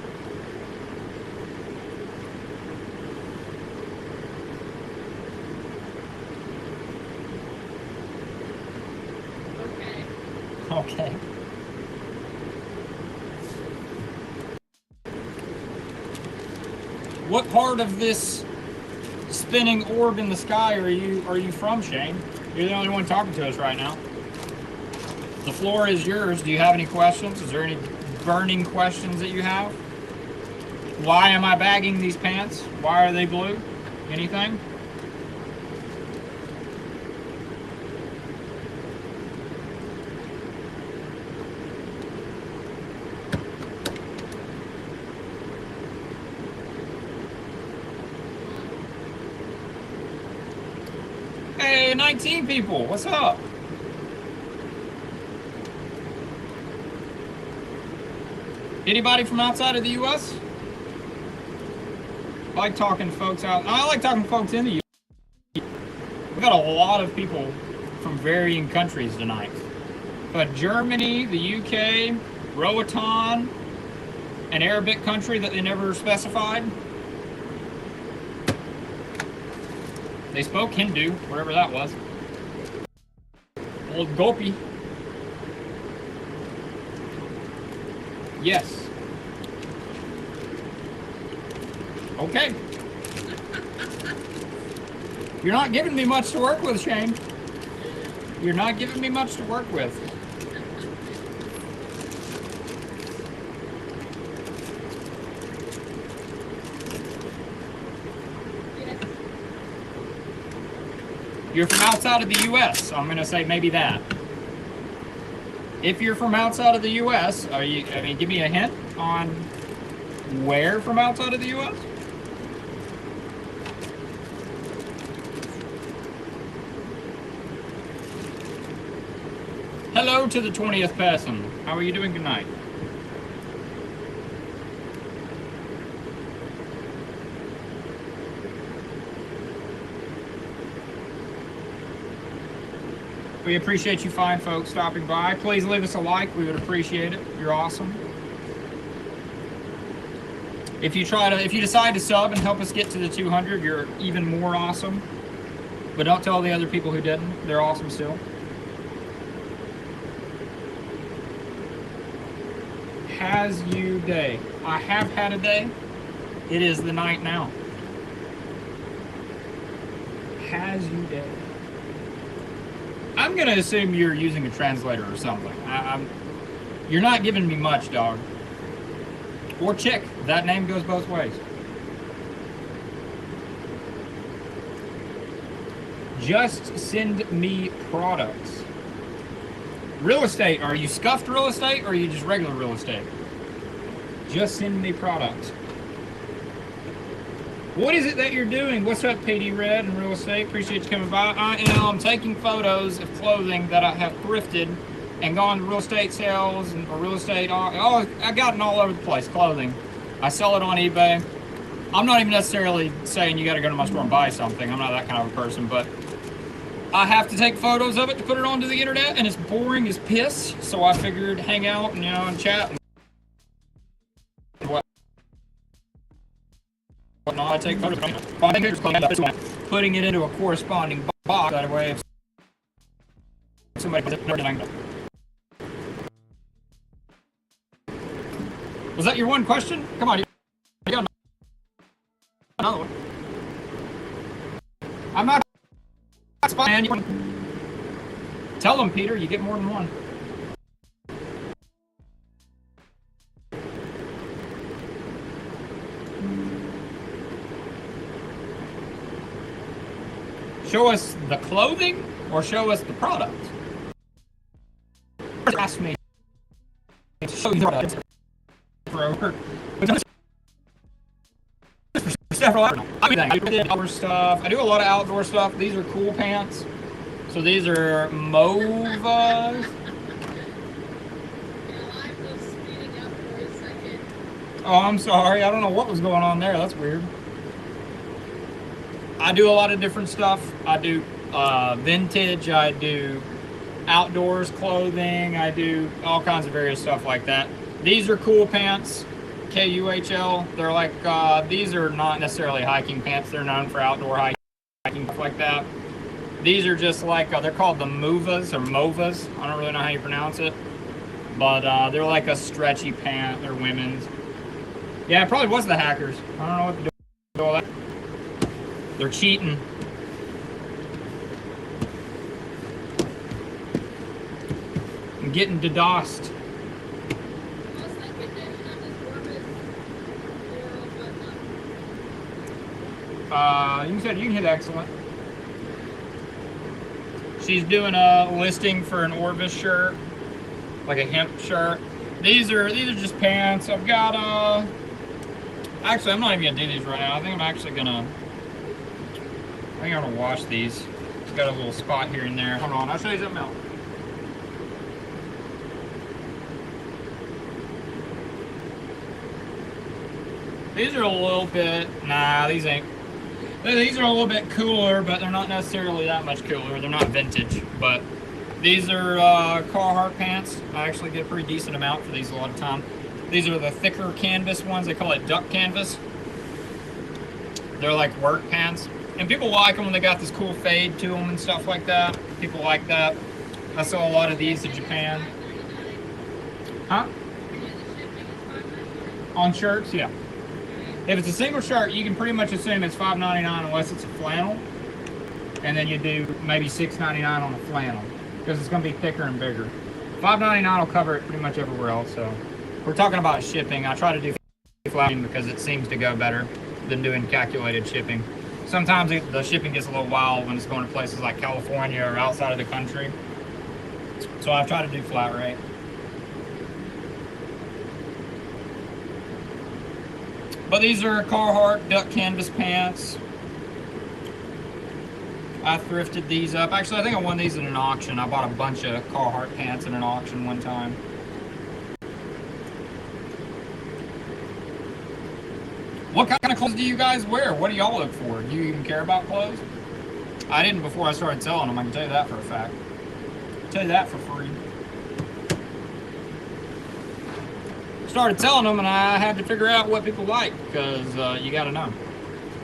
Okay. Okay. What part of this spinning orb in the sky are you from, Shane? You're the only one talking to us right now. The floor is yours. Do you have any questions? Is there any burning questions that you have? Why am I bagging these pants? Why are they blue? Anything? Hey, 19 people, what's up? Anybody from outside of the U.S.? I like talking to folks out. I like talking to folks in the U.S. We got a lot of people from varying countries tonight. But Germany, the U.K., Roatan, an Arabic country that they never specified. They spoke Hindu, wherever that was. Old Gopi. Yes. Okay. You're not giving me much to work with, Shane. You're not giving me much to work with. You're from outside of the U.S., so I'm going to say maybe that. If you're from outside of the U.S., are you? I mean, give me a hint on where from outside of the U.S.? Hello to the 20th person. How are you doing tonight? We appreciate you fine folks stopping by. Please leave us a like. We would appreciate it. You're awesome. If you decide to sub and help us get to the 200, you're even more awesome. But don't tell the other people who didn't. They're awesome still. Has you day. I have had a day. It is the night now. Has you day. I'm gonna assume you're using a translator or something. You're not giving me much, dog. Or chick. That name goes both ways. Just send me products. Real estate. Are you scuffed real estate or are you just regular real estate? Just send me products. What is it that you're doing? What's up, PD Red and real estate? Appreciate you coming by. I am taking photos of clothing that I have thrifted and gone to real estate sales or real estate. Oh, I got it all over the place. Clothing. I sell it on eBay. I'm not even necessarily saying you got to go to my store and buy something. I'm not that kind of a person, but I have to take photos of it to put it onto the internet, and it's boring as piss. So I figured hang out and and chat. I take photos of it, putting it into a corresponding box. That way, if somebody puts it, was that your one question? Come on, you got another one. I'm not spying. Tell them, Peter, you get more than one. Show us the clothing or show us the product? Ask me to show you the product. For several hours. I do outdoor stuff. I do a lot of outdoor stuff. These are cool pants. So these are Movas. Oh, I'm sorry. I don't know what was going on there. That's weird. I do a lot of different stuff. I do vintage. I do outdoors clothing. I do all kinds of various stuff like that. These are cool pants. KUHL. They're like, these are not necessarily hiking pants. They're known for outdoor hiking, stuff like that. These are just like, they're called the Movas or Movas. I don't really know how you pronounce it. But they're like a stretchy pant. They're women's. Yeah, it probably was the hackers. I don't know what to do with all that. They're cheating. I'm getting DDoSed. You can hit excellent. She's doing a listing for an Orvis shirt, like a hemp shirt. These are just pants. I've got actually I'm not even gonna do these right now. I think I'm gonna wash these. It's got a little spot here and there. Hold on, I'll show you something else. These are a little bit, nah, these ain't. These are a little bit cooler, but they're not necessarily that much cooler. They're not vintage, but these are Carhartt pants. I actually get a pretty decent amount for these a lot of time. These are the thicker canvas ones. They call it duck canvas. They're like work pants. And people like them when they got this cool fade to them and stuff like that. People like that. I saw a lot of these in Japan. Huh? On shirts, yeah. If it's a single shirt, you can pretty much assume it's $5.99 unless it's a flannel. And then you do maybe $6.99 on a flannel because it's going to be thicker and bigger. $5.99 will cover it pretty much everywhere else. So we're talking about shipping. I try to do flat because it seems to go better than doing calculated shipping. Sometimes the shipping gets a little wild when it's going to places like California or outside of the country. So I try to do flat rate. But these are Carhartt duck canvas pants. I thrifted these up. Actually, I think I won these in an auction. I bought a bunch of Carhartt pants in an auction one time. What kind of clothes do you guys wear? What do y'all look for? Do you even care about clothes? I didn't before I started selling them. I can tell you that for a fact. I'll tell you that for free. Started selling them and I had to figure out what people like because you got to know.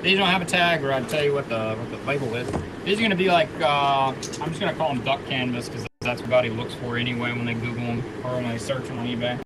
These don't have a tag or I'd tell you what the label is. These are going to be like, I'm just going to call them duck canvas because that's what everybody looks for anyway when they Google them or when they search them on eBay.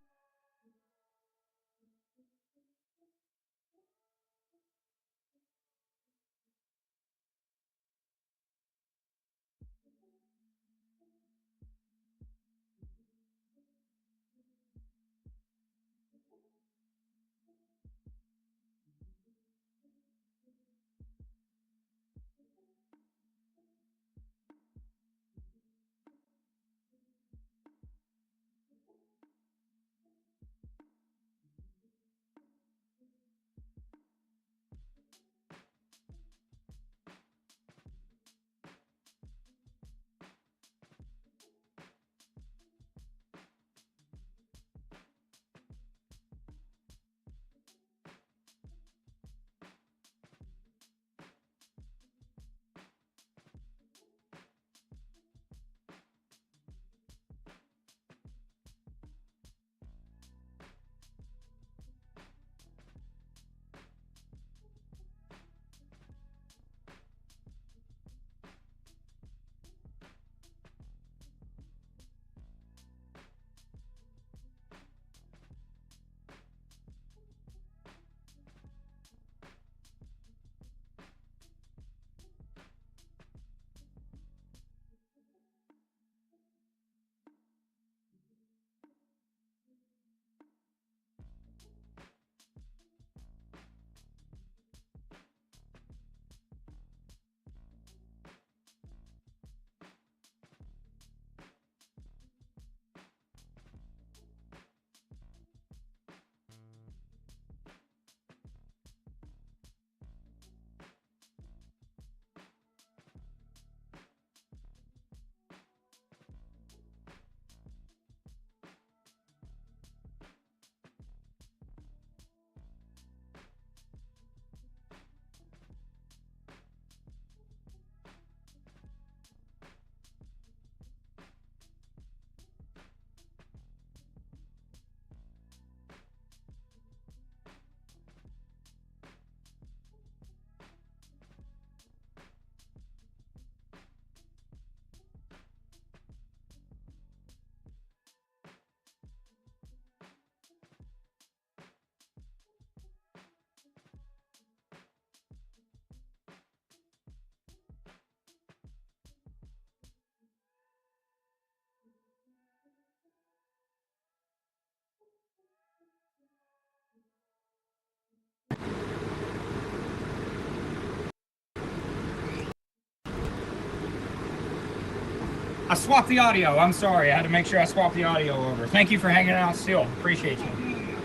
I swapped the audio. I'm sorry. I had to make sure I swapped the audio over. Thank you for hanging out still. Appreciate you.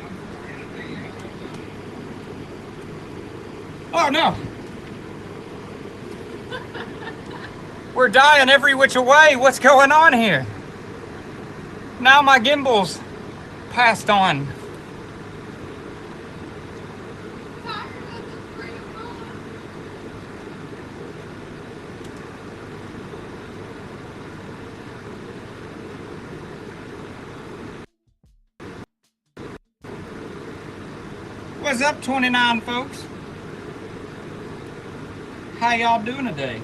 Oh, no. We're dying every which way. What's going on here? Now my gimbal's passed on. What's up, 29 folks? How y'all doing today?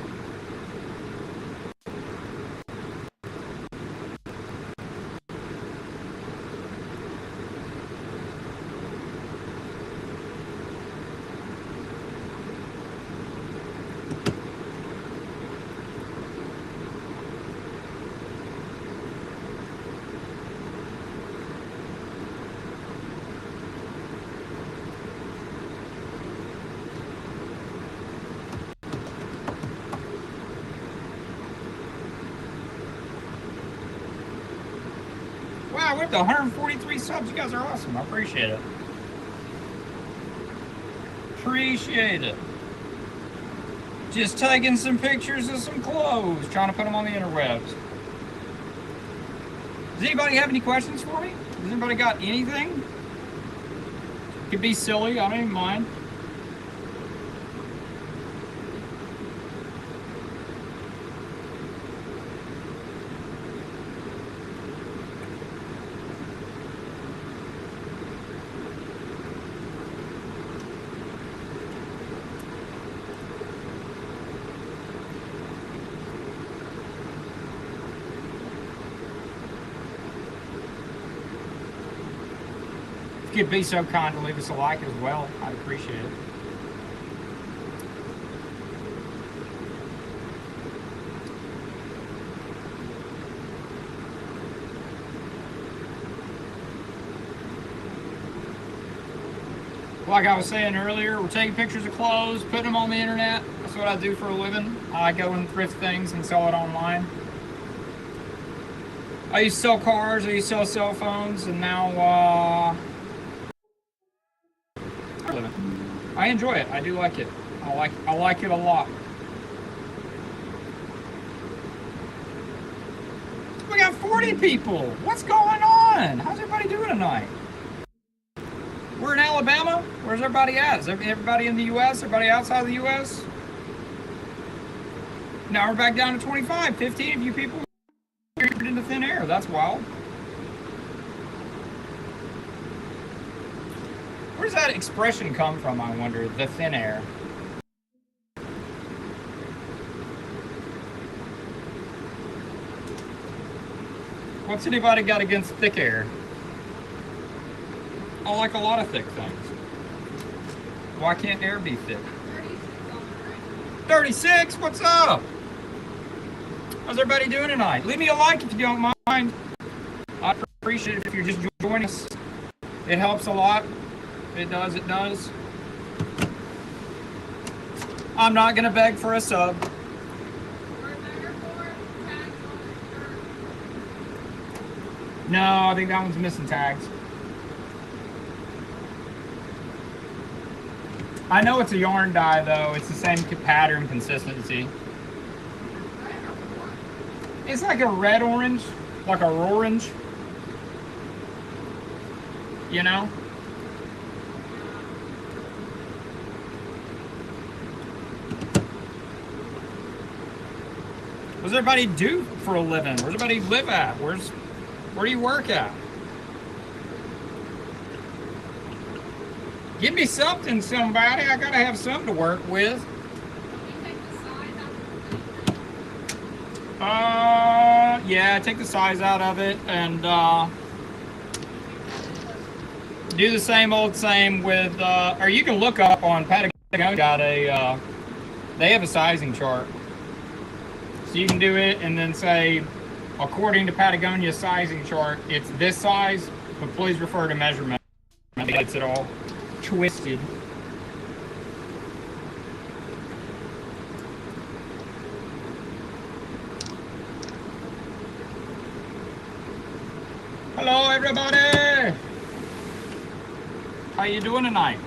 Wow, we're up to 143 subs. You guys are awesome. I appreciate it. Appreciate it. Just taking some pictures of some clothes, trying to put them on the interwebs. Does anybody have any questions for me? Has anybody got anything? Could be silly, I don't even mind. If you'd be so kind to leave us a like as well, I'd appreciate it. Like I was saying earlier, we're taking pictures of clothes, putting them on the internet. That's what I do for a living. I go and thrift things and sell it online. I used to sell cars, I used to sell cell phones, and now I enjoy it. I do like it. I like it a lot. We got 40 people. What's going on? How's everybody doing tonight? We're in Alabama. Where's everybody at? Is everybody in the U.S.? Everybody outside of the U.S.? Now we're back down to 25. 15 of you people into thin air. That's wild. Where does that expression come from, I wonder? The thin air. What's anybody got against thick air? I like a lot of thick things. Why can't air be thick? 36? What's up? How's everybody doing tonight? Leave me a like if you don't mind. I appreciate it if you're just joining us. It helps a lot. It does, it does. I'm not gonna beg for a sub. No, I think that one's missing tags. I know it's a yarn dye though. It's the same pattern consistency. It's like a red orange, like a orange. You know? What does everybody do for a living? Where's everybody live at? Where do you work at? Give me something, somebody. I gotta have something to work with. Yeah, take the size out of it and do the same old same with, or you can look up on Patagonia. Got a, they have a sizing chart. So you can do it and then say, according to Patagonia's sizing chart, it's this size, but please refer to measurement. It gets it all twisted. Hello, everybody. How you doing tonight?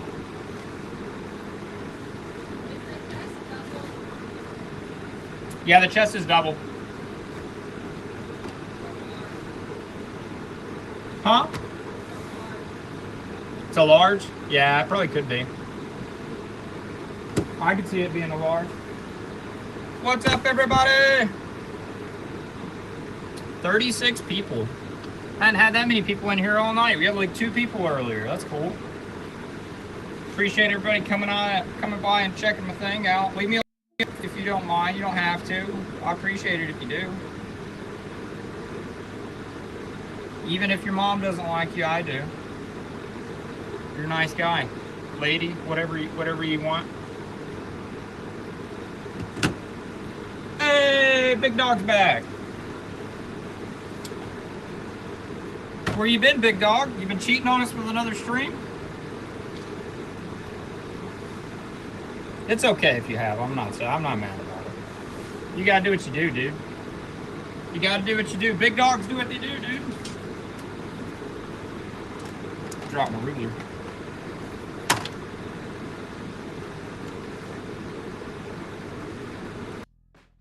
Yeah, the chest is double. Huh? It's a large? Yeah, it probably could be. I could see it being a large. What's up, everybody? 36 people. Hadn't had that many people in here all night. We had like 2 people earlier. That's cool. Appreciate everybody coming by and checking my thing out. Leave me a like if you don't mind. You don't have to. I appreciate it if you do. Even if your mom doesn't like you, I do. You're a nice guy, lady, whatever you want. Hey, Big Dog's back. Where you been, Big Dog? You been cheating on us with another stream? It's okay if you have. I'm not mad about it. You gotta do what you do, dude. You gotta do what you do. Big dogs do what they do, dude. Drop my ruler.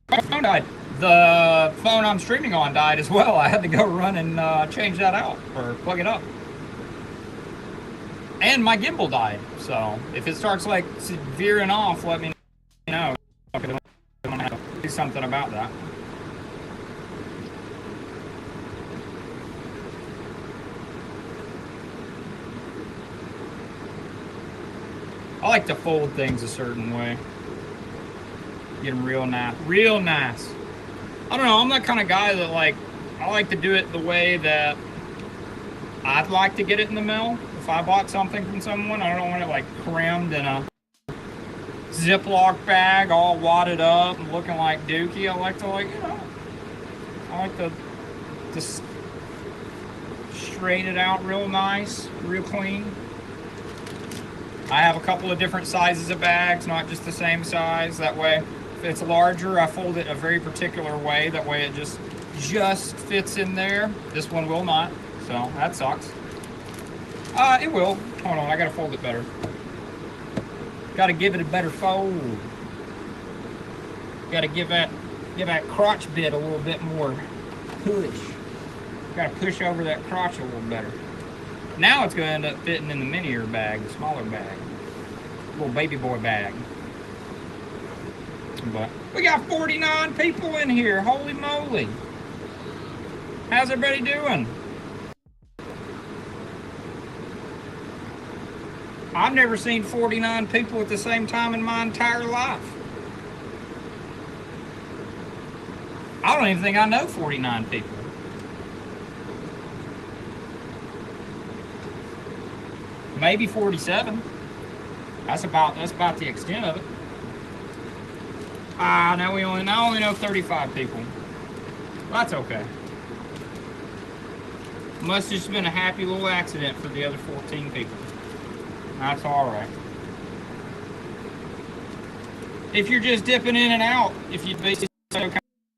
My phone died. The phone I'm streaming on died as well. I had to go run and change that out or plug it up. And my gimbal died. So if it starts like veering off, let me know. I'm gonna have to do something about that. I like to fold things a certain way. Get them real nice. Real nice. I don't know, I'm that kind of guy that I like to do it the way that I'd like to get it in the mail. If I bought something from someone, I don't want it like crammed in a Ziploc bag, all wadded up and looking like Dookie. I like to I like to just straighten it out real nice, real clean. I have a couple of different sizes of bags, not just the same size. That way, if it's larger, I fold it a very particular way. That way it just fits in there. This one will not, so that sucks. It will. Hold on, I gotta fold it better. Gotta give it a better fold. Gotta give that crotch bit a little bit more push. Gotta push over that crotch a little better. Now it's gonna end up fitting in the minier bag, the smaller bag. Little baby boy bag. But we got 49 people in here, holy moly. How's everybody doing? I've never seen 49 people at the same time in my entire life. I don't even think I know 49 people. Maybe 47. That's about the extent of it. Now I only know 35 people. That's okay. Must have just been a happy little accident for the other 14 people. That's all right. If you're just dipping in and out, if you'd be so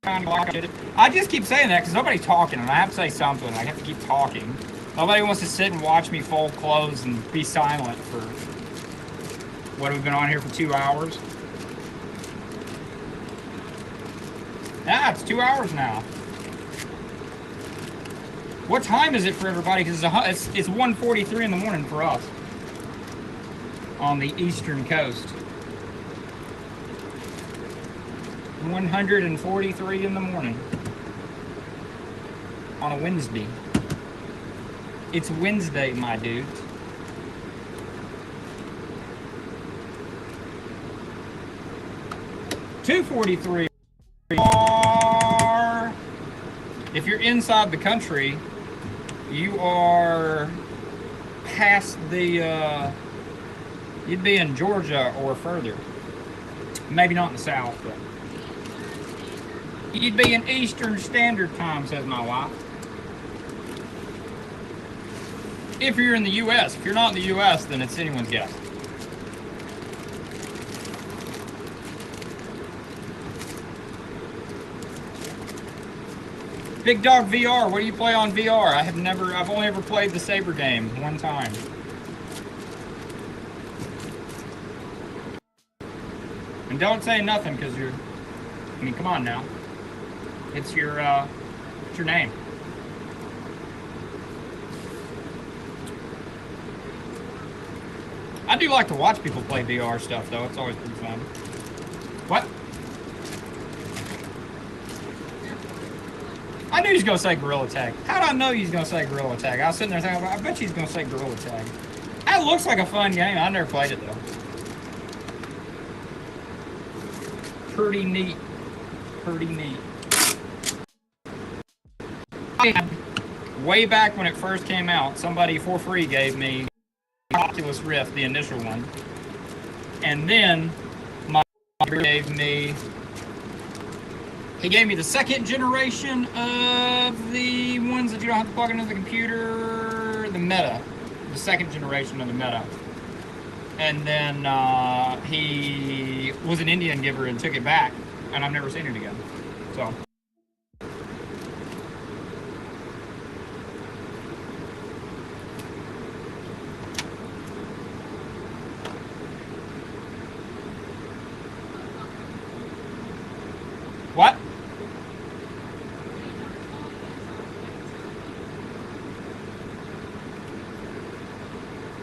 kind of like it. I just keep saying that because nobody's talking, and I have to say something. I have to keep talking. Nobody wants to sit and watch me fold clothes and be silent for what, we've been on here for 2 hours. Yeah, it's 2 hours now. What time is it for everybody? Because it's 1:43 in the morning for us on the eastern coast. 143 in the morning on a Wednesday. It's Wednesday, my dude. $2.43. If you're inside the country, you are past the. You'd be in Georgia or further. Maybe not in the South, but you'd be in Eastern Standard Time, says my wife. If you're in the U.S. If you're not in the U.S., then it's anyone's guess. Big Dog VR, what do you play on VR? I've only ever played the Saber game one time. And don't say nothing, because I mean, come on now. It's your name. I do like to watch people play VR stuff, though. It's always pretty fun. What? I knew he was going to say Gorilla Tag. How did I know he was going to say Gorilla Tag? I was sitting there thinking, I bet he's going to say Gorilla Tag. That looks like a fun game. I never played it, though. Pretty neat. Pretty neat. Way back when it first came out, somebody for free gave me Oculus Rift, the initial one. And then my he gave me the second generation of the ones that you don't have to plug into the computer, the Meta. The second generation of the Meta. And then he was an Indian giver and took it back, and I've never seen it again. So. What?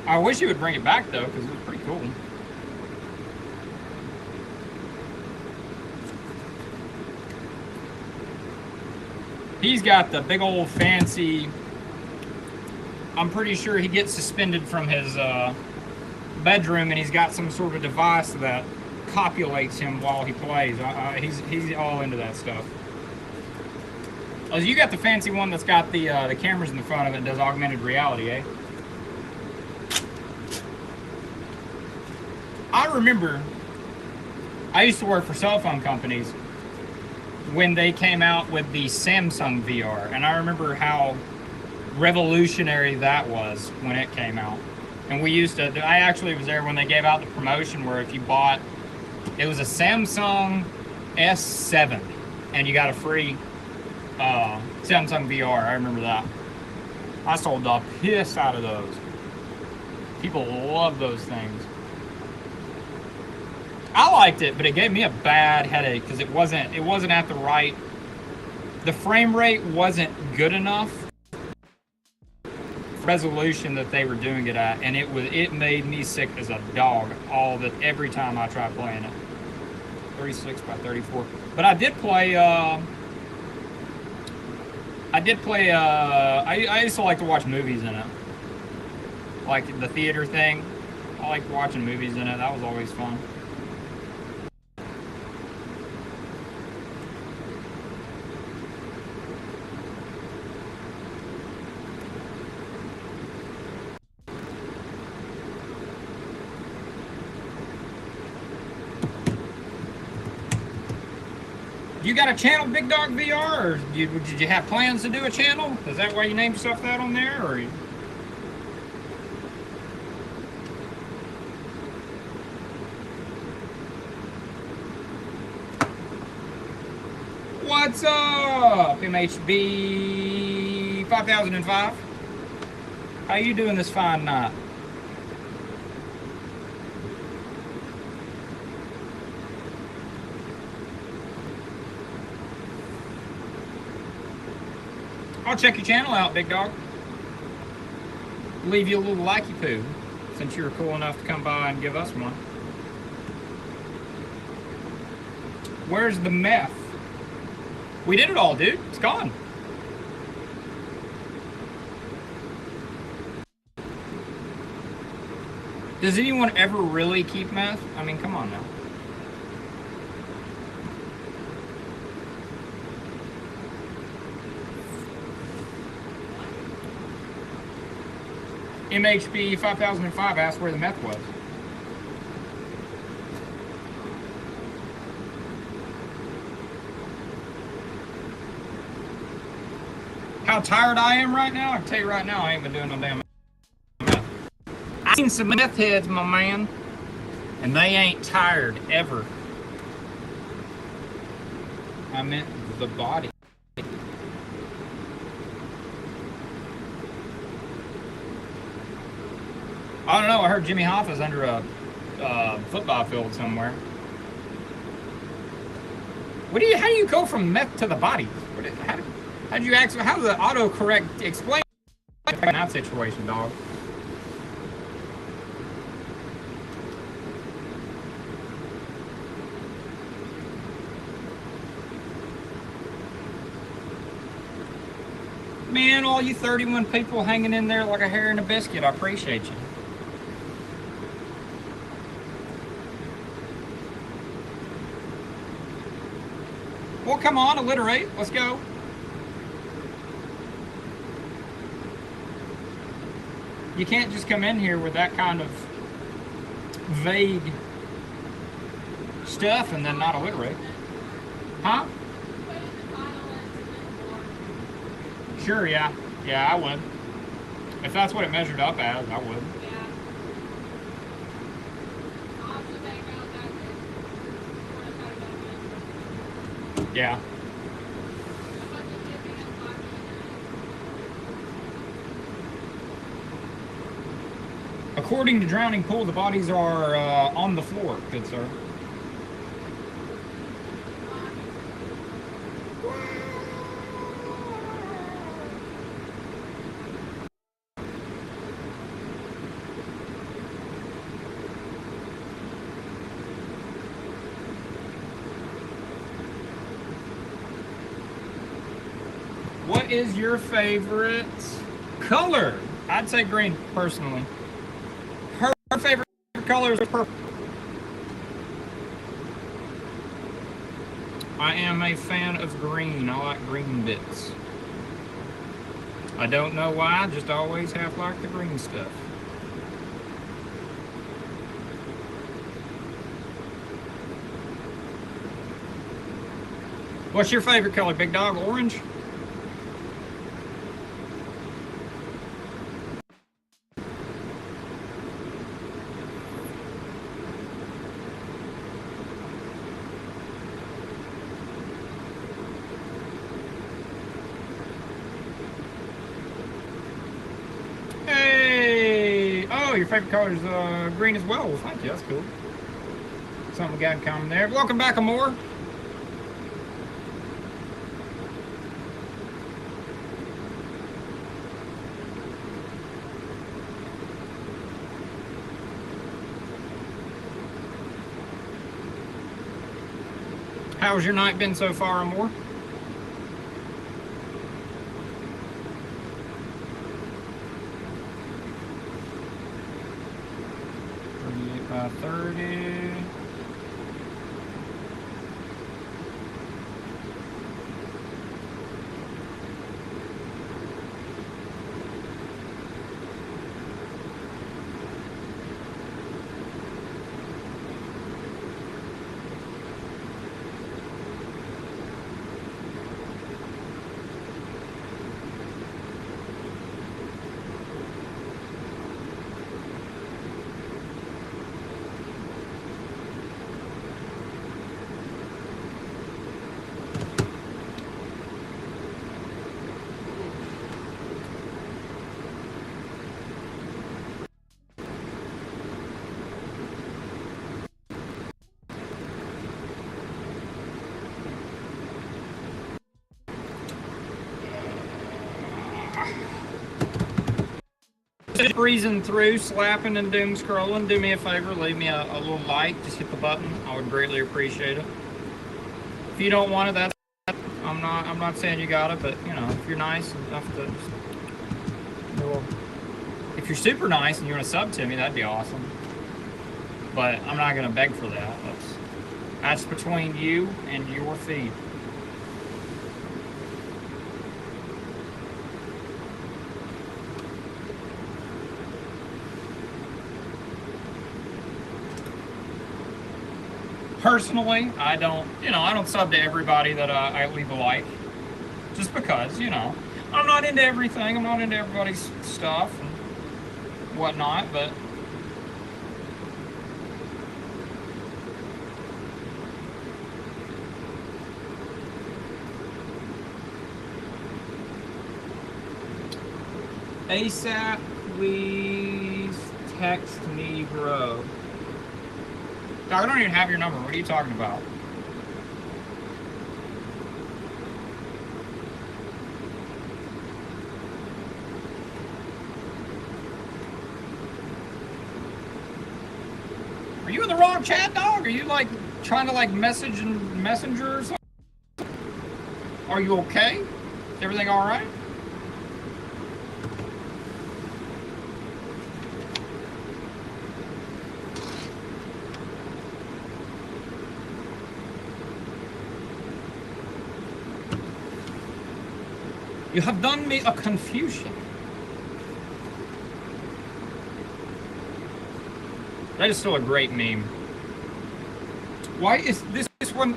I wish he would bring it back, though, because it was pretty cool. He's got the big old fancy... I'm pretty sure he gets suspended from his bedroom, and he's got some sort of device that copulates him while he plays. He's all into that stuff. Oh, you got the fancy one that's got the cameras in the front of it and does augmented reality, eh? I remember I used to work for cell phone companies when they came out with the Samsung VR, and I remember how revolutionary that was when it came out. And we used to, I actually was there when they gave out the promotion where if you bought, it was a Samsung S7 and you got a free Samsung VR. I remember that. I sold the piss out of those. People love those things. I liked it, but it gave me a bad headache because it wasn't at the right, the frame rate wasn't good enough resolution that they were doing it at, and it made me sick as a dog every time I tried playing it. 36 by 34. But I did play I used to like to watch movies in it. Like the theater thing. I liked watching movies in it. That was always fun. You got a channel, Big Dog VR, or did you have plans to do a channel? Is that why you named yourself that on there, or? What's up, MHB 5005? How you doing this fine night? I'll check your channel out, Big Dog. Leave you a little likey poo, since you were cool enough to come by and give us one. Where's the meth? We did it all, dude. It's gone. Does anyone ever really keep meth? I mean, come on now. MHB 5005 asked where the meth was. How tired I am right now? I can tell you right now, I ain't been doing no damn meth. I've seen some meth heads, my man, and they ain't tired ever. I meant the body. I don't know. I heard Jimmy Hoffa's under a football field somewhere. How do you go from meth to the body? How did you actually? How does the autocorrect explain that situation, dog? Man, all you 31 people hanging in there like a hair in a biscuit, I appreciate you. Well, come on, alliterate. Let's go. You can't just come in here with that kind of vague stuff and then not alliterate. Huh? Sure, yeah. Yeah, I would. If that's what it measured up as, I would. Yeah. According to Drowning Pool, the bodies are on the floor, good sir. What is your favorite color? I'd say green, personally. Her favorite color is purple. I am a fan of green. I like green bits. I don't know why, just always have liked the green stuff. What's your favorite color, big dog? Orange? Oh, your favorite color is green as well. Well, thank you. That's cool. Something we got in common there. Welcome back, Amore. How's your night been so far, Amore? 30. Breezing through, slapping and doom scrolling, do me a favor, leave me a little like, just hit the button. I would greatly appreciate it. If you don't want it, that's I'm not saying you got it, but you know, if you're nice enough to well, if you're super nice and you want to sub to me, that'd be awesome. But I'm not gonna beg for that. That's between you and your feed. Personally, I don't sub to everybody that I leave a like, just because, you know, I'm not into everything. I'm not into everybody's stuff and whatnot, but ASAP, please text me, bro. Dog, I don't even have your number. What are you talking about? Are you in the wrong chat, dog? Are you like trying to like message in Messenger or something? Are you okay? Is everything all right? You have done me a confusion. That is still a great meme. Why is this one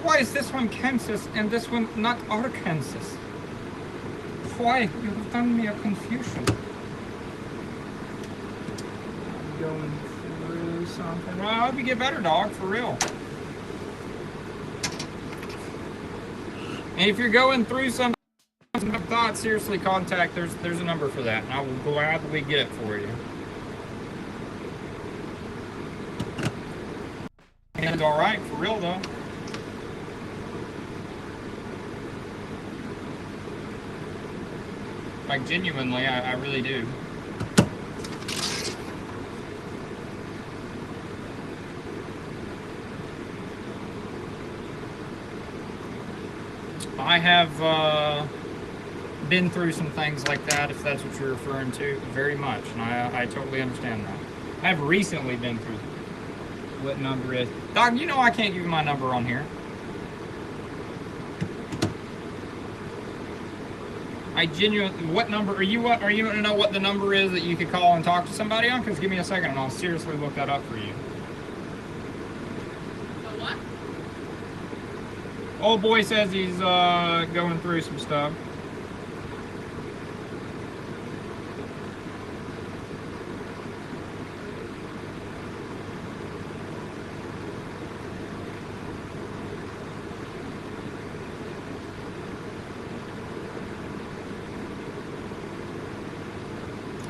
why is this one Kansas and this one not Arkansas? Why? You have done me a confusion. I'm going through something. Well, I hope you get better, dog, for real. And if you're going through some thoughts, seriously contact, there's a number for that, and I will gladly get it for you. And it's all right, for real though. Like genuinely, I really do. I have been through some things like that, if that's what you're referring to, very much, and I totally understand that. I've recently been through what number is. Dog, you know I can't give you my number on here. I genuinely, what number, are you going to know what the number is that you could call and talk to somebody on? Because give me a second and I'll seriously look that up for you. What? Old boy says he's going through some stuff.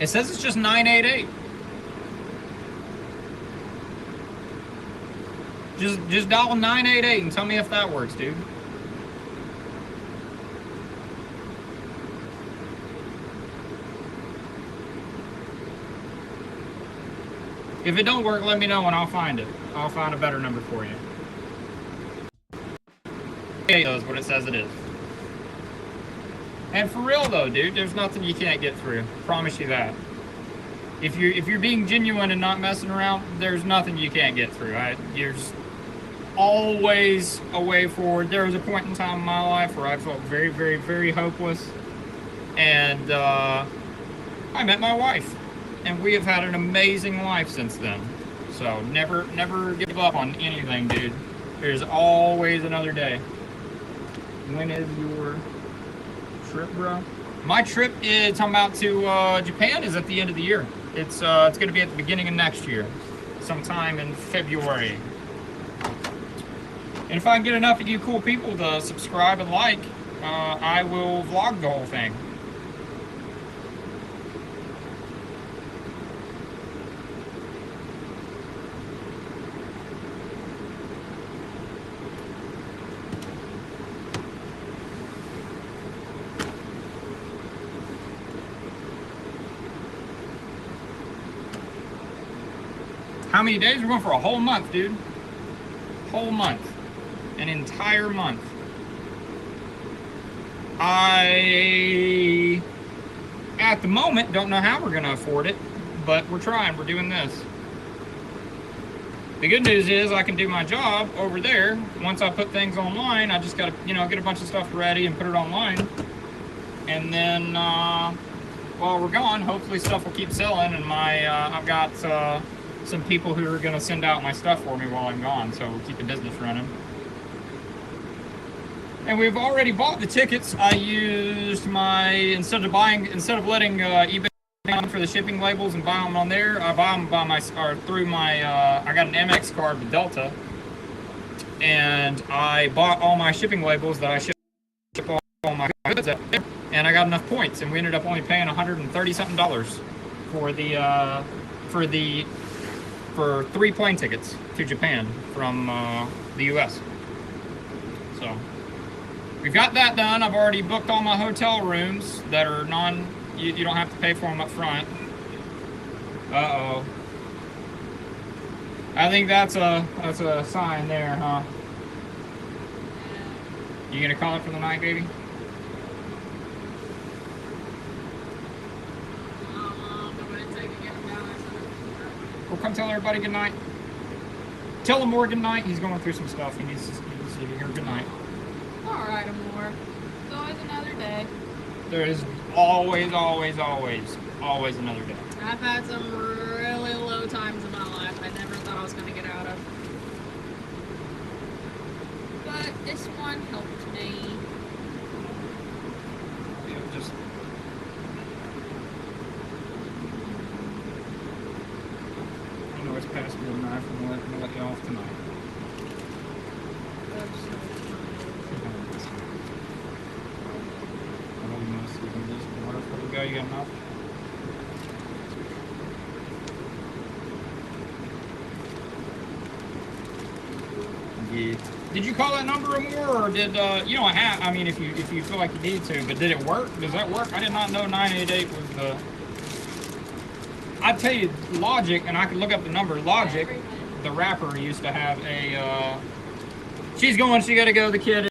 It says it's just 988. Just dial 988 and tell me if that works, dude. If it don't work, let me know and I'll find it. I'll find a better number for you. It does what it says it is. And for real though, dude, there's nothing you can't get through. Promise you that. If you're being genuine and not messing around, there's nothing you can't get through. There's always a way forward. There was a point in time in my life where I felt very, very, very hopeless. And I met my wife. And we have had an amazing life since then. So never give up on anything, dude. There's always another day. When is your trip, bro? My trip is, I'm out to Japan, is at the end of the year. It's going to be at the beginning of next year, sometime in February. And if I can get enough of you cool people to subscribe and like, I will vlog the whole thing. How many days? We're going for a whole month, dude. Whole month. An entire month. I, at the moment, don't know how we're going to afford it, but we're trying. We're doing this. The good news is I can do my job over there. Once I put things online, I just got to, get a bunch of stuff ready and put it online. And then while we're gone, hopefully stuff will keep selling. And I've got some people who are going to send out my stuff for me while I'm gone, so we'll keep the business running. And we've already bought the tickets. I used instead of letting eBay for the shipping labels and buy them on there, I buy them through my, I got an MX card with Delta, and I bought all my shipping labels that I ship all my goods at, and I got enough points, and we ended up only paying $130 something. for for 3 plane tickets to Japan from the U.S. So we've got that done. I've already booked all my hotel rooms that are you don't have to pay for them up front. Uh-oh. I think that's a sign there, huh? You gonna call it for the night, baby? Well, come tell everybody good night. Tell him more good night. He's going through some stuff. He needs to hear good night. All right, Amor. It's always another day. There is always another day. I've had some really low times in my life I never thought I was going to get out of. But this one helped me. Just it's past midnight. I'm gonna let you off tonight. You got enough? Yeah. Did you call that number or more, or did you don't have? I mean, if you feel like you need to, but did it work? Does that work? I did not know 988 was the. I'd tell you, Logic, and I could look up the number. Logic, the rapper, used to have a. She's going. She got to go. The kid.